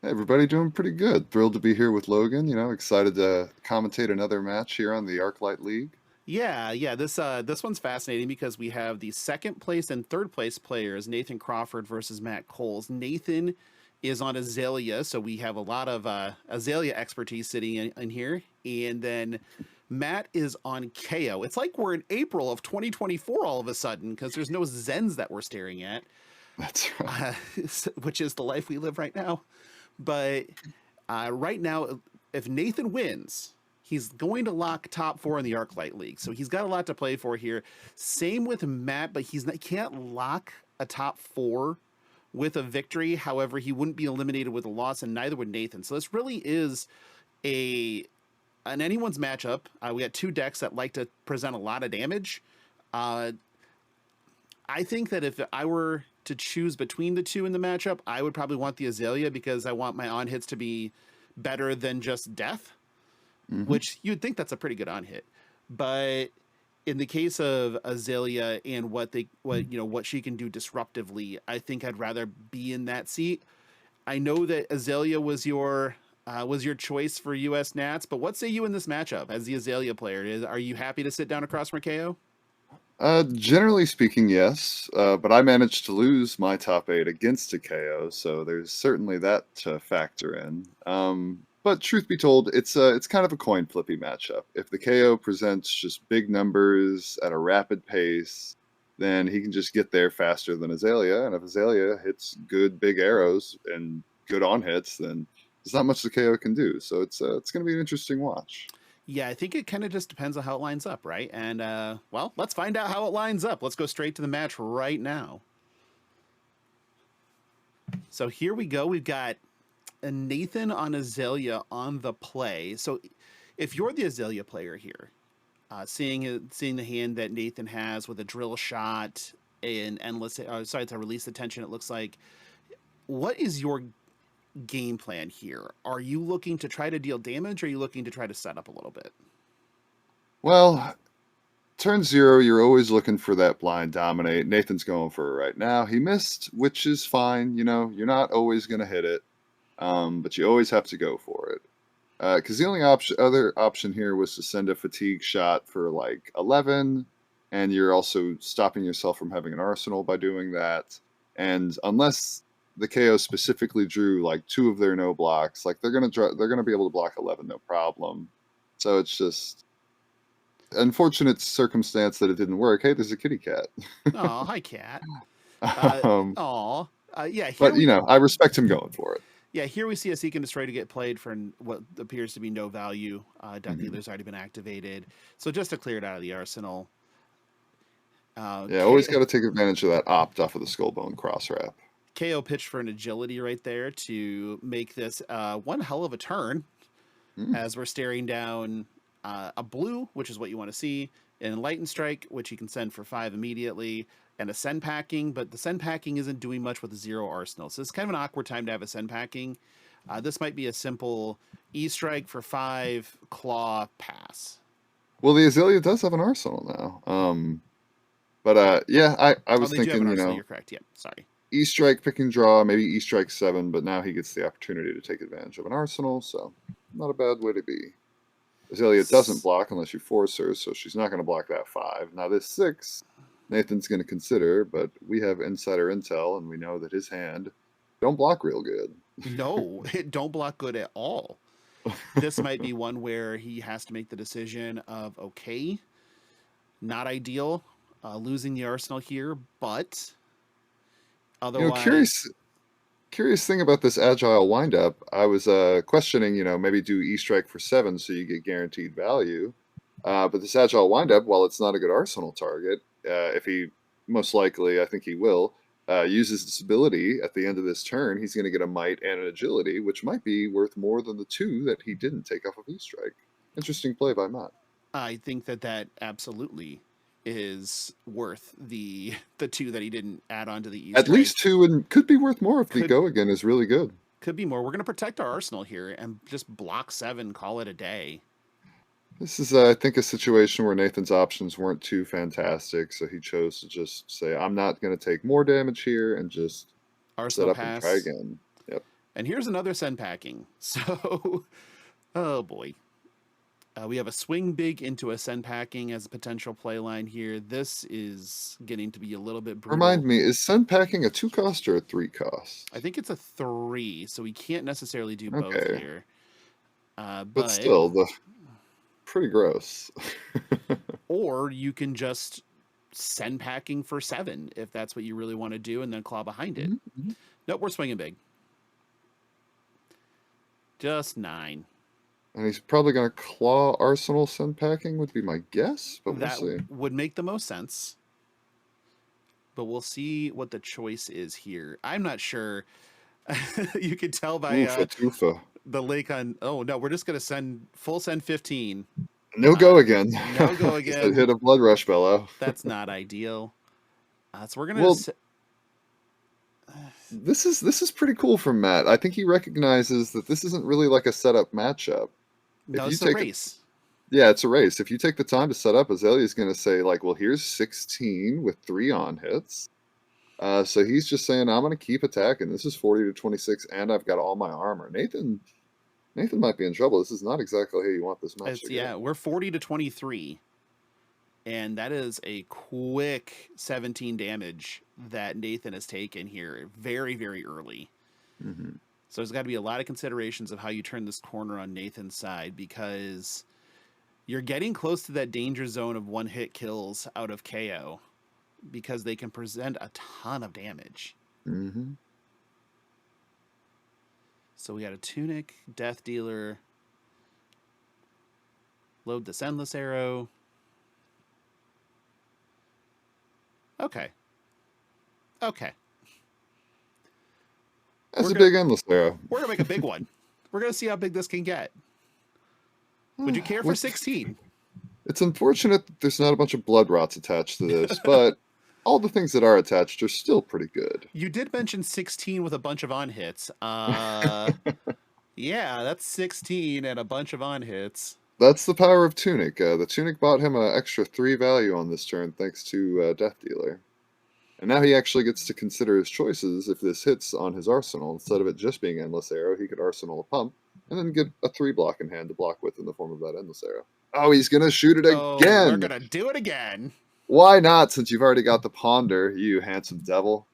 Hey, everybody, doing pretty good. Thrilled to be here with Logan. Excited to commentate another match here on the ArcLight League. Yeah. This one's fascinating because we have the 2nd place and 3rd place players, Nathan Crawford versus Matt Coles. Nathan is on Aelia, so we have a lot of Aelia expertise sitting in here. And then Matt is on KO. It's like we're in April of 2024 all of a sudden because there's no Zens that we're staring at. That's right. Which is the life we live right now. But right now, if Nathan wins, he's going to lock top 4 in the ArcLight League. So he's got a lot to play for here. Same with Matt, but he can't lock a top 4 with a victory. However, he wouldn't be eliminated with a loss, and neither would Nathan. So this really is an anyone's matchup. We got 2 decks that like to present a lot of damage. I think that if I were to choose between the 2 in the matchup, I would probably want the Aelia because I want my on hits to be better than just death, which you'd think that's a pretty good on hit. But in the case of Aelia and what she can do disruptively, I think I'd rather be in that seat. I know that Aelia was your choice for US Nats, but what say you in this matchup as the Aelia player? Are you happy to sit down across from KO? Generally speaking, yes. But I managed to lose my top 8 against a KO, so there's certainly that to factor in. But truth be told, it's kind of a coin flippy matchup. If the KO presents just big numbers at a rapid pace, then he can just get there faster than Aelia. And if Aelia hits good big arrows and good on hits, then there's not much the KO can do. So it's going to be an interesting watch. Yeah, I think it kind of just depends on how it lines up, right? And, well, let's find out how it lines up. Let's go straight to the match right now. So here we go. We've got a Nathan on Aelia on the play. So if you're the Aelia player here, seeing the hand that Nathan has with a drill shot and endless, it's a release attention, it looks like, what is your game plan here? Are you looking to try to deal damage, or are you looking to try to set up a little bit? Well, turn 0, you're always looking for that blind dominate. Nathan's going for it right now. He missed, which is fine. You know, you're not always going to hit it, but you always have to go for it. Because the only other option here was to send a fatigue shot for like 11, and you're also stopping yourself from having an arsenal by doing that. And unless the KO specifically drew like 2 of their no blocks, like they're gonna be able to block 11 no problem. So it's just unfortunate circumstance that it didn't work. Hey, there's a kitty cat. Oh, hi, cat. Yeah. But I respect him going for it. Yeah, here we see a Seek and Destroy to get played for what appears to be no value. Death Dealer's already been activated. So just to clear it out of the arsenal. Yeah, always got to take advantage of that opt off of the Skullbone cross wrap. KO pitched for an agility right there to make this one hell of a turn as we're staring down a blue, which is what you want to see, an Enlightened Strike, which you can send for 5 immediately, and a Send Packing, but the Send Packing isn't doing much with the 0 arsenal. So it's kind of an awkward time to have a Send Packing. This might be a simple E-Strike for 5, Claw, pass. Well, the Aelia does have an arsenal now. Yeah, I was thinking, you're correct. Yeah, sorry. E-Strike, pick and draw, maybe E-Strike 7, but now he gets the opportunity to take advantage of an arsenal, so not a bad way to be. Aelia doesn't block unless you force her, so she's not going to block that 5. Now this 6, Nathan's going to consider, but we have insider intel, and we know that his hand don't block real good. No, it don't block good at all. This might be one where he has to make the decision of, okay, not ideal, losing the arsenal here, but otherwise... Curious thing about this agile windup, I was questioning, maybe do E-Strike for 7 so you get guaranteed value. But this agile windup, while it's not a good arsenal target, if he, most likely, I think he will, uses this ability at the end of this turn, he's going to get a might and an agility, which might be worth more than the 2 that he didn't take off of E-Strike. Interesting play by Matt. I think that absolutely is worth the 2 that he didn't add on to the E-Strike. At least 2, and could be worth more if the go again is really good. Could be more. We're going to protect our arsenal here and just block 7, call it a day. This is, I think, a situation where Nathan's options weren't too fantastic, so he chose to just say, I'm not going to take more damage here, and just arsenal set up pass. and try again. Yep. And here's another Send Packing. So, oh boy. We have a swing big into a Send Packing as a potential play line here. This is getting to be a little bit brutal. Remind me, is Send Packing a 2 cost or a 3 cost? I think it's a 3, so we can't necessarily do both here. But still, pretty gross. Or you can just Send Packing for 7 if that's what you really want to do, and then claw behind it. Mm-hmm. Nope, we're swinging big. Just 9. And he's probably going to claw arsenal Send Packing would be my guess, but we'll see. That would make the most sense. but we'll see what the choice is here. I'm not sure. You can tell by Oofa toofa. the lake on. Oh no, we're just gonna send 15. No go again. No go Just again. hit a blood rush bellow. That's not ideal. So we're gonna. Well, this is pretty cool from Matt. I think he recognizes that this isn't really like a setup matchup. No, If it's you a take race. Yeah, it's a race. If you take the time to set up, Azalea's going to say, like, well, here's 16 with 3 on hits. So he's just saying, I'm going to keep attacking. This is 40 to 26, and I've got all my armor. Nathan might be in trouble. This is not exactly how you want this match to go. Yeah, we're 40 to 23. And that is a quick 17 damage that Nathan has taken here very, very early. Mm-hmm. So there's got to be a lot of considerations of how you turn this corner on Nathan's side, because you're getting close to that danger zone of one-hit kills out of KO, because they can present a ton of damage. Mm-hmm. So we got a Tunic, Death Dealer, load this Endless Arrow. Okay. That's a big endless arrow. We're going to make a big one. We're going to see how big this can get. Would you care for 16? It's unfortunate that there's not a bunch of blood rots attached to this, but all the things that are attached are still pretty good. You did mention 16 with a bunch of on hits. Yeah, that's 16 and a bunch of on hits. That's the power of Tunic. The Tunic bought him an extra 3 value on this turn thanks to Death Dealer. And now he actually gets to consider his choices if this hits on his arsenal. Instead of it just being Endless Arrow, he could arsenal a pump and then get a 3 block in hand to block with in the form of that Endless Arrow. Oh, he's going to shoot it again! We're going to do it again! Why not, since you've already got the Ponder, you handsome devil?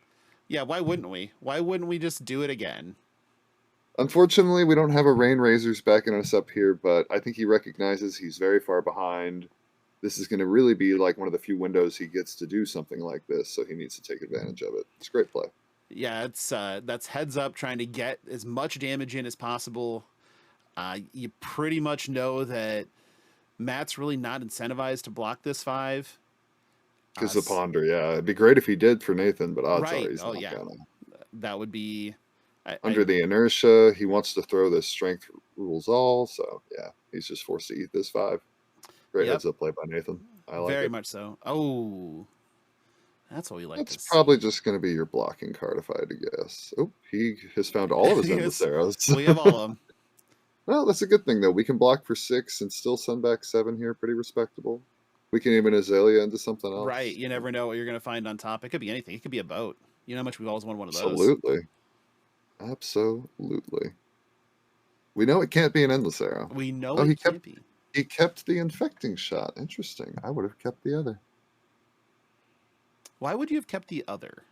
Yeah, why wouldn't we? Why wouldn't we just do it again? Unfortunately, we don't have a Rain Razors backing us up here, but I think he recognizes he's very far behind. This is going to really be like one of the few windows he gets to do something like this, so he needs to take advantage of it. It's a great play. Yeah, that's heads up, trying to get as much damage in as possible. You pretty much know that Matt's really not incentivized to block this 5. Because the Ponder, yeah. It'd be great if he did for Nathan, but odds are he's not gonna. That would be... Under the inertia, he wants to throw this strength rules all, so yeah, he's just forced to eat this 5. Great heads up play by Nathan. I like it. Very much so. Oh, that's what we like. That's probably just going to be your blocking card if I had to guess. Oh, he has found all of his endless arrows. We have all of them. Well, that's a good thing, though. We can block for 6 and still send back 7 here. Pretty respectable. We can even Aelia into something else. Right. You never know what you're going to find on top. It could be anything. It could be a boat. You know how much we've always wanted one of those. Absolutely. We know it can't be an endless arrow. We know it can't be. He kept the infecting shot. Interesting. I would have kept the other. Why would you have kept the other?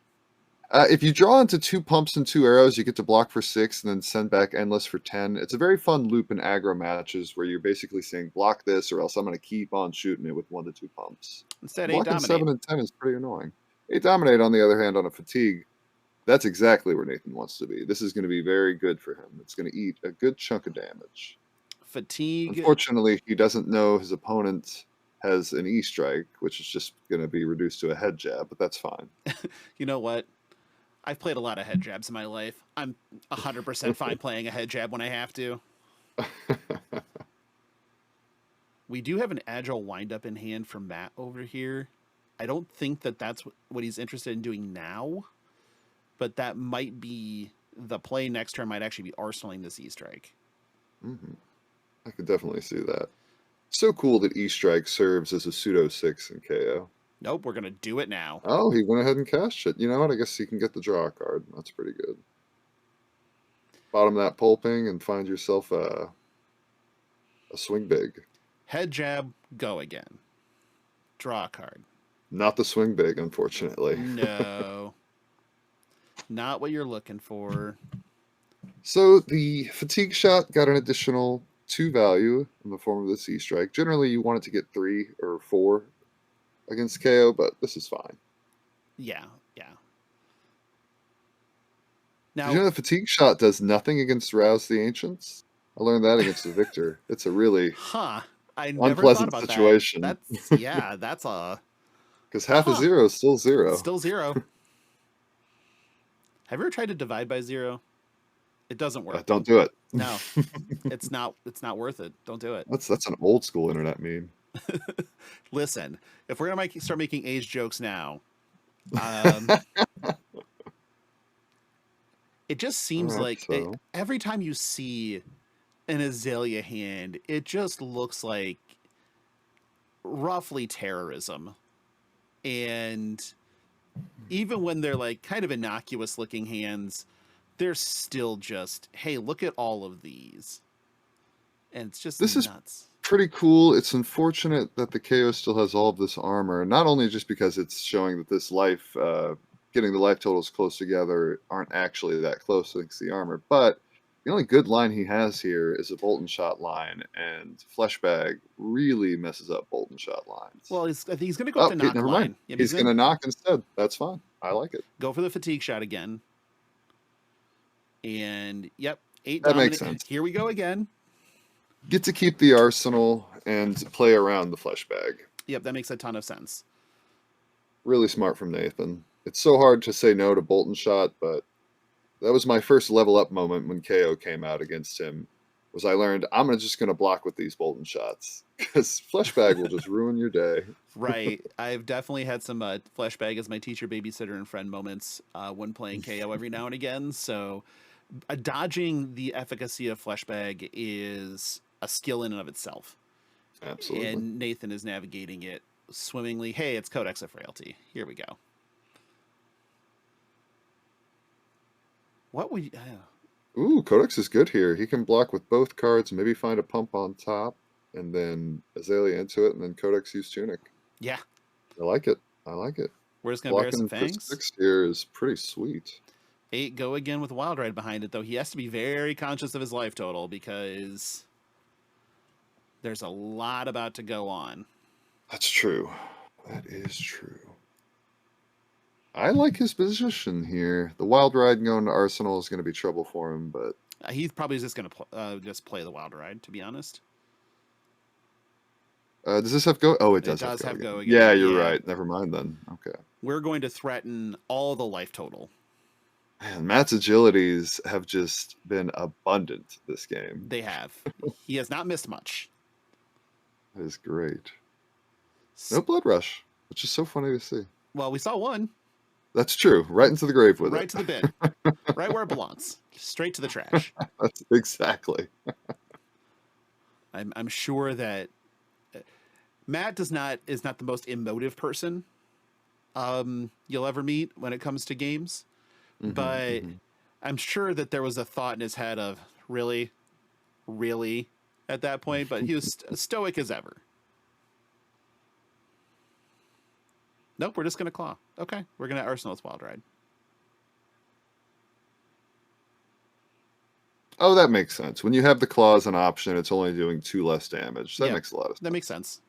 If you draw into 2 pumps and 2 arrows, you get to block for 6 and then send back endless for 10. It's a very fun loop in aggro matches where you're basically saying block this or else I'm going to keep on shooting it with 1 to 2 pumps. Instead, blocking 8 dominate. 7 and 10 is pretty annoying. 8 dominate, on the other hand, on a fatigue, that's exactly where Nathan wants to be. This is going to be very good for him. It's going to eat a good chunk of damage. Fatigue. Unfortunately, he doesn't know his opponent has an E-strike, which is just going to be reduced to a head jab, but that's fine. You know what? I've played a lot of head jabs in my life. I'm 100% fine playing a head jab when I have to. We do have an agile windup in hand from Matt over here. I don't think that that's what he's interested in doing now, but that might be the play next turn. Might actually be arsenaling this E-strike. Mm-hmm. I could definitely see that. So cool that E-strike serves as a pseudo 6 in KO. Nope, we're going to do it now. Oh, he went ahead and cashed it. You know what? I guess he can get the draw card. That's pretty good. Bottom that pulping and find yourself a swing big. Head jab, go again. Draw a card. Not the swing big, unfortunately. No. Not what you're looking for. So the fatigue shot got an additional 2 value in the form of the C-strike. Generally, you want it to get 3 or 4 against KO, but this is fine. Yeah. Now, did you know the fatigue shot does nothing against Rouse the Ancients? I learned that against the Victor. It's a really I never unpleasant thought about situation. That's Because half a zero is still zero. Still 0. Have you ever tried to divide by 0? It doesn't work. Don't do it. No, it's not worth it. Don't do it. That's an old school internet meme. Listen, if we're gonna start making age jokes now, it just seems like every time you see an Aelia hand, it just looks like roughly terrorism. And even when they're like kind of innocuous looking hands, they're still just, hey, look at all of these. And it's just This nuts. Is pretty cool. It's unfortunate that the KO still has all of this armor, not only just because it's showing that this life, getting the life totals close together aren't actually that close thanks to the armor, but the only good line he has here is a bolt and shot line, and Fleshbag really messes up bolt and shot lines. Well, I think he's going to go up to knock never line. mind. Yeah, he's going to knock instead. That's fine. I like it. Go for the fatigue shot again. And, yep, 8 that makes sense. Here we go again. Get to keep the arsenal and play around the Fleshbag. Yep, that makes a ton of sense. Really smart from Nathan. It's so hard to say no to bolt and shot, but that was my first level up moment when KO came out against him. Was I learned I'm just going to block with these bolt and shots because Fleshbag will just ruin your day. Right. I've definitely had some Fleshbag as my teacher, babysitter, and friend moments when playing KO every now and again. So dodging the efficacy of Fleshbag is a skill in and of itself. Absolutely. And Nathan is navigating it swimmingly. Hey, it's Codex of Frailty. Here we go. What would you... Ooh, Codex is good here. He can block with both cards, maybe find a pump on top, and then Aelia into it, and then Codex use Tunic. Yeah. I like it. I like it. We're just going to bear some fangs. 6 here is pretty sweet. 8 go again with Wild Ride behind it, though. He has to be very conscious of his life total because there's a lot about to go on. That's true. That is true. I like his position here. The Wild Ride going to Arsenal is going to be trouble for him, but he's probably just going to just play the Wild Ride, to be honest. Does this have go? Oh, it does have go again. Yeah, you're right. Never mind then. Okay. We're going to threaten all the life total. Man, Matt's agilities have just been abundant this game. They have. He has not missed much. That is great. No blood rush, which is so funny to see. Well, we saw one. That's true. Right into the grave with it. Right to the bin. Right where it belongs. Straight to the trash. That's exactly. I'm sure that Matt is not the most emotive person you'll ever meet when it comes to games. But I'm sure that there was a thought in his head of really at that point, but he was stoic as ever. Nope, we're just going to claw. Okay, we're going to Arsenal's Wild Ride. Oh, that makes sense. When you have the claw as an option, it's only doing 2 less damage. That makes a lot of sense. That makes sense.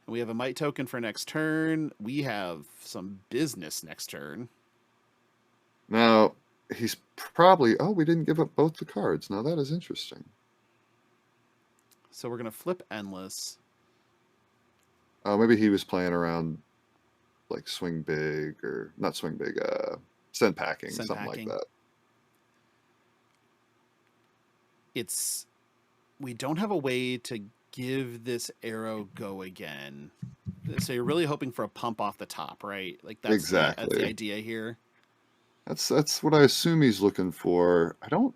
We have a Might token for next turn. We have some business next turn. Now, he's probably... Oh, we didn't give up both the cards. Now, that is interesting. So we're going to flip Endless. Oh, maybe he was playing around like Swing Big or... Not Swing Big, Send Packing, something like that. We don't have a way to give this arrow go again. So you're really hoping for a pump off the top, right? Like that's exactly. That's the idea here. That's what I assume he's looking for. I don't,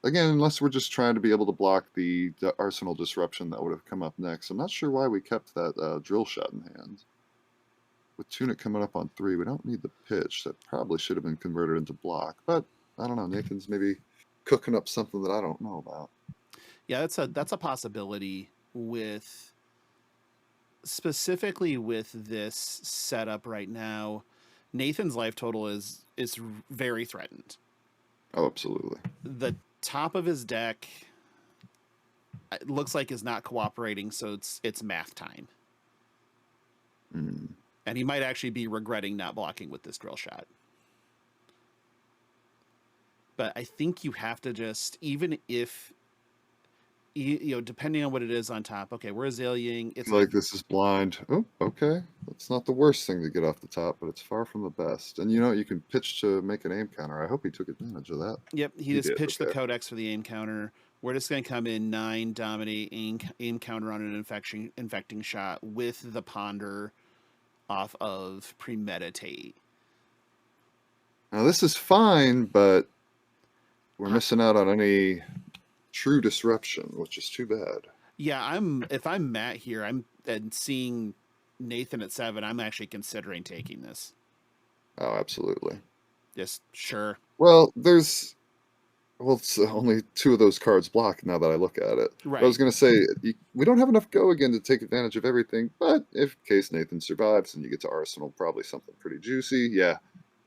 again, unless we're just trying to be able to block the Arsenal Disruption that would have come up next. I'm not sure why we kept that drill shot in hand. With Tunic coming up on 3, we don't need the pitch. That probably should have been converted into block. But I don't know. Nathan's maybe cooking up something that I don't know about. Yeah, that's a possibility specifically with this setup right now. Nathan's life total is very threatened. Oh, absolutely. The top of his deck it looks like is not cooperating, so it's math time. And he might actually be regretting not blocking with this drill shot. But I think you have to just, even if depending on what it is on top. Okay, we're Azaleaing. I It's feel like this is blind. Oh, okay. That's not the worst thing to get off the top, but it's far from the best. And you know, you can pitch to make an aim counter. I hope he took advantage of that. Yep, he He just did, pitched the okay. codex for the aim counter. We're just going to come in 9, dominate, aim counter on an infecting shot with the ponder off of premeditate. Now this is fine, but we're missing out on any true disruption, which is too bad. Yeah, if I'm Matt here, and seeing Nathan at 7, I'm actually considering taking this. Oh, absolutely. Just sure. Well, it's only 2 of those cards blocked now that I look at it. Right. But I was going to say, we don't have enough go again to take advantage of everything, but if in case Nathan survives and you get to Arsenal, probably something pretty juicy. Yeah,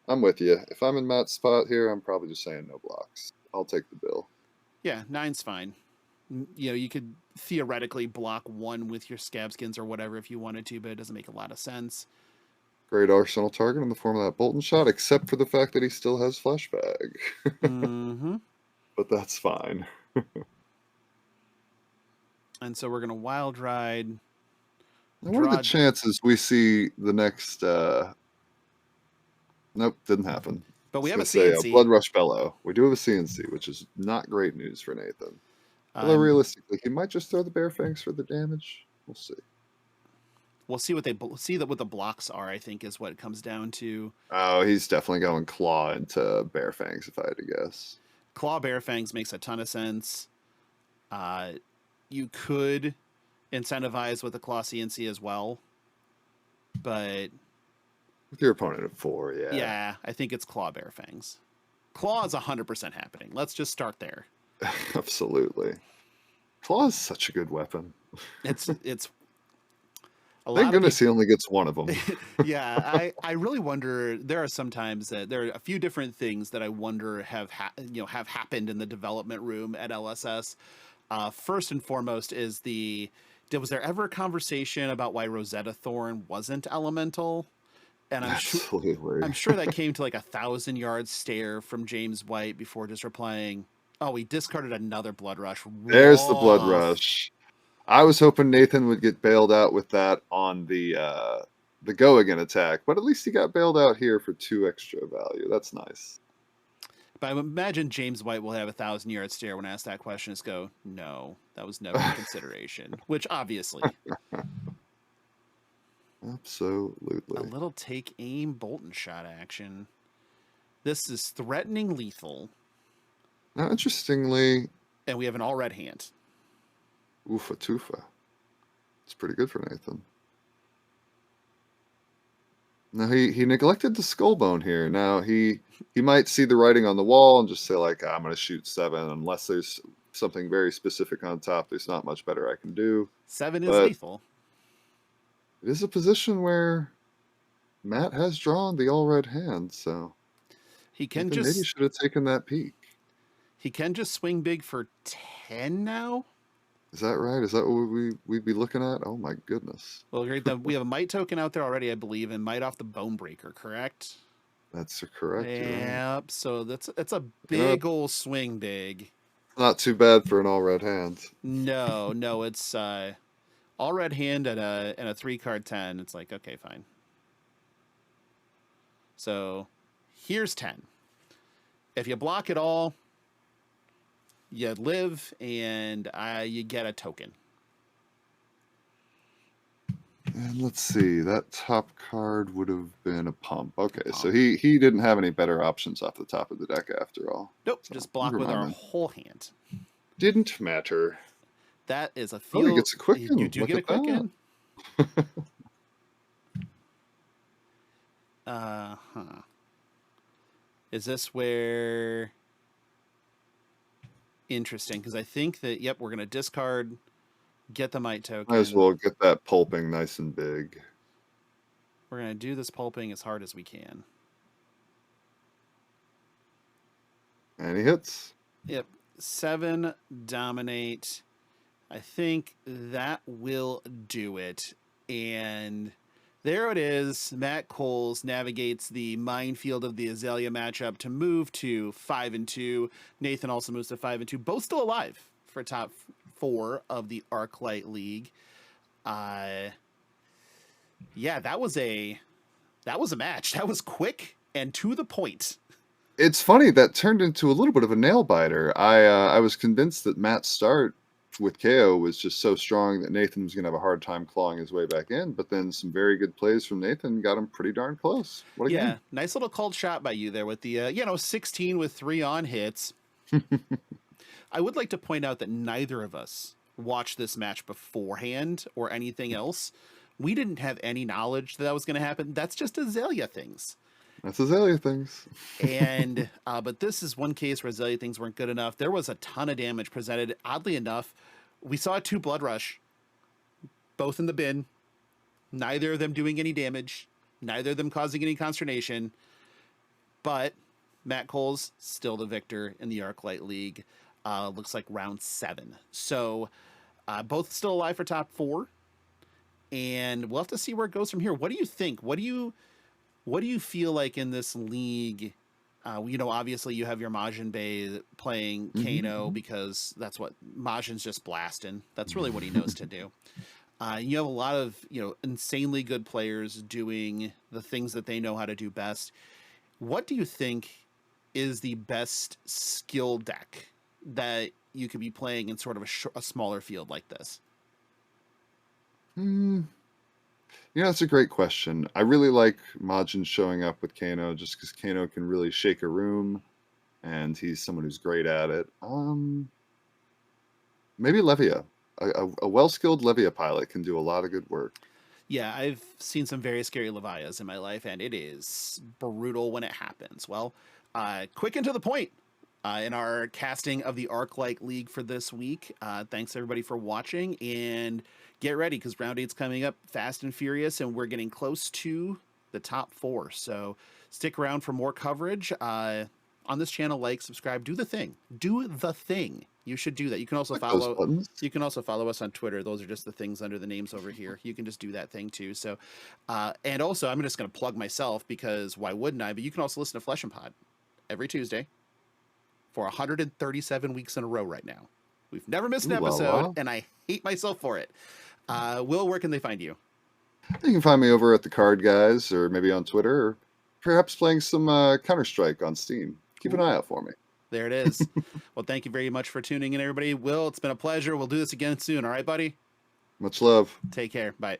I'm with you. If I'm in Matt's spot here, I'm probably just saying no blocks. I'll take the bill. Yeah, 9's fine. You could theoretically block 1 with your scab skins or whatever if you wanted to, but it doesn't make a lot of sense. Great Arsenal target in the form of that Bolton shot, except for the fact that he still has Fleshbag. Mm-hmm. But that's fine. And so we're going to Wild Ride. Now, what are the chances we see the next... Nope, didn't happen. But we have a Say, CNC. Blood Rush Bellow. We do have a CNC, which is not great news for Nathan. Although realistically, he might just throw the Bear Fangs for the damage. We'll see. We'll see what what the blocks are, I think, is what it comes down to. Oh, he's definitely going Claw into Bear Fangs, if I had to guess. Claw Bear Fangs makes a ton of sense. You could incentivize with the Claw CNC as well. But... with your opponent at 4, yeah. Yeah, I think it's Claw Bear Fangs. Claw is 100% happening. Let's just start there. Absolutely. Claw is such a good weapon. It's Thank goodness he only gets one of them. Yeah, I really wonder. There are sometimes that there are a few different things that I wonder have happened in the development room at LSS. First and foremost is was there ever a conversation about why Rosetta Thorn wasn't elemental? And I'm sure that came to like 1,000-yard stare from James White before just replying, "Oh, we discarded another Blood Rush." There's the Blood Rush. I was hoping Nathan would get bailed out with that on the go again attack, but at least he got bailed out here for 2 extra value. That's nice. But I imagine James White will have 1,000-yard stare when asked that question. Just go, no, that was never a consideration. Which obviously. Absolutely. A little take aim Bolton shot action. This is threatening lethal. Now, interestingly, and we have an all red hand. Oofa toofa. It's pretty good for Nathan. Now he neglected the skull bone here. Now he might see the writing on the wall and just say like, I'm going to shoot 7 unless there's something very specific on top. There's not much better I can do. 7 is lethal. It is a position where Matt has drawn the all red hand, so he can maybe should have taken that peek. He can just swing big for 10 now. Is that right? Is that what we'd be looking at? Oh my goodness. Well, we have a Might token out there already, I believe, and Might off the Bonebreaker, correct? That's correct. Yep. So that's a big old swing big. Not too bad for an all red hand. No, it's all red hand and a 3-card 10. It's like, okay, fine. So here's 10. If you block it all, you live and you get a token. And let's see, that top card would have been a pump. Okay, so he didn't have any better options off the top of the deck after all. Nope, so, just block with our whole hand. Didn't matter. That is a field. Oh, he gets a quicken. You do get a quicken. Is this where... Interesting, because I think that, yep, we're going to discard, get the Might token. Might as well get that pulping nice and big. We're going to do this pulping as hard as we can. And he hits. Yep, 7, dominate. I think that will do it. And there it is. Matt Coles navigates the minefield of the Aelia matchup to move to 5-2. Nathan also moves to 5-2. Both still alive for top 4 of the ArcLight League. Yeah, that was a match. That was quick and to the point. It's funny that turned into a little bit of a nail biter. I was convinced that Matt's start with KO was just so strong that Nathan was going to have a hard time clawing his way back in, but then some very good plays from Nathan got him pretty darn close. What a game. Nice little cold shot by you there with the 16 with 3 on hits. I would like to point out that neither of us watched this match beforehand or anything else. We didn't have any knowledge that was going to happen. That's just Aelia things. That's Aelia things. And but this is one case where Aelia things weren't good enough. There was a ton of damage presented. Oddly enough, we saw 2 Blood Rush, both in the bin. Neither of them doing any damage. Neither of them causing any consternation. But Matt Cole's still the victor in the ArcLight League. Looks like round 7. So both still alive for top 4. And we'll have to see where it goes from here. What do you think? What do you feel like in this league? Obviously you have your Majin Bay playing Kano because that's what Majin's just blasting. That's really what he knows to do. You have a lot of, insanely good players doing the things that they know how to do best. What do you think is the best skill deck that you could be playing in sort of a smaller field like this? That's a great question. I really like Majin showing up with Kano just because Kano can really shake a room and he's someone who's great at it. Maybe Levia. A well-skilled Levia pilot can do a lot of good work. Yeah, I've seen some very scary Levias in my life, and it is brutal when it happens. Well, quick and to the point in our casting of the ArcLight League for this week. Thanks, everybody, for watching, and get ready because round 8's coming up fast and furious, and we're getting close to the top 4. So stick around for more coverage on this channel. Like, subscribe, do the thing. Do the thing. You should do that. You can also follow us on Twitter. Those are just the things under the names over here. You can just do that thing too. So, and also I'm just going to plug myself because why wouldn't I? But you can also listen to Flesh and Pod every Tuesday for 137 weeks in a row right now. We've never missed an episode, and I hate myself for it. Will, where can they find you? You can find me over at the Card Guys, or maybe on Twitter, or perhaps playing some Counter-Strike on Steam. Keep an eye out for me. There it is. Well, thank you very much for tuning in, everybody. Will, it's been a pleasure. We'll do this again soon. All right, buddy? Much love. Take care. Bye.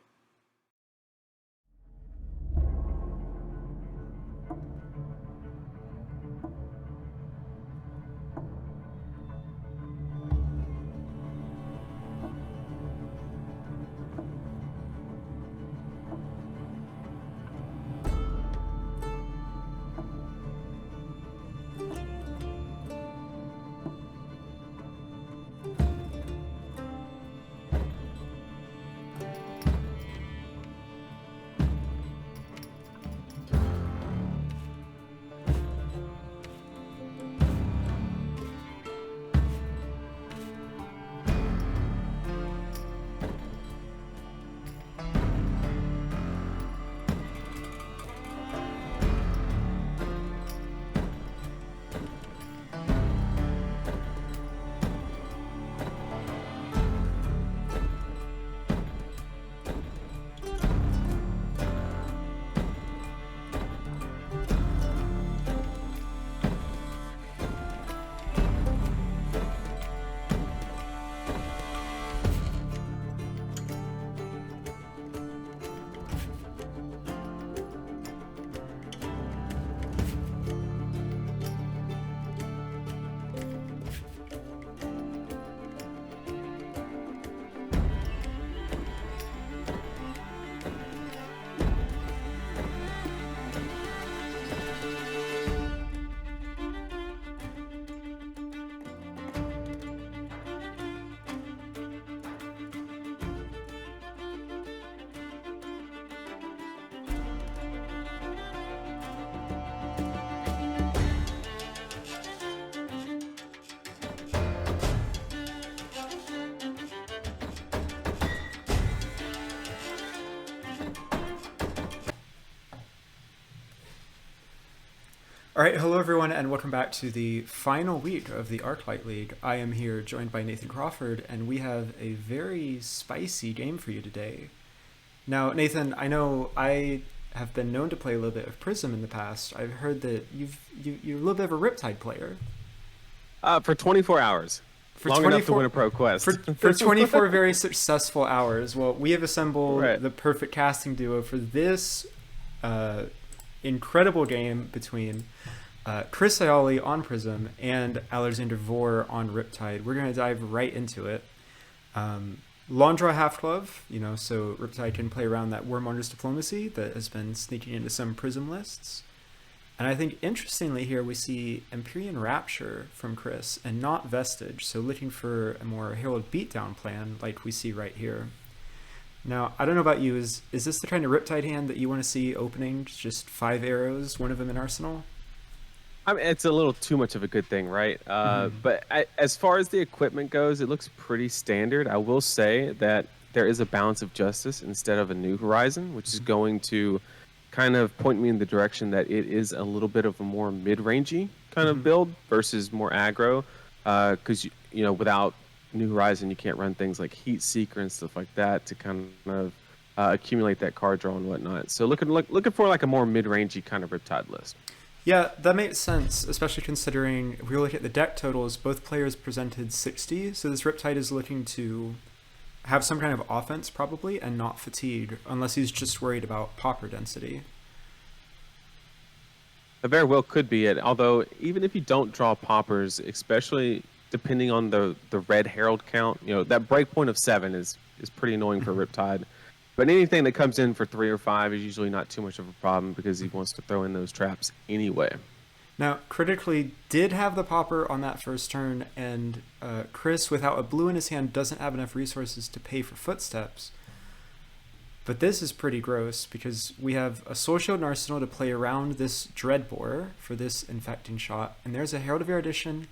All right, hello everyone, and welcome back to the final week of the ArcLight League. I am here joined by Nathan Crawford, and we have a very spicy game for you today. Now, Nathan, I know I have been known to play a little bit of Prism in the past. I've heard that you're a little bit of a Riptide player. For 24 hours. For Long enough to win a pro quest. For 24 very successful hours. Well, we have assembled Right. the perfect casting duo for this incredible game between Chris Ioli on Prism and Alexander Vore on Riptide. We're going to dive right into it. Long draw half glove, so Riptide can play around that Warmonger's diplomacy that has been sneaking into some Prism lists. And I think interestingly here we see Empyrean Rapture from Chris and not Vestige, so looking for a more Herald beatdown plan like we see right here. Now, I don't know about you, is this the kind of Riptide hand that you want to see opening just 5 arrows, one of them in Arsenal? I mean, it's a little too much of a good thing, right? But as far as the equipment goes, it looks pretty standard. I will say that there is a balance of justice instead of a New Horizon, which is going to kind of point me in the direction that it is a little bit of a more mid-rangey kind of build versus more aggro. Because, without New Horizon, you can't run things like Heat Seeker and stuff like that to kind of accumulate that card draw and whatnot. So looking for like a more mid-rangey kind of Riptide list. Yeah, that makes sense, especially considering if we look at the deck totals, both players presented 60, so this Riptide is looking to have some kind of offense probably and not fatigue, unless he's just worried about popper density. It very well could be it, although even if you don't draw poppers, especially depending on the red herald count, that breakpoint of 7 is pretty annoying for Riptide. But anything that comes in for 3 or 5 is usually not too much of a problem because he wants to throw in those traps anyway. Now, critically did have the popper on that first turn, and Chris, without a blue in his hand, doesn't have enough resources to pay for footsteps. But this is pretty gross because we have a Soul Shield and Arsenal to play around this Dreadbore for this infecting shot, and there's a Herald of Erudition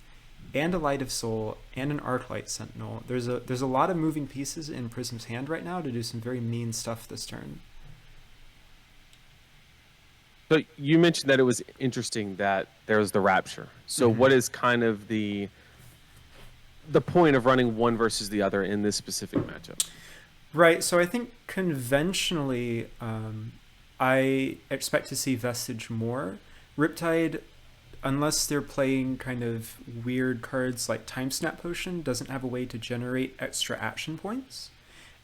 and a Light of Soul and an Arclight Sentinel. There's a lot of moving pieces in Prism's hand right now to do some very mean stuff this turn. So you mentioned that it was interesting that there was the Rapture. So what is kind of the point of running one versus the other in this specific matchup? Right, so I think conventionally I expect to see Vestige more. Riptide, unless they're playing kind of weird cards like Time Snap Potion, doesn't have a way to generate extra action points.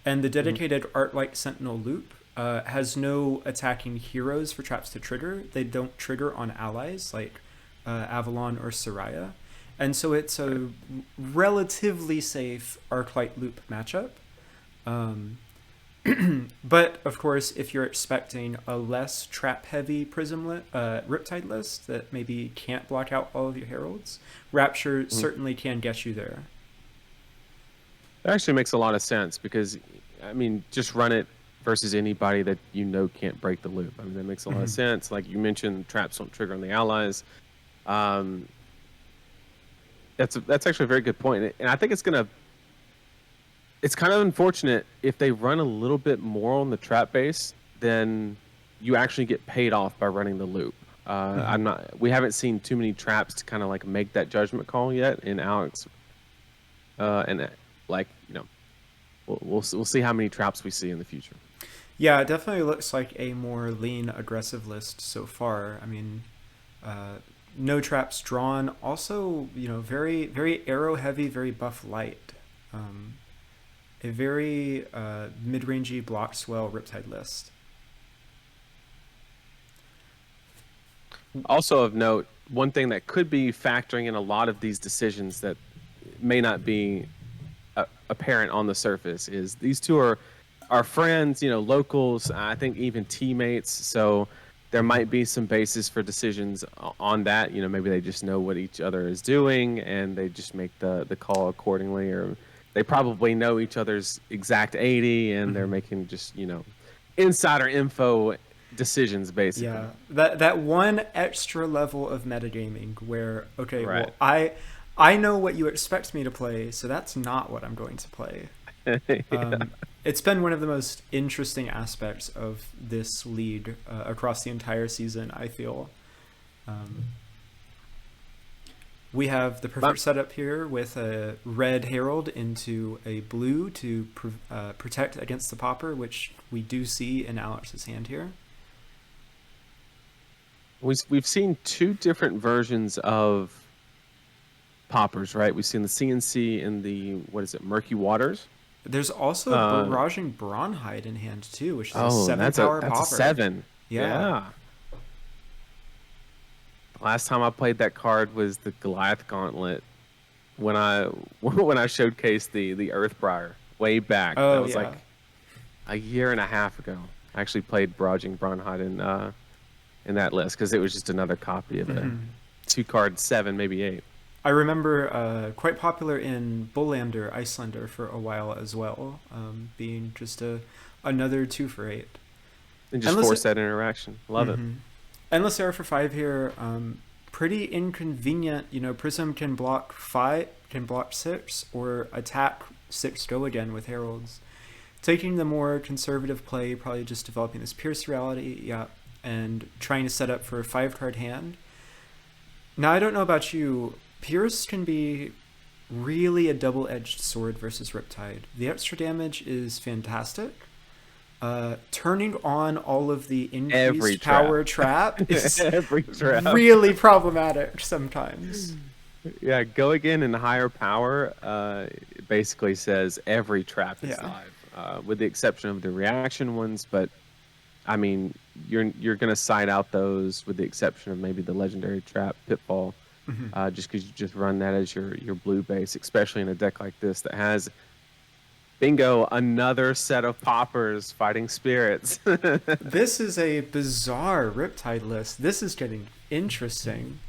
And the dedicated ArcLight Sentinel loop has no attacking heroes for traps to trigger. They don't trigger on allies like Avalon or Soraya. And so it's a relatively safe ArcLight loop matchup. But of course, if you're expecting a less trap-heavy Prism Riptide list that maybe can't block out all of your heralds, Rapture certainly can get you there. That actually makes a lot of sense because, I mean, just run it versus anybody that can't break the loop. I mean, that makes a lot of sense. Like you mentioned, traps don't trigger on the allies. That's actually a very good point, and I think it's kind of unfortunate if they run a little bit more on the trap base, then you actually get paid off by running the loop. We haven't seen too many traps to kind of like make that judgment call yet in Alex. We'll see how many traps we see in the future. Yeah, it definitely looks like a more lean, aggressive list so far. I mean, no traps drawn. Also, very, very arrow heavy, very buff light. A very mid-rangey block swell Riptide list. Also of note, one thing that could be factoring in a lot of these decisions that may not be apparent on the surface is these two are friends, locals, I think even teammates. So there might be some basis for decisions on that. Maybe they just know what each other is doing and they just make the call accordingly, or they probably know each other's exact 80 and they're making just, insider info decisions, basically. Yeah, that one extra level of metagaming where, okay, Right. well, I know what you expect me to play, so that's not what I'm going to play. It's been one of the most interesting aspects of this league across the entire season, I feel. We have the perfect setup here with a red Herald into a blue to protect against the popper, which we do see in Alex's hand here. We've seen two different versions of poppers, right? We've seen the CNC and the, what is it, Murky Waters? There's also a Barraging Brawnhide in hand too, which is a 7 power that's popper. a 7. Yeah. Last time I played that card was the Goliath Gauntlet when I showcased the Earthbriar way back. Oh, that was like a year and a half ago. I actually played Barraging Brawnhide in that list because it was just another copy of a 2-card 7, maybe 8. I remember quite popular in Bullander, Icelander for a while as well, being just another 2 for 8. And just force that interaction. Love it. Endless Arrow for 5 here, pretty inconvenient. You know, Prism can block 5, can block 6, or attack 6 go again with Heralds. Taking the more conservative play, probably just developing this Pierce Reality, and trying to set up for a 5-card hand. Now, I don't know about you, Pierce can be really a double-edged sword versus Riptide. The extra damage is fantastic. Turning on all of the increased power trap is really problematic sometimes. Yeah, go again in higher power basically says every trap is live, with the exception of the reaction ones. But I mean, you're gonna side out those with the exception of maybe the legendary trap Pitfall, just because you just run that as your blue base, especially in a deck like this that has. Bingo, another set of poppers fighting spirits. This is a bizarre Riptide list. This is getting interesting.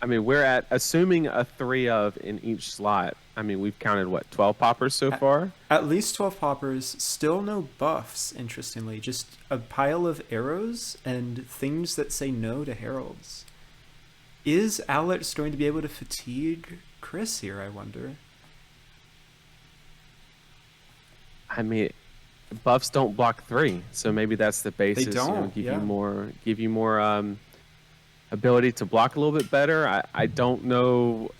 I mean, we're at, assuming a 3 of in each slot. I mean, we've counted, what, 12 poppers so far? At least 12 poppers. Still no buffs, interestingly. Just a pile of arrows and things that say no to heralds. Is Alex going to be able to fatigue Chris here, I wonder? I mean, buffs don't block 3, so maybe that's the basis. They don't, give you more ability to block a little bit better. I don't know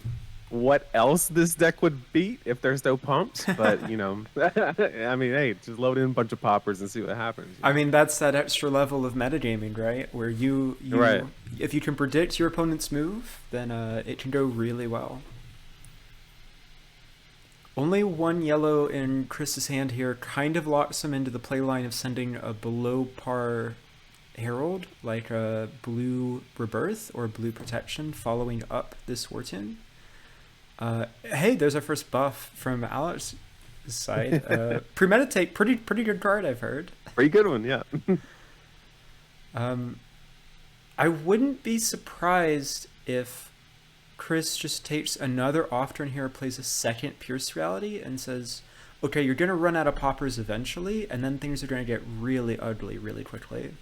what else this deck would beat if there's no pumps, but you know, I mean, hey, just load in a bunch of poppers and see what happens. I mean, that's that extra level of metagaming, right? Where you if you can predict your opponent's move, then it can go really well. Only 1 yellow in Chris's hand here kind of locks him into the play line of sending a below par herald, like a blue rebirth or blue protection following up this Wartun. Hey, there's our first buff from Alex's side. Premeditate, pretty good card, I've heard. Pretty good one, yeah. I wouldn't be surprised if Chris just takes another off turn here, plays a second Pierce Reality, and says, okay, you're going to run out of poppers eventually, and then things are going to get really ugly really quickly.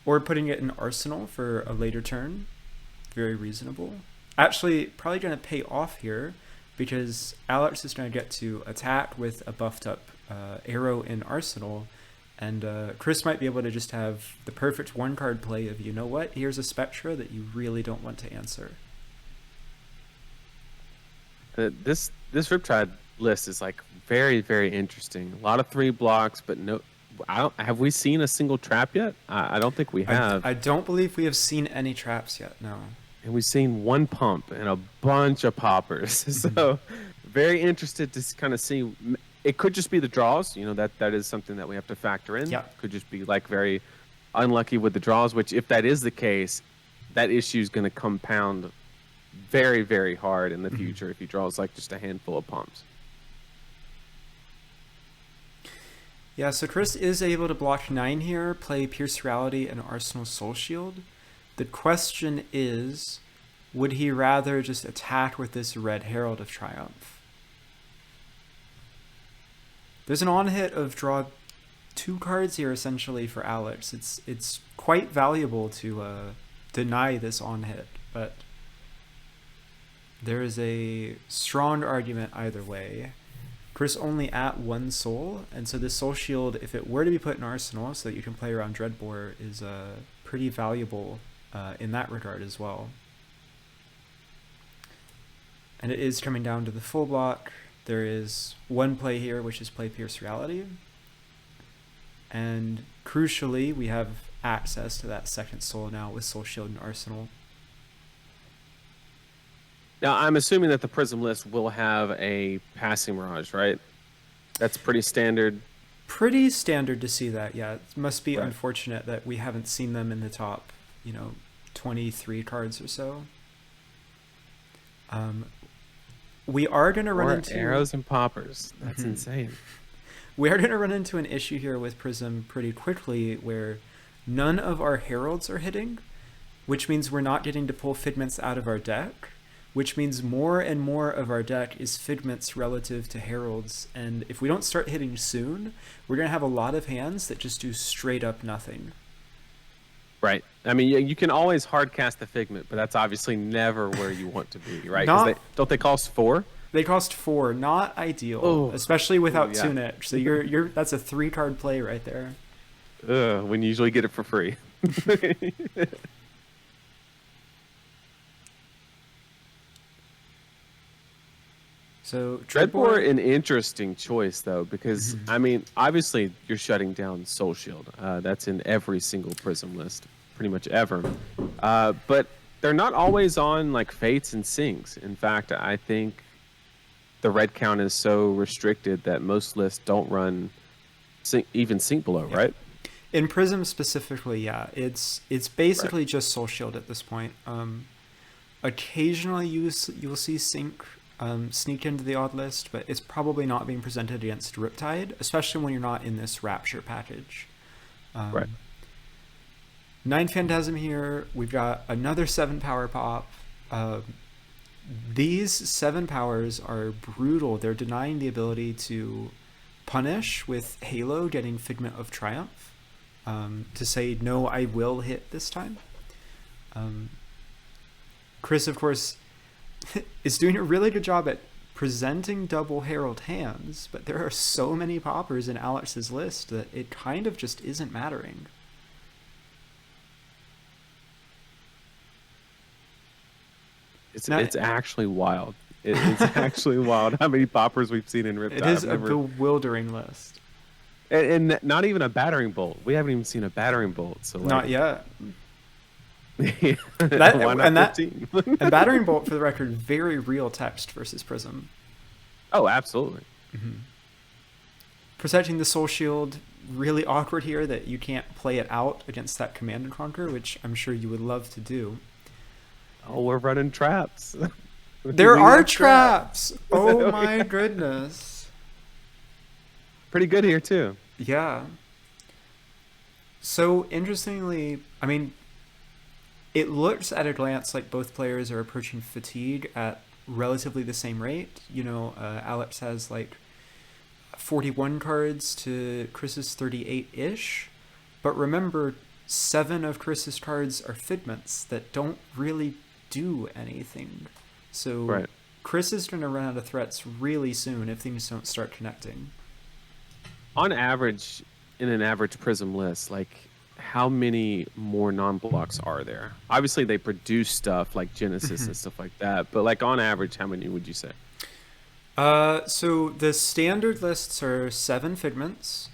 Or putting it in Arsenal for a later turn. Very reasonable. Actually, probably going to pay off here, because Alex is going to get to attack with a buffed up arrow in Arsenal, and Chris might be able to just have the perfect 1-card play of, you know what, here's a Spectra that you really don't want to answer. This Riptide list is like very, very interesting. A lot of 3 blocks, but no, have we seen a single trap yet? I don't think we have. I don't believe we have seen any traps yet, no. And we've seen 1 pump and a bunch of poppers. So very interested to kind of see. It could just be the draws, you know, that is something that we have to factor in. Yeah. Could just be like very unlucky with the draws, which if that is the case, that issue is going to compound very, very hard in the future if he draws like just a handful of pumps. Yeah, so Chris is able to block 9 here, play Pierce Reality and Arsenal Soul Shield. The question is, would he rather just attack with this red Herald of Triumph? There's an on-hit of draw 2 cards here, essentially, for Alex. It's quite valuable to deny this on-hit, but there is a strong argument either way. Chris only at 1 soul, and so this Soul Shield, if it were to be put in Arsenal so that you can play around Dreadbore, is pretty valuable in that regard as well. And it is coming down to the full block. There is one play here, which is play Pierce Reality. And crucially, we have access to that second soul now with Soul Shield and Arsenal. Now, I'm assuming that the Prism list will have a passing Mirage, right? That's pretty standard. Pretty standard to see that, yeah. It must be Right. unfortunate that we haven't seen them in the top, 23 cards or so. We are going to run Or into arrows and poppers. That's Mhm. insane. We are going to run into an issue here with Prism pretty quickly where none of our heralds are hitting, which means we're not getting to pull Figments out of our deck, which means more and more of our deck is Figments relative to heralds. And if we don't start hitting soon, we're going to have a lot of hands that just do straight up nothing. Right. I mean, you can always hard cast the Figment, but that's obviously never where you want to be, right? Not- Don't they cost 4? They cost 4, not ideal, Oh. especially without Yeah. Tunic. So you're that's a 3-card play right there. When you usually get it for free. So Dreadbore, an interesting choice though, because I mean, obviously you're shutting down Soul Shield. That's in every single Prism list, pretty much ever. But they're not always on like Fates and Sinks. In fact, I think the red count is so restricted that most lists don't run even Sink below, right? In Prism specifically, yeah, it's basically just Soul Shield at this point. Occasionally you'll see Sync sneak into the odd list, but it's probably not being presented against Riptide, especially when you're not in this Rapture package. Right. 9 Phantasm here. We've got another 7 power pop. These 7 powers are brutal. They're denying the ability to punish with Halo getting Figment of Triumph. To say, no, I will hit this time. Chris, of course, is doing a really good job at presenting double Herald hands, but there are so many poppers in Alex's list that it kind of just isn't mattering. It's Now- actually wild. It's actually wild how many poppers we've seen in Riptide. It is a bewildering list. And not even a battering bolt. We haven't even seen a battering bolt. So like, Not yet. why not and that 15? and Battering Bolt, for the record, very real text versus Prism. Oh, absolutely. Protecting the Soul Shield, really awkward here that you can't play it out against that Command and Conquer, which I'm sure you would love to do. Oh, we're running traps. There We are have traps! Oh my goodness. Pretty good here too. Yeah. So, interestingly, I mean, it looks at a glance like both players are approaching fatigue at relatively the same rate. Alex has like 41 cards to Chris's 38-ish. But remember, 7 of Chris's cards are Figments that don't really do anything. So Right. Chris is going to run out of threats really soon if things don't start connecting. On average, in an average Prism list, like how many more non-blocks are there? Obviously, they produce stuff like Genesis and stuff like that, but like on average, how many would you say? So the standard lists are 7 Figments,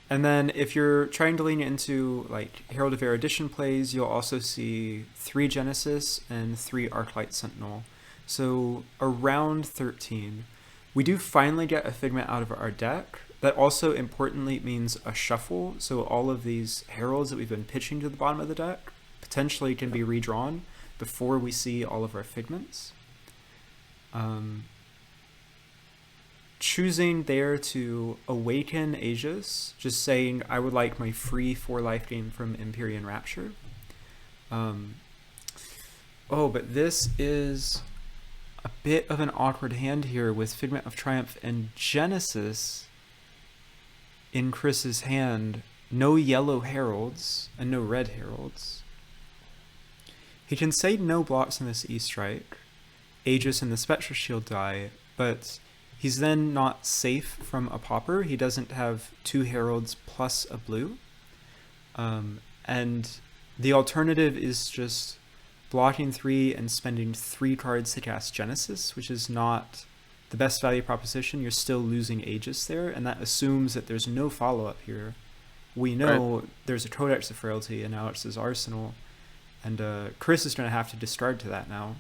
and then if you're trying to lean into like Herald of Erudition plays, you'll also see 3 Genesis and 3 ArcLight Sentinel. So around 13. We do finally get a Figment out of our deck. That also importantly means a shuffle, so all of these heralds that we've been pitching to the bottom of the deck potentially can be redrawn before we see all of our Figments. Choosing there to awaken Aegis, just saying I would like my free 4 life gain from Empyrean Rapture. But this is a bit of an awkward hand here with Figment of Triumph and Genesis in Chris's hand. No yellow heralds and no red heralds. He can say no blocks in this E-Strike. Aegis and the Spectral Shield die, but he's then not safe from a popper. He doesn't have 2 heralds plus a blue. And The alternative is just blocking 3 and spending 3 cards to cast Genesis, which is not the best value proposition. You're still losing Aegis there, and that assumes that there's no follow-up here. We know there's a Codex of Frailty in Alex's arsenal, and Chris is going to have to discard to that now.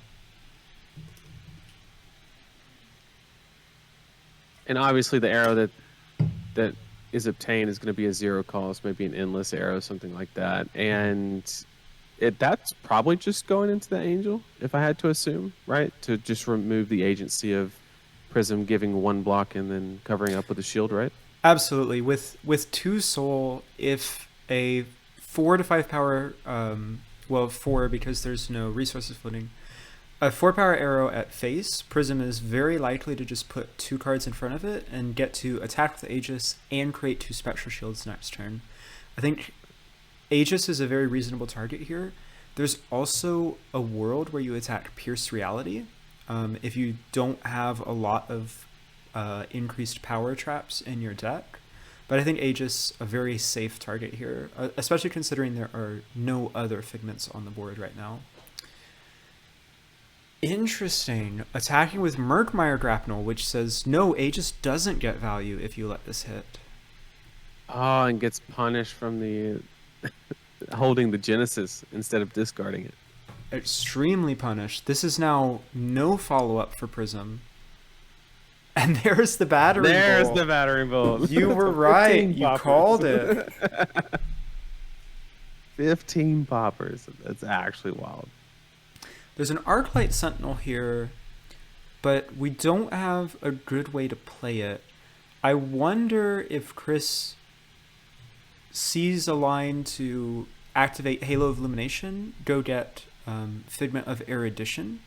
And obviously the arrow that is obtained is going to be a 0 cost, maybe an endless arrow, something like that. And that's probably just going into the Angel, if I had to assume, right? To just remove the agency of Prism giving 1 block and then covering up with a shield, right? Absolutely. With 2 soul, if a 4 to 5 power, 4 because there's no resources floating, a 4 power arrow at face, Prism is very likely to just put 2 cards in front of it and get to attack with Aegis and create 2 spectral shields next turn. I think Aegis is a very reasonable target here. There's also a world where you attack Pierce Reality. If you don't have a lot of increased power traps in your deck. But I think Aegis a very safe target here, especially considering there are no other Figments on the board right now. Interesting. Attacking with Murkmire Grapnel, which says, no, Aegis doesn't get value if you let this hit. Oh, and gets punished from the holding the Genesis instead of discarding it. Extremely punished. This is now no follow-up for Prism. And there's the battering bolt. There's the battering bolt. You were right. You called it. 15 poppers. That's actually wild. There's an Arclight Sentinel here, but we don't have a good way to play it. I wonder if Chris sees a line to activate Halo of Illumination, go get Figment of Erudition,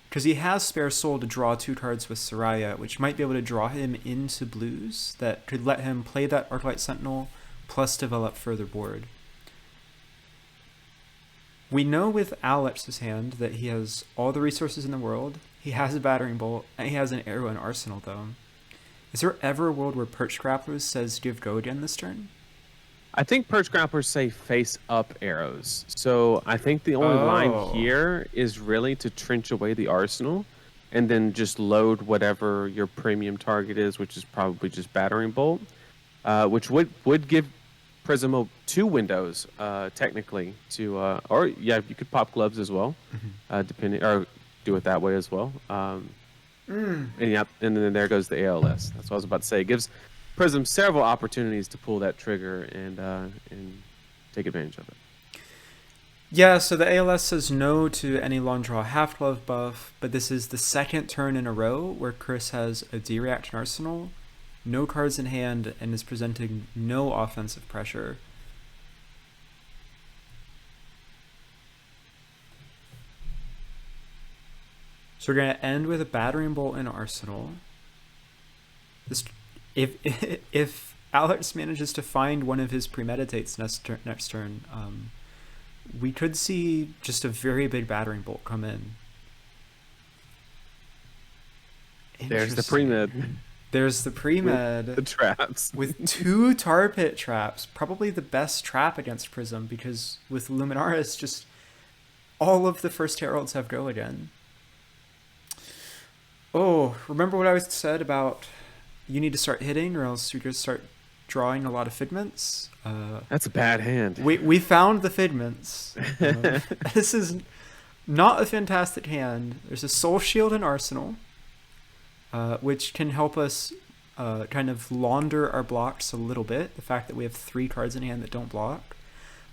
because he has spare soul to draw 2 cards with Soraya, which might be able to draw him into blues that could let him play that Arclight Sentinel plus develop further board. We know with Alex's hand that he has all the resources in the world, he has a battering bolt, and he has an arrow in arsenal though. Is there ever a world where Perch Grapplers says give go again this turn? I think Perch Grapplers say face up arrows. So I think the only line here is really to trench away the arsenal and then just load whatever your premium target is, which is probably just battering bolt, which would give Prism 2 windows, technically, to or yeah, you could pop gloves as well, depending, or do it that way as well. And yep, and then there goes the ALS. That's what I was about to say. It gives Prism several opportunities to pull that trigger and take advantage of it. Yeah, so the ALS says no to any long draw half glove buff, but this is the second turn in a row where Chris has a D-reaction arsenal, no cards in hand, and is presenting no offensive pressure. So we're going to end with a battering bolt in arsenal. This, if Alex manages to find one of his premeditates next turn, we could see just a very big battering bolt come in. There's the pre-med. There's the pre-med. The traps. With 2 tar pit traps. Probably the best trap against Prism, because with Luminaris, just all of the first Heralds have go again. Oh, remember what I said about you need to start hitting or else you're going to start drawing a lot of Figments? That's a bad hand. We found the Figments. This is not a fantastic hand. There's a Soul Shield in Arsenal, which can help us kind of launder our blocks a little bit. The fact that we have 3 cards in hand that don't block.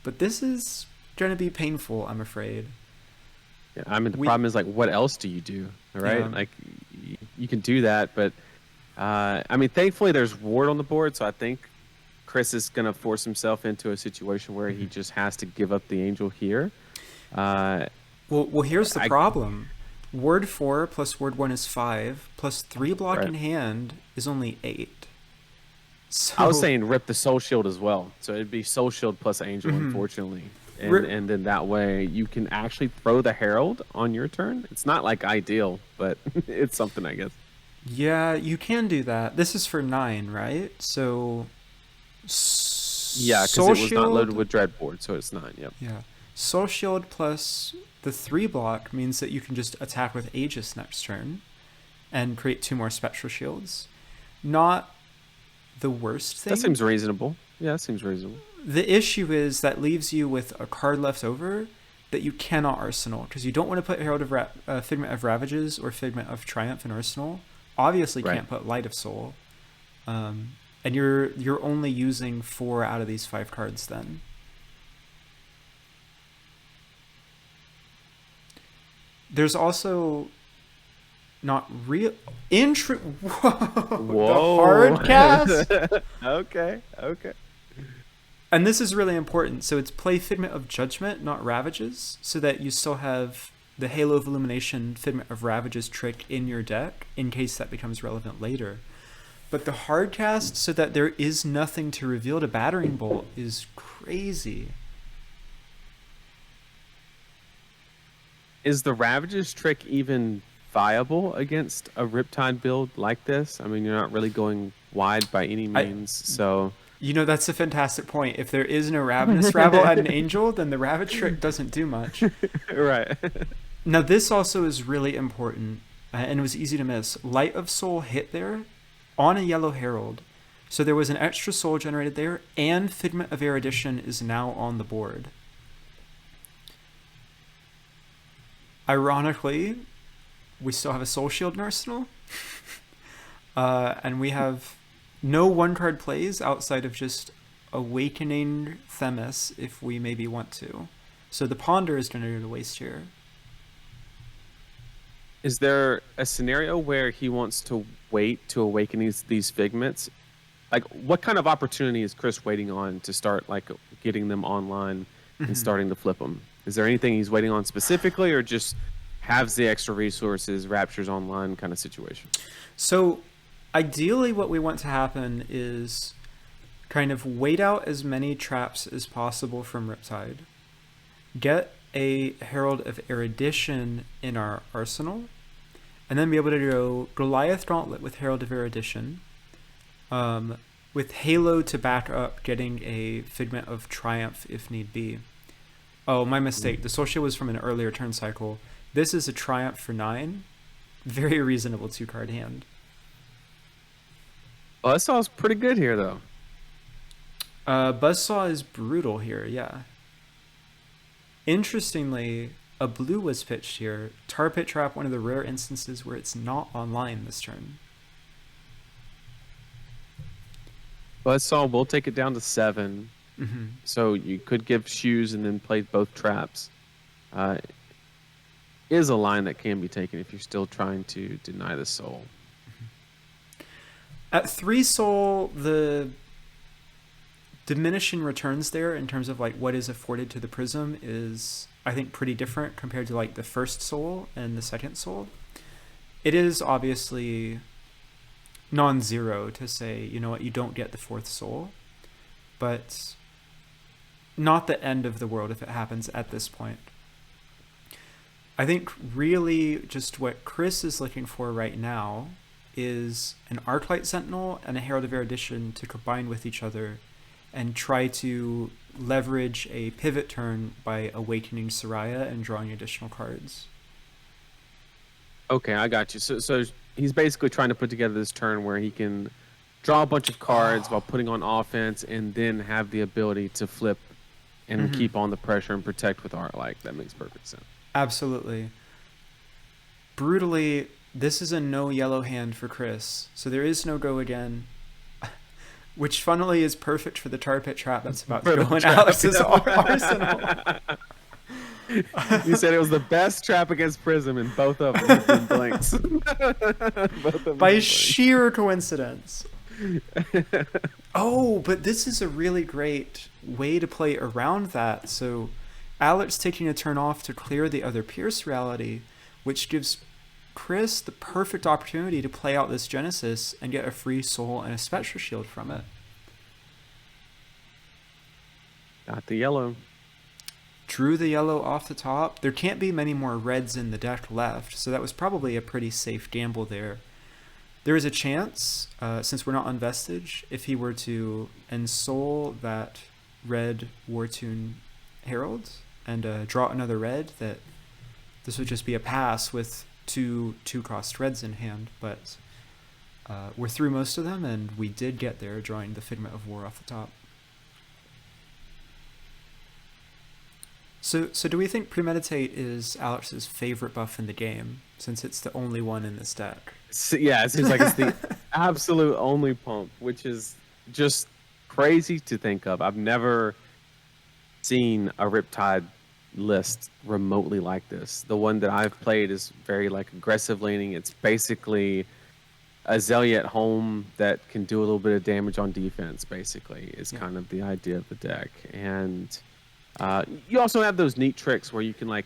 But this is going to be painful, I'm afraid. Yeah, I mean, the problem is, like, what else do you do, right? Yeah. Like, you can do that, but, I mean, thankfully there's Ward on the board, so I think Chris is going to force himself into a situation where he just has to give up the Angel here. Well, here's the problem. Ward 4 plus Ward 1 is 5, plus 3 block in hand is only 8. So I was saying rip the Soul Shield as well. So it'd be Soul Shield plus Angel, unfortunately. And then that way you can actually throw the Herald on your turn. It's not like ideal, but it's something, I guess. Yeah, you can do that. This is for 9, right? So yeah, because it was not loaded with Dreadboard, so it's 9. Yep. Yeah. Soul Shield plus the 3 block means that you can just attack with Aegis next turn and create 2 more Spectral Shields. Not the worst thing. That seems reasonable. Yeah, that seems reasonable. The issue is that leaves you with a card left over that you cannot Arsenal, because you don't want to put Figment of Ravages or Figment of Triumph in Arsenal. Obviously can't put Light of Soul. And you're only using 4 out of these 5 cards then. There's also not real Whoa. The hard cast. Okay. And this is really important. So it's play Figment of Judgment, not Ravages, so that you still have the Halo of Illumination Figment of Ravages trick in your deck in case that becomes relevant later. But the hard cast, so that there is nothing to reveal to Battering Bolt, is crazy. Is the Ravages trick even viable against a Riptide build like this? I mean, you're not really going wide by any means, so... You know, that's a fantastic point. If there is no Ravenous Rabble at an Angel, then the Ravage trick doesn't do much. Right. Now, this also is really important, and it was easy to miss. Light of Soul hit there on a Yellow Herald. So there was an extra soul generated there, and Figment of Erudition is now on the board. Ironically, we still have a Soul Shield in Arsenal. And we have no 1-card plays outside of just Awakening Themis if we maybe want to. So the Ponder is generated a waste here. Is there a scenario where he wants to wait to awaken these figments? Like, what kind of opportunity is Chris waiting on to start, like, getting them online and starting to flip them? Is there anything he's waiting on specifically, or just has the extra resources, Raptures online kind of situation? So ideally what we want to happen is kind of wait out as many traps as possible from Riptide, get a Herald of Erudition in our arsenal, and then be able to go Goliath Gauntlet with Herald of Erudition, with Halo to back up getting a Figment of Triumph if need be. Oh, my mistake. The Soul Shield was from an earlier turn cycle. This is a Triumph for 9. Very reasonable 2-card hand. Well, that sounds pretty good here, though. Buzzsaw is brutal here, yeah. Interestingly, a blue was pitched here. Tar Pit Trap, one of the rare instances where it's not online this turn. Buzzsaw will take it down to 7. Mm-hmm. So you could give shoes and then play both traps. Is a line that can be taken if you're still trying to deny the soul. At 3 soul, the diminishing returns there in terms of like what is afforded to the Prism is, I think, pretty different compared to like the first soul and the second soul. It is obviously non-zero to say, you know what, you don't get the 4th soul, but not the end of the world if it happens at this point. I think really just what Chris is looking for right now is an Arclight Sentinel and a Herald of Erudition to combine with each other and try to leverage a pivot turn by awakening Soraya and drawing additional cards. Okay, I got you. So he's basically trying to put together this turn where he can draw a bunch of cards while putting on offense and then have the ability to flip and keep on the pressure and protect with ArcLight. That makes perfect sense. Absolutely. Brutally, this is a no yellow hand for Chris, so there is no go again, which funnily is perfect for the Tar Pit Trap that's about to go in Alex's arsenal. You said it was the best trap against Prism, and both of them have been blanks. Both of them By blanks. sheer coincidence. Oh, but this is a really great way to play around that. So Alex taking a turn off to clear the other Pierce reality, which gives Chris the perfect opportunity to play out this Genesis and get a free soul and a Spectral Shield from it. Got the yellow. Drew the yellow off the top. There can't be many more reds in the deck left, so that was probably a pretty safe gamble there. There is a chance, since we're not on Vestige, if he were to ensoul that red Wartune Herald, and draw another red, that this would just be a pass with two cost reds in hand. But we're through most of them, and we did get there, drawing the Figment of War off the top. So do we think Premeditate is Alex's favorite buff in the game, since it's the only one in this deck? Yeah, it seems like it's the absolute only pump, which is just crazy to think of. I've never seen a Riptide list remotely like this. The one that I've played is very like aggressive leaning. It's basically a Aelia at home that can do a little bit of damage on defense, basically, is kind of the idea of the deck. And you also have those neat tricks where you can, like,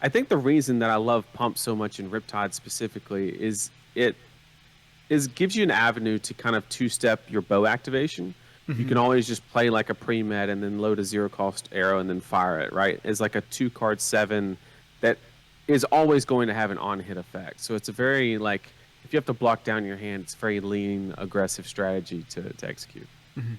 I think the reason that I love Pump so much in Riptide specifically is it gives you an avenue to kind of two-step your bow activation. Mm-hmm. You can always just play like a pre-med and then load a zero-cost arrow and then fire it, right? It's like a 2-card 7 that is always going to have an on-hit effect. So it's a very, like, if you have to block down your hand, it's a very lean, aggressive strategy to execute. Mm-hmm.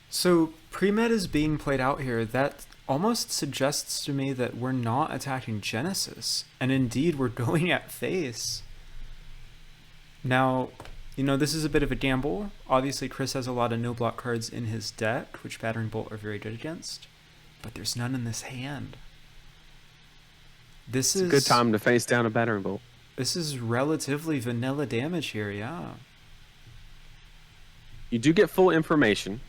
So pre-med is being played out here. That almost suggests to me that we're not attacking Genesis, and indeed we're going at face. Now, this is a bit of a gamble. Obviously, Chris has a lot of no-block cards in his deck, which Battering Bolt are very good against, but there's none in this hand. It's a good time to face down a Battering Bolt. This is relatively vanilla damage here, yeah. You do get full information.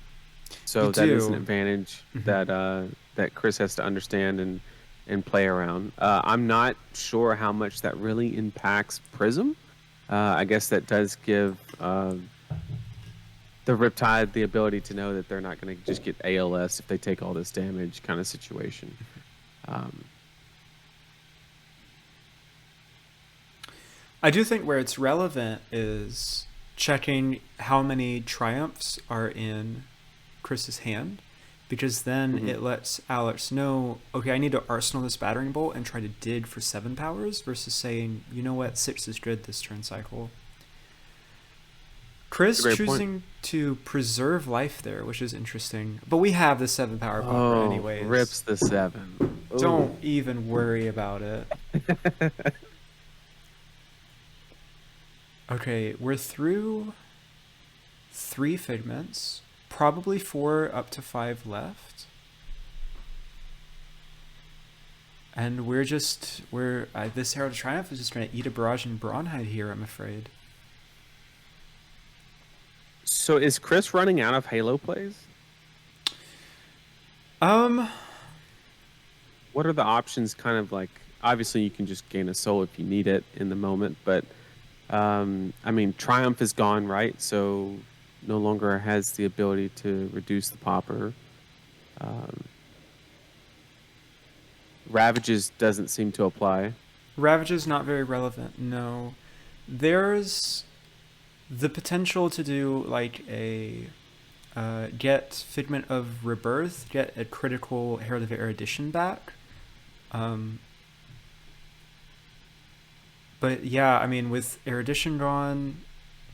So that is an advantage Mm-hmm. that Chris has to understand and play around. I'm not sure how much that really impacts Prism. I guess that does give the Riptide the ability to know that they're not going to just get ALS if they take all this damage kind of situation. I do think where it's relevant is checking how many triumphs are in Chris's hand, because then it lets Alex know, okay, I need to arsenal this Battering Bolt and try to dig for 7 powers, versus saying, you know what, 6 is good this turn cycle. Chris choosing to preserve life there, which is interesting, but we have the 7 power buffer anyways. Rips the 7. Ooh. Don't even worry about it. Okay, we're through 3 Figments. Probably 4 up to 5 left. And this Herald of Triumph is just going to eat a Barrage and Brawnhide here, I'm afraid. So is Chris running out of Halo plays? What are the options? Kind of like, obviously you can just gain a soul if you need it in the moment, but I mean, Triumph is gone, right? So no longer has the ability to reduce the popper. Ravages doesn't seem to apply. Ravages not very relevant, no. There's the potential to do like a get Figment of Rebirth, get a critical Herald of Erudition back. But yeah, I mean, with Erudition gone,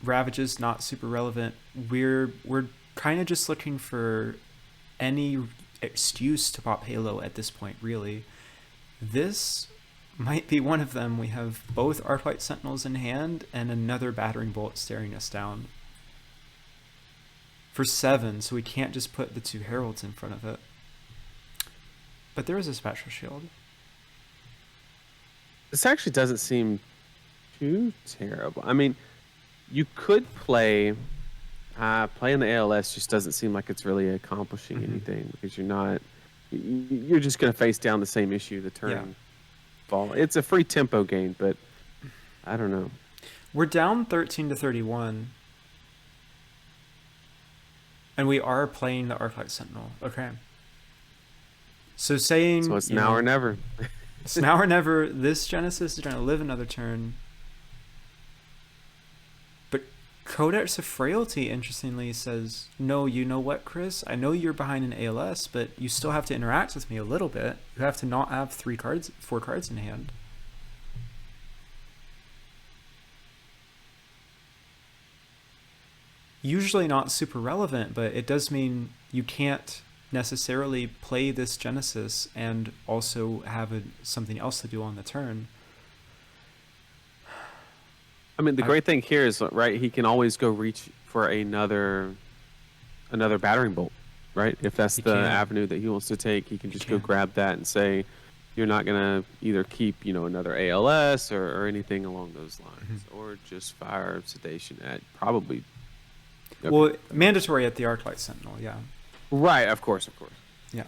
Ravages not super relevant. We're kind of just looking for any excuse to pop Halo at this point, really. This might be one of them. We have both ArcLight Sentinels in hand and another Battering Bolt staring us down. For 7, so we can't just put the 2 Heralds in front of it. But there is a Spectral Shield. This actually doesn't seem too terrible. I mean, you could playing the ALS just doesn't seem like it's really accomplishing anything, because you're just going to face down the same issue the turn fall. It's a free tempo gain, but I don't know. We're down 13-31. And we are playing the ArcLight Sentinel. Okay. So it's now or never. It's now or never. This Genesis is going to live another turn. But Codex of Frailty, interestingly, says, no, you know what, Chris? I know you're behind an ALS, but you still have to interact with me a little bit. You have to not have 4 cards in hand. Usually not super relevant, but it does mean you can't necessarily play this Genesis and also have something else to do on the turn. I mean, the great thing here is, right, he can always go reach for another battering bolt, right? If that's the avenue that he wants to take, he can just go grab that and say, you're not going to either keep, another ALS or anything along those lines, or just fire sedation at probably. Okay. Well, mandatory at the ArcLight Sentinel, yeah. Right, of course. Yeah.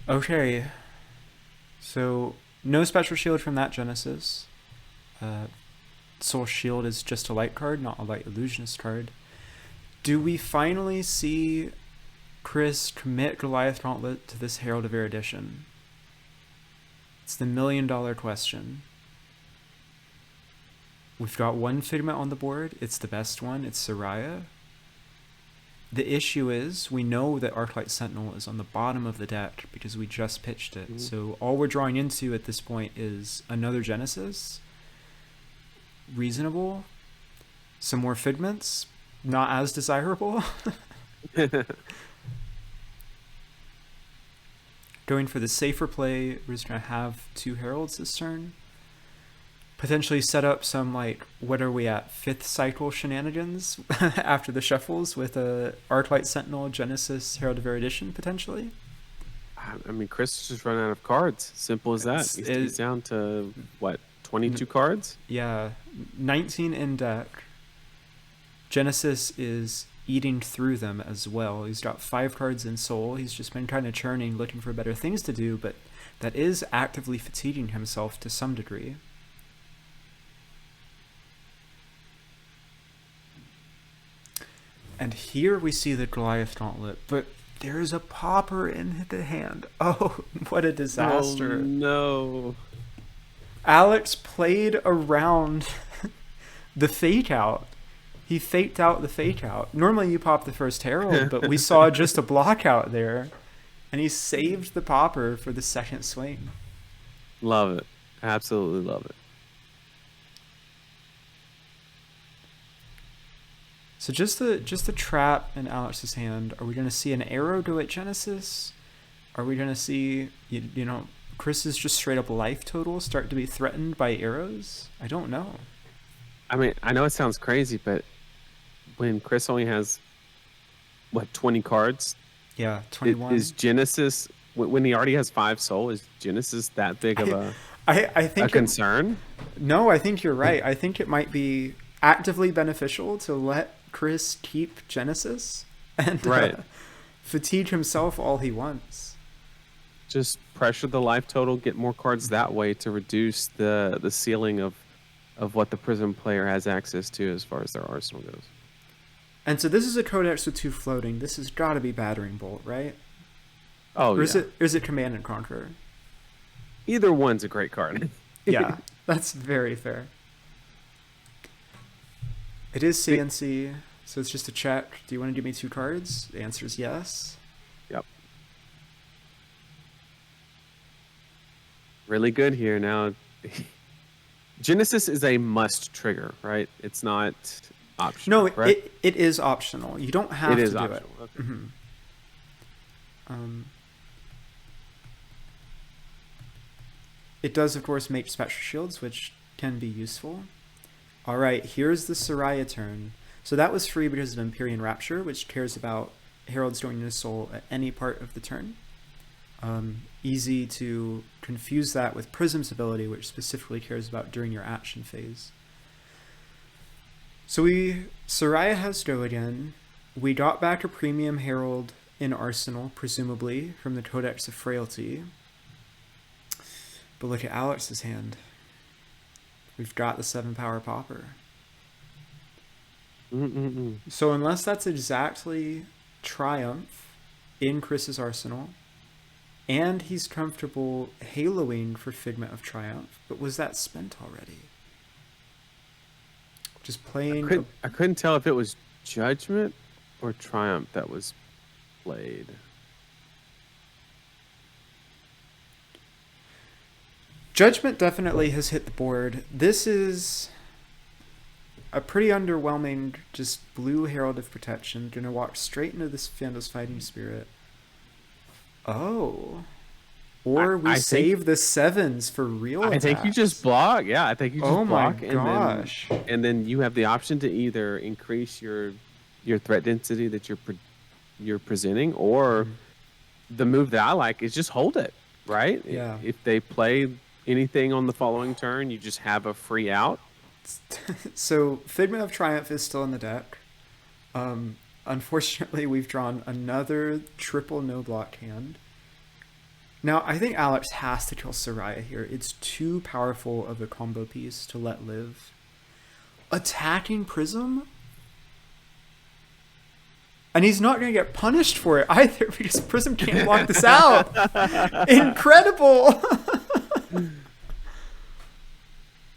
Okay. So, no special shield from that Genesis. Soul Shield is just a light card, not a light illusionist card. Do we finally see Chris commit Goliath Gauntlet to this Herald of Erudition? It's the $1 million question. We've got one Figment on the board. It's the best one. It's Soraya. The issue is we know that ArcLight Sentinel is on the bottom of the deck because we just pitched it. So all we're drawing into at this point is another Genesis. Reasonable. Some more Figments. Not as desirable. Going for the safer play, we're just going to have 2 Heralds this turn. Potentially set up some, what are we at, 5th cycle shenanigans after the shuffles with a ArcLight Sentinel, Genesis, Herald of Erudition, potentially. I mean, Chris is just running out of cards. Simple as that. He's down to, 22 cards? Yeah, 19 in deck. Genesis is eating through them as well. He's got 5 cards in Soul. He's just been kind of churning, looking for better things to do, but that is actively fatiguing himself to some degree. And here we see the Goliath Gauntlet, but there's a Pauper in the hand. Oh, what a disaster. Oh, no. Alex played around the fake out. He faked out the fake out. Normally you pop the first Herald, but we saw just a block out there. And he saved the Pauper for the second swing. Love it. Absolutely love it. So just the trap in Alex's hand. Are we going to see an arrow go at Genesis? Are we going to see, Chris's just straight up life total start to be threatened by arrows? I don't know. I mean, I know it sounds crazy, but when Chris only has, 20 cards? Yeah, 21. Is Genesis, when he already has 5 soul, is Genesis that big of I think a concern? No, I think you're right. I think it might be actively beneficial to let Chris keep Genesis and fatigue himself all he wants. Just pressure the life total, get more cards that way to reduce the ceiling of what the Prism player has access to as far as their arsenal goes. And so this is a Codex with 2 floating. This has got to be Battering Bolt, right? Oh, or is it Command and Conquer? Either one's a great card. Yeah, that's very fair. It is CNC, so it's just a check. Do you want to give me 2 cards? The answer is yes. Yep. Really good here now. Genesis is a must trigger, right? It's not optional. No, it is optional. You don't have to do optional. it. Okay. Mm-hmm. It does, of course, make special shields, which can be useful. All right, here's the Soraya turn. So that was free because of Empyrean Rapture, which cares about Herald's going into Soul at any part of the turn. Easy to confuse that with Prism's ability, which specifically cares about during your action phase. So Soraya has go again. We got back a premium Herald in Arsenal, presumably, from the Codex of Frailty. But look at Alex's hand. We've got the 7-power Pauper. So unless that's exactly Triumph in Chris's arsenal, and he's comfortable haloing for Figment of Triumph, but was that spent already? Just playing... I couldn't tell if it was Judgment or Triumph that was played. Judgment definitely has hit the board. This is... a pretty underwhelming just blue Herald of Protection. Gonna walk straight into this Vandal's Fighting Spirit. Oh. Or we I save the 7s for real I think you just attacks. block. Yeah, I think you just Oh my block. gosh. And then you have the option to either increase your threat density that you're presenting, or the move that I like is just hold it, right? Yeah. If they play anything on the following turn, you just have a free out. So Figment of Triumph is still in the deck. Unfortunately, we've drawn another triple no block hand. Now, I think Alex has to kill Soraya here. It's too powerful of a combo piece to let live. Attacking Prism? And he's not going to get punished for it either because Prism can't block this out. Incredible!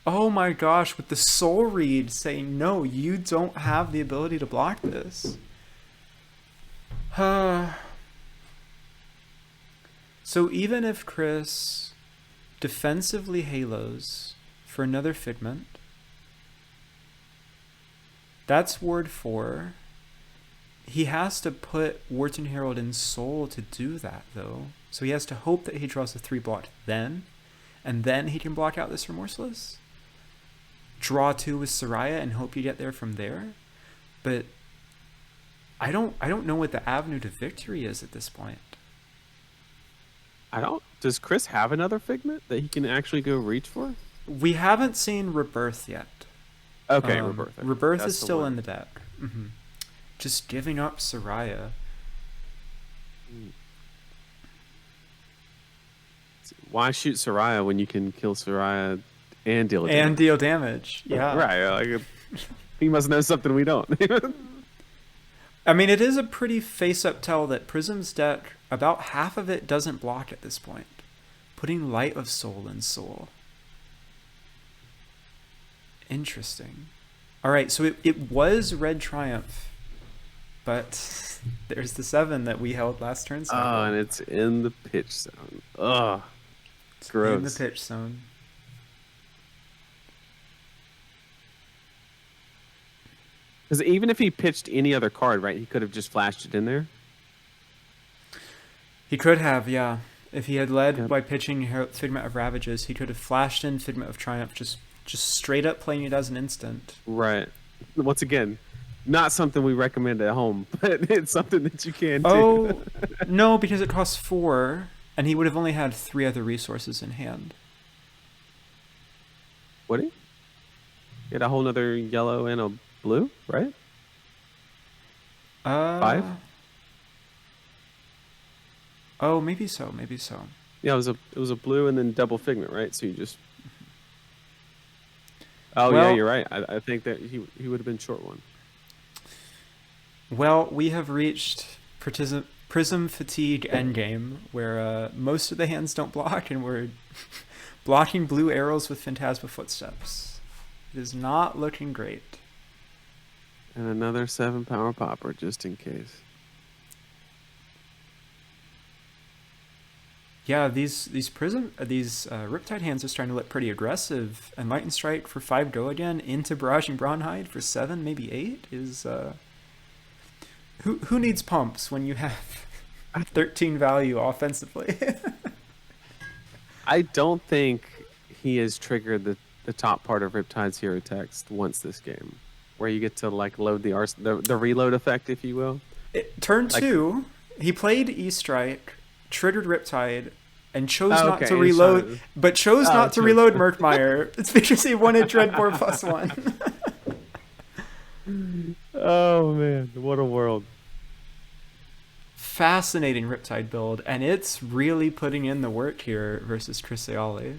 Oh my gosh, with the Soul Read saying, no, you don't have the ability to block this. So even if Chris defensively halos for another Figment, that's Ward 4. He has to put Wharton Herald in Soul to do that, though. So he has to hope that he draws a 3 block then, and then he can block out this Remorseless. Draw 2 with Soraya and hope you get there from there. But I don't know what the avenue to victory is at this point. Does Chris have another Figment that he can actually go reach for? We haven't seen Rebirth yet. Okay, Rebirth. Rebirth That's is the still one. in the deck. Just giving up Soraya. Why shoot Soraya when you can kill Soraya and deal damage? And deal damage. Yeah. Right. Like, he must know something we don't. I mean, it is a pretty face-up tell that Prism's deck, about half of it doesn't block at this point. Putting Light of Soul in Soul. Interesting. Alright, so it was Red Triumph, but there's the 7 that we held last turn. Oh, and it's in the pitch zone. Ugh. It's gross. In the pitch zone. Because even if he pitched any other card, right, he could have just flashed it in there. He could have, yeah. If he had led Yep. by pitching Figment of Ravages, he could have flashed in Figment of Triumph, just straight up playing it as an instant. Right. Once again, not something we recommend at home, but it's something that you can do. Oh, no, because it costs 4, and he would have only had 3 other resources in hand. Would he? Get a whole nother yellow and a blue, right? 5? Oh, maybe so, maybe so. Yeah, it was a blue and then double Figment, right? So you just. Oh Well- yeah, you're right. I think that he would have been short one. Well, we have reached Prism Fatigue Endgame, where most of the hands don't block, and we're blocking blue arrows with Phantasma Footsteps. It is not looking great. And another 7 power popper just in case. Yeah, these Riptide hands are starting to look pretty aggressive, and Lightning Strike for 5 go again into Barraging Brawnhide for 7, maybe 8 is who needs pumps when you have 13 value offensively? I don't think he has triggered the top part of Riptide's hero text once this game, where you get to like load the reload effect, if you will. Turn Like- 2, he played E-Strike, triggered Riptide, and chose Oh, not okay, to and reload, so- but chose Oh, not to true. reload Murkmire. It's because he wanted Dreadbore +1. Oh man, what a world! Fascinating Riptide build, and it's really putting in the work here versus Chris Aeoli.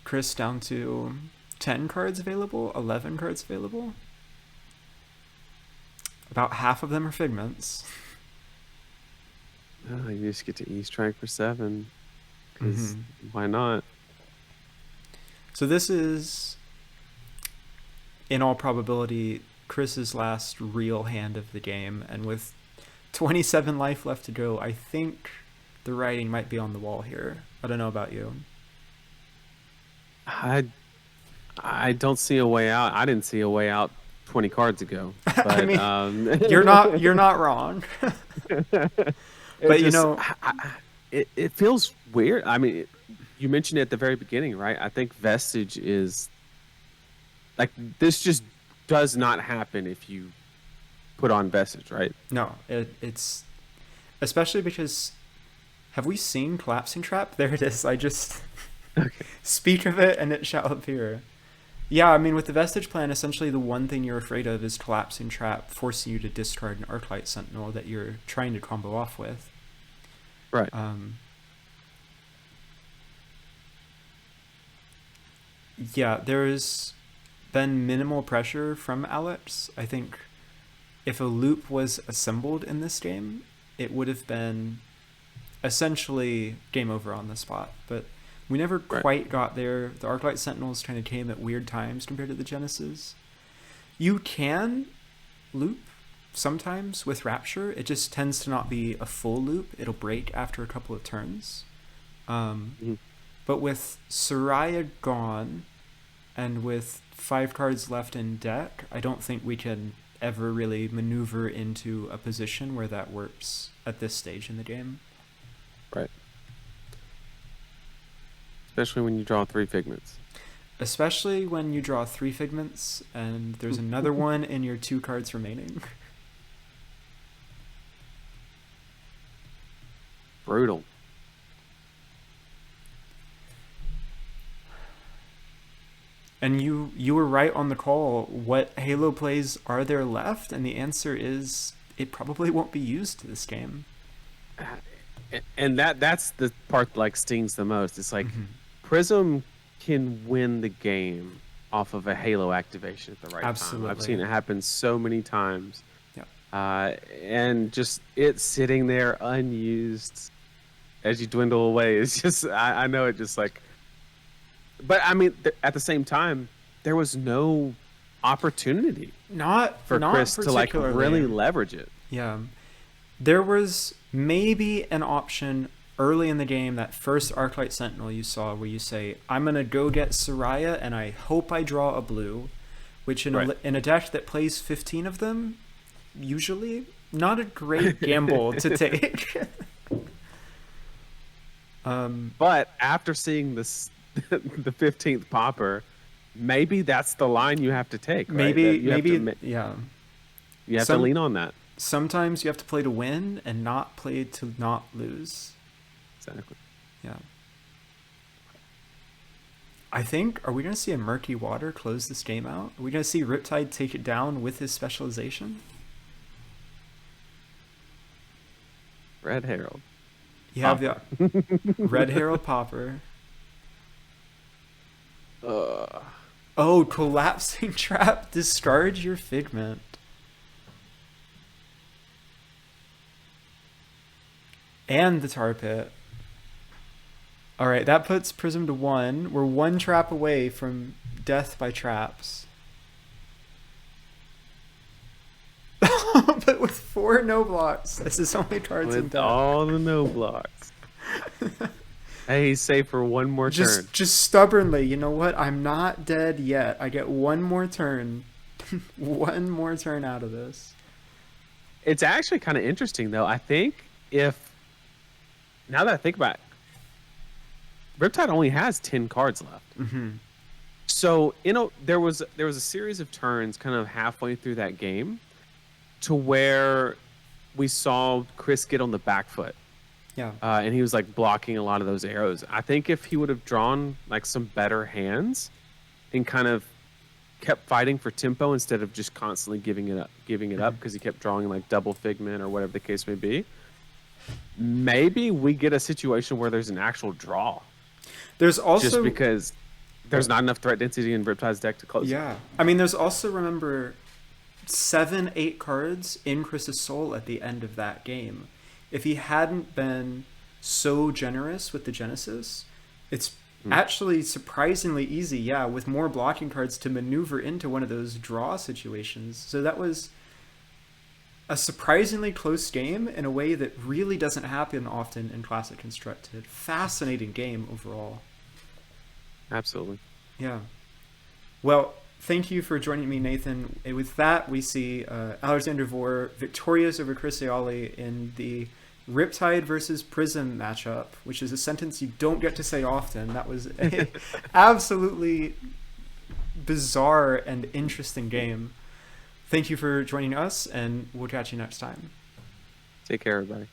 Chris down to 10 cards available, 11 cards available. About half of them are Figments. Oh, you just get to E-Strike for 7. 'Cause Mhm. why not? So this is, in all probability, Chris's last real hand of the game, and with 27 life left to go, I think the writing might be on the wall here. I don't know about you. I I don't see a way out. I didn't see a way out 20 cards ago. But, I mean, you're not wrong. But you know, it feels weird. I mean, you mentioned it at the very beginning, right? I think Vestige is like, this just does not happen if you put on Vestige, right? no, it's especially because have we seen Collapsing Trap? There it is. I just speak of it and it shall appear. Yeah, I mean, with the Vestige plan, essentially the one thing you're afraid of is Collapsing Trap, forcing you to discard an ArcLight Sentinel that you're trying to combo off with. Right. Yeah, there's been minimal pressure from Alex. I think if a loop was assembled in this game, it would have been essentially game over on the spot. But we never quite got there. The ArcLight Sentinels kind of came at weird times compared to the Genesis. You can loop sometimes with Rapture. It just tends to not be a full loop. It'll break after a couple of turns. But with Soraya gone and with 5 cards left in deck, I don't think we can ever really maneuver into a position where that works at this stage in the game. Right. Especially when you draw 3 Figments. Especially when you draw 3 Figments and there's another one in your 2 cards remaining. Brutal. And you were right on the call. What Halo plays are there left? And the answer is it probably won't be used this game. And that's the part that like stings the most. It's like Prism can win the game off of a Halo activation at the right time. I've seen it happen so many times. Yeah. And just it sitting there unused as you dwindle away is just I know it just like. But I mean, at the same time, there was no opportunity for Chris to like really leverage it. Yeah, there was maybe an option early in the game, that first ArcLight Sentinel you saw, where you say, "I'm gonna go get Soraya, and I hope I draw a blue," which in a deck that plays 15 of them, usually not a great gamble to take. But after seeing this. The 15th popper, maybe that's the line you have to take. Right? Yeah. You have to lean on that. Sometimes you have to play to win and not play to not lose. Exactly. Yeah. I think, are we going to see a Murky Water close this game out? Are we going to see Riptide take it down with his specialization? Red Herald. You have the Red Herald Popper. Oh, Collapsing Trap. Discard your Figment. And the Tar Pit. Alright, that puts Prism to 1. We're 1 trap away from death by traps. But with 4 no blocks. This is only cards in deck. All the no blocks. Hey, he's safe for 1 more turn. Just stubbornly, you know what? I'm not dead yet. I get 1 more turn. 1 more turn out of this. It's actually kind of interesting, though. I think now that I think about it, Riptide only has 10 cards left. So, there was a series of turns kind of halfway through that game to where we saw Chris get on the back foot. Yeah. And he was like blocking a lot of those arrows. I think if he would have drawn like some better hands and kind of kept fighting for tempo instead of just constantly giving it up because he kept drawing like double Figment or whatever the case may be, maybe we get a situation where there's an actual draw. There's also just because there's not enough threat density in Riptide's deck to close. Yeah. I mean, there's also, remember, 7-8 cards in Chris's Soul at the end of that game. If he hadn't been so generous with the Genesis, it's actually surprisingly easy, with more blocking cards to maneuver into one of those draw situations. So that was a surprisingly close game in a way that really doesn't happen often in Classic Constructed. Fascinating game overall. Absolutely. Yeah. Well, thank you for joining me, Nathan. And with that, we see Alexander Vore victorious over Chris Ayali in the Riptide versus Prism matchup, which is a sentence you don't get to say often. That was an absolutely bizarre and interesting game. Thank you for joining us, and we'll catch you next time. Take care, everybody.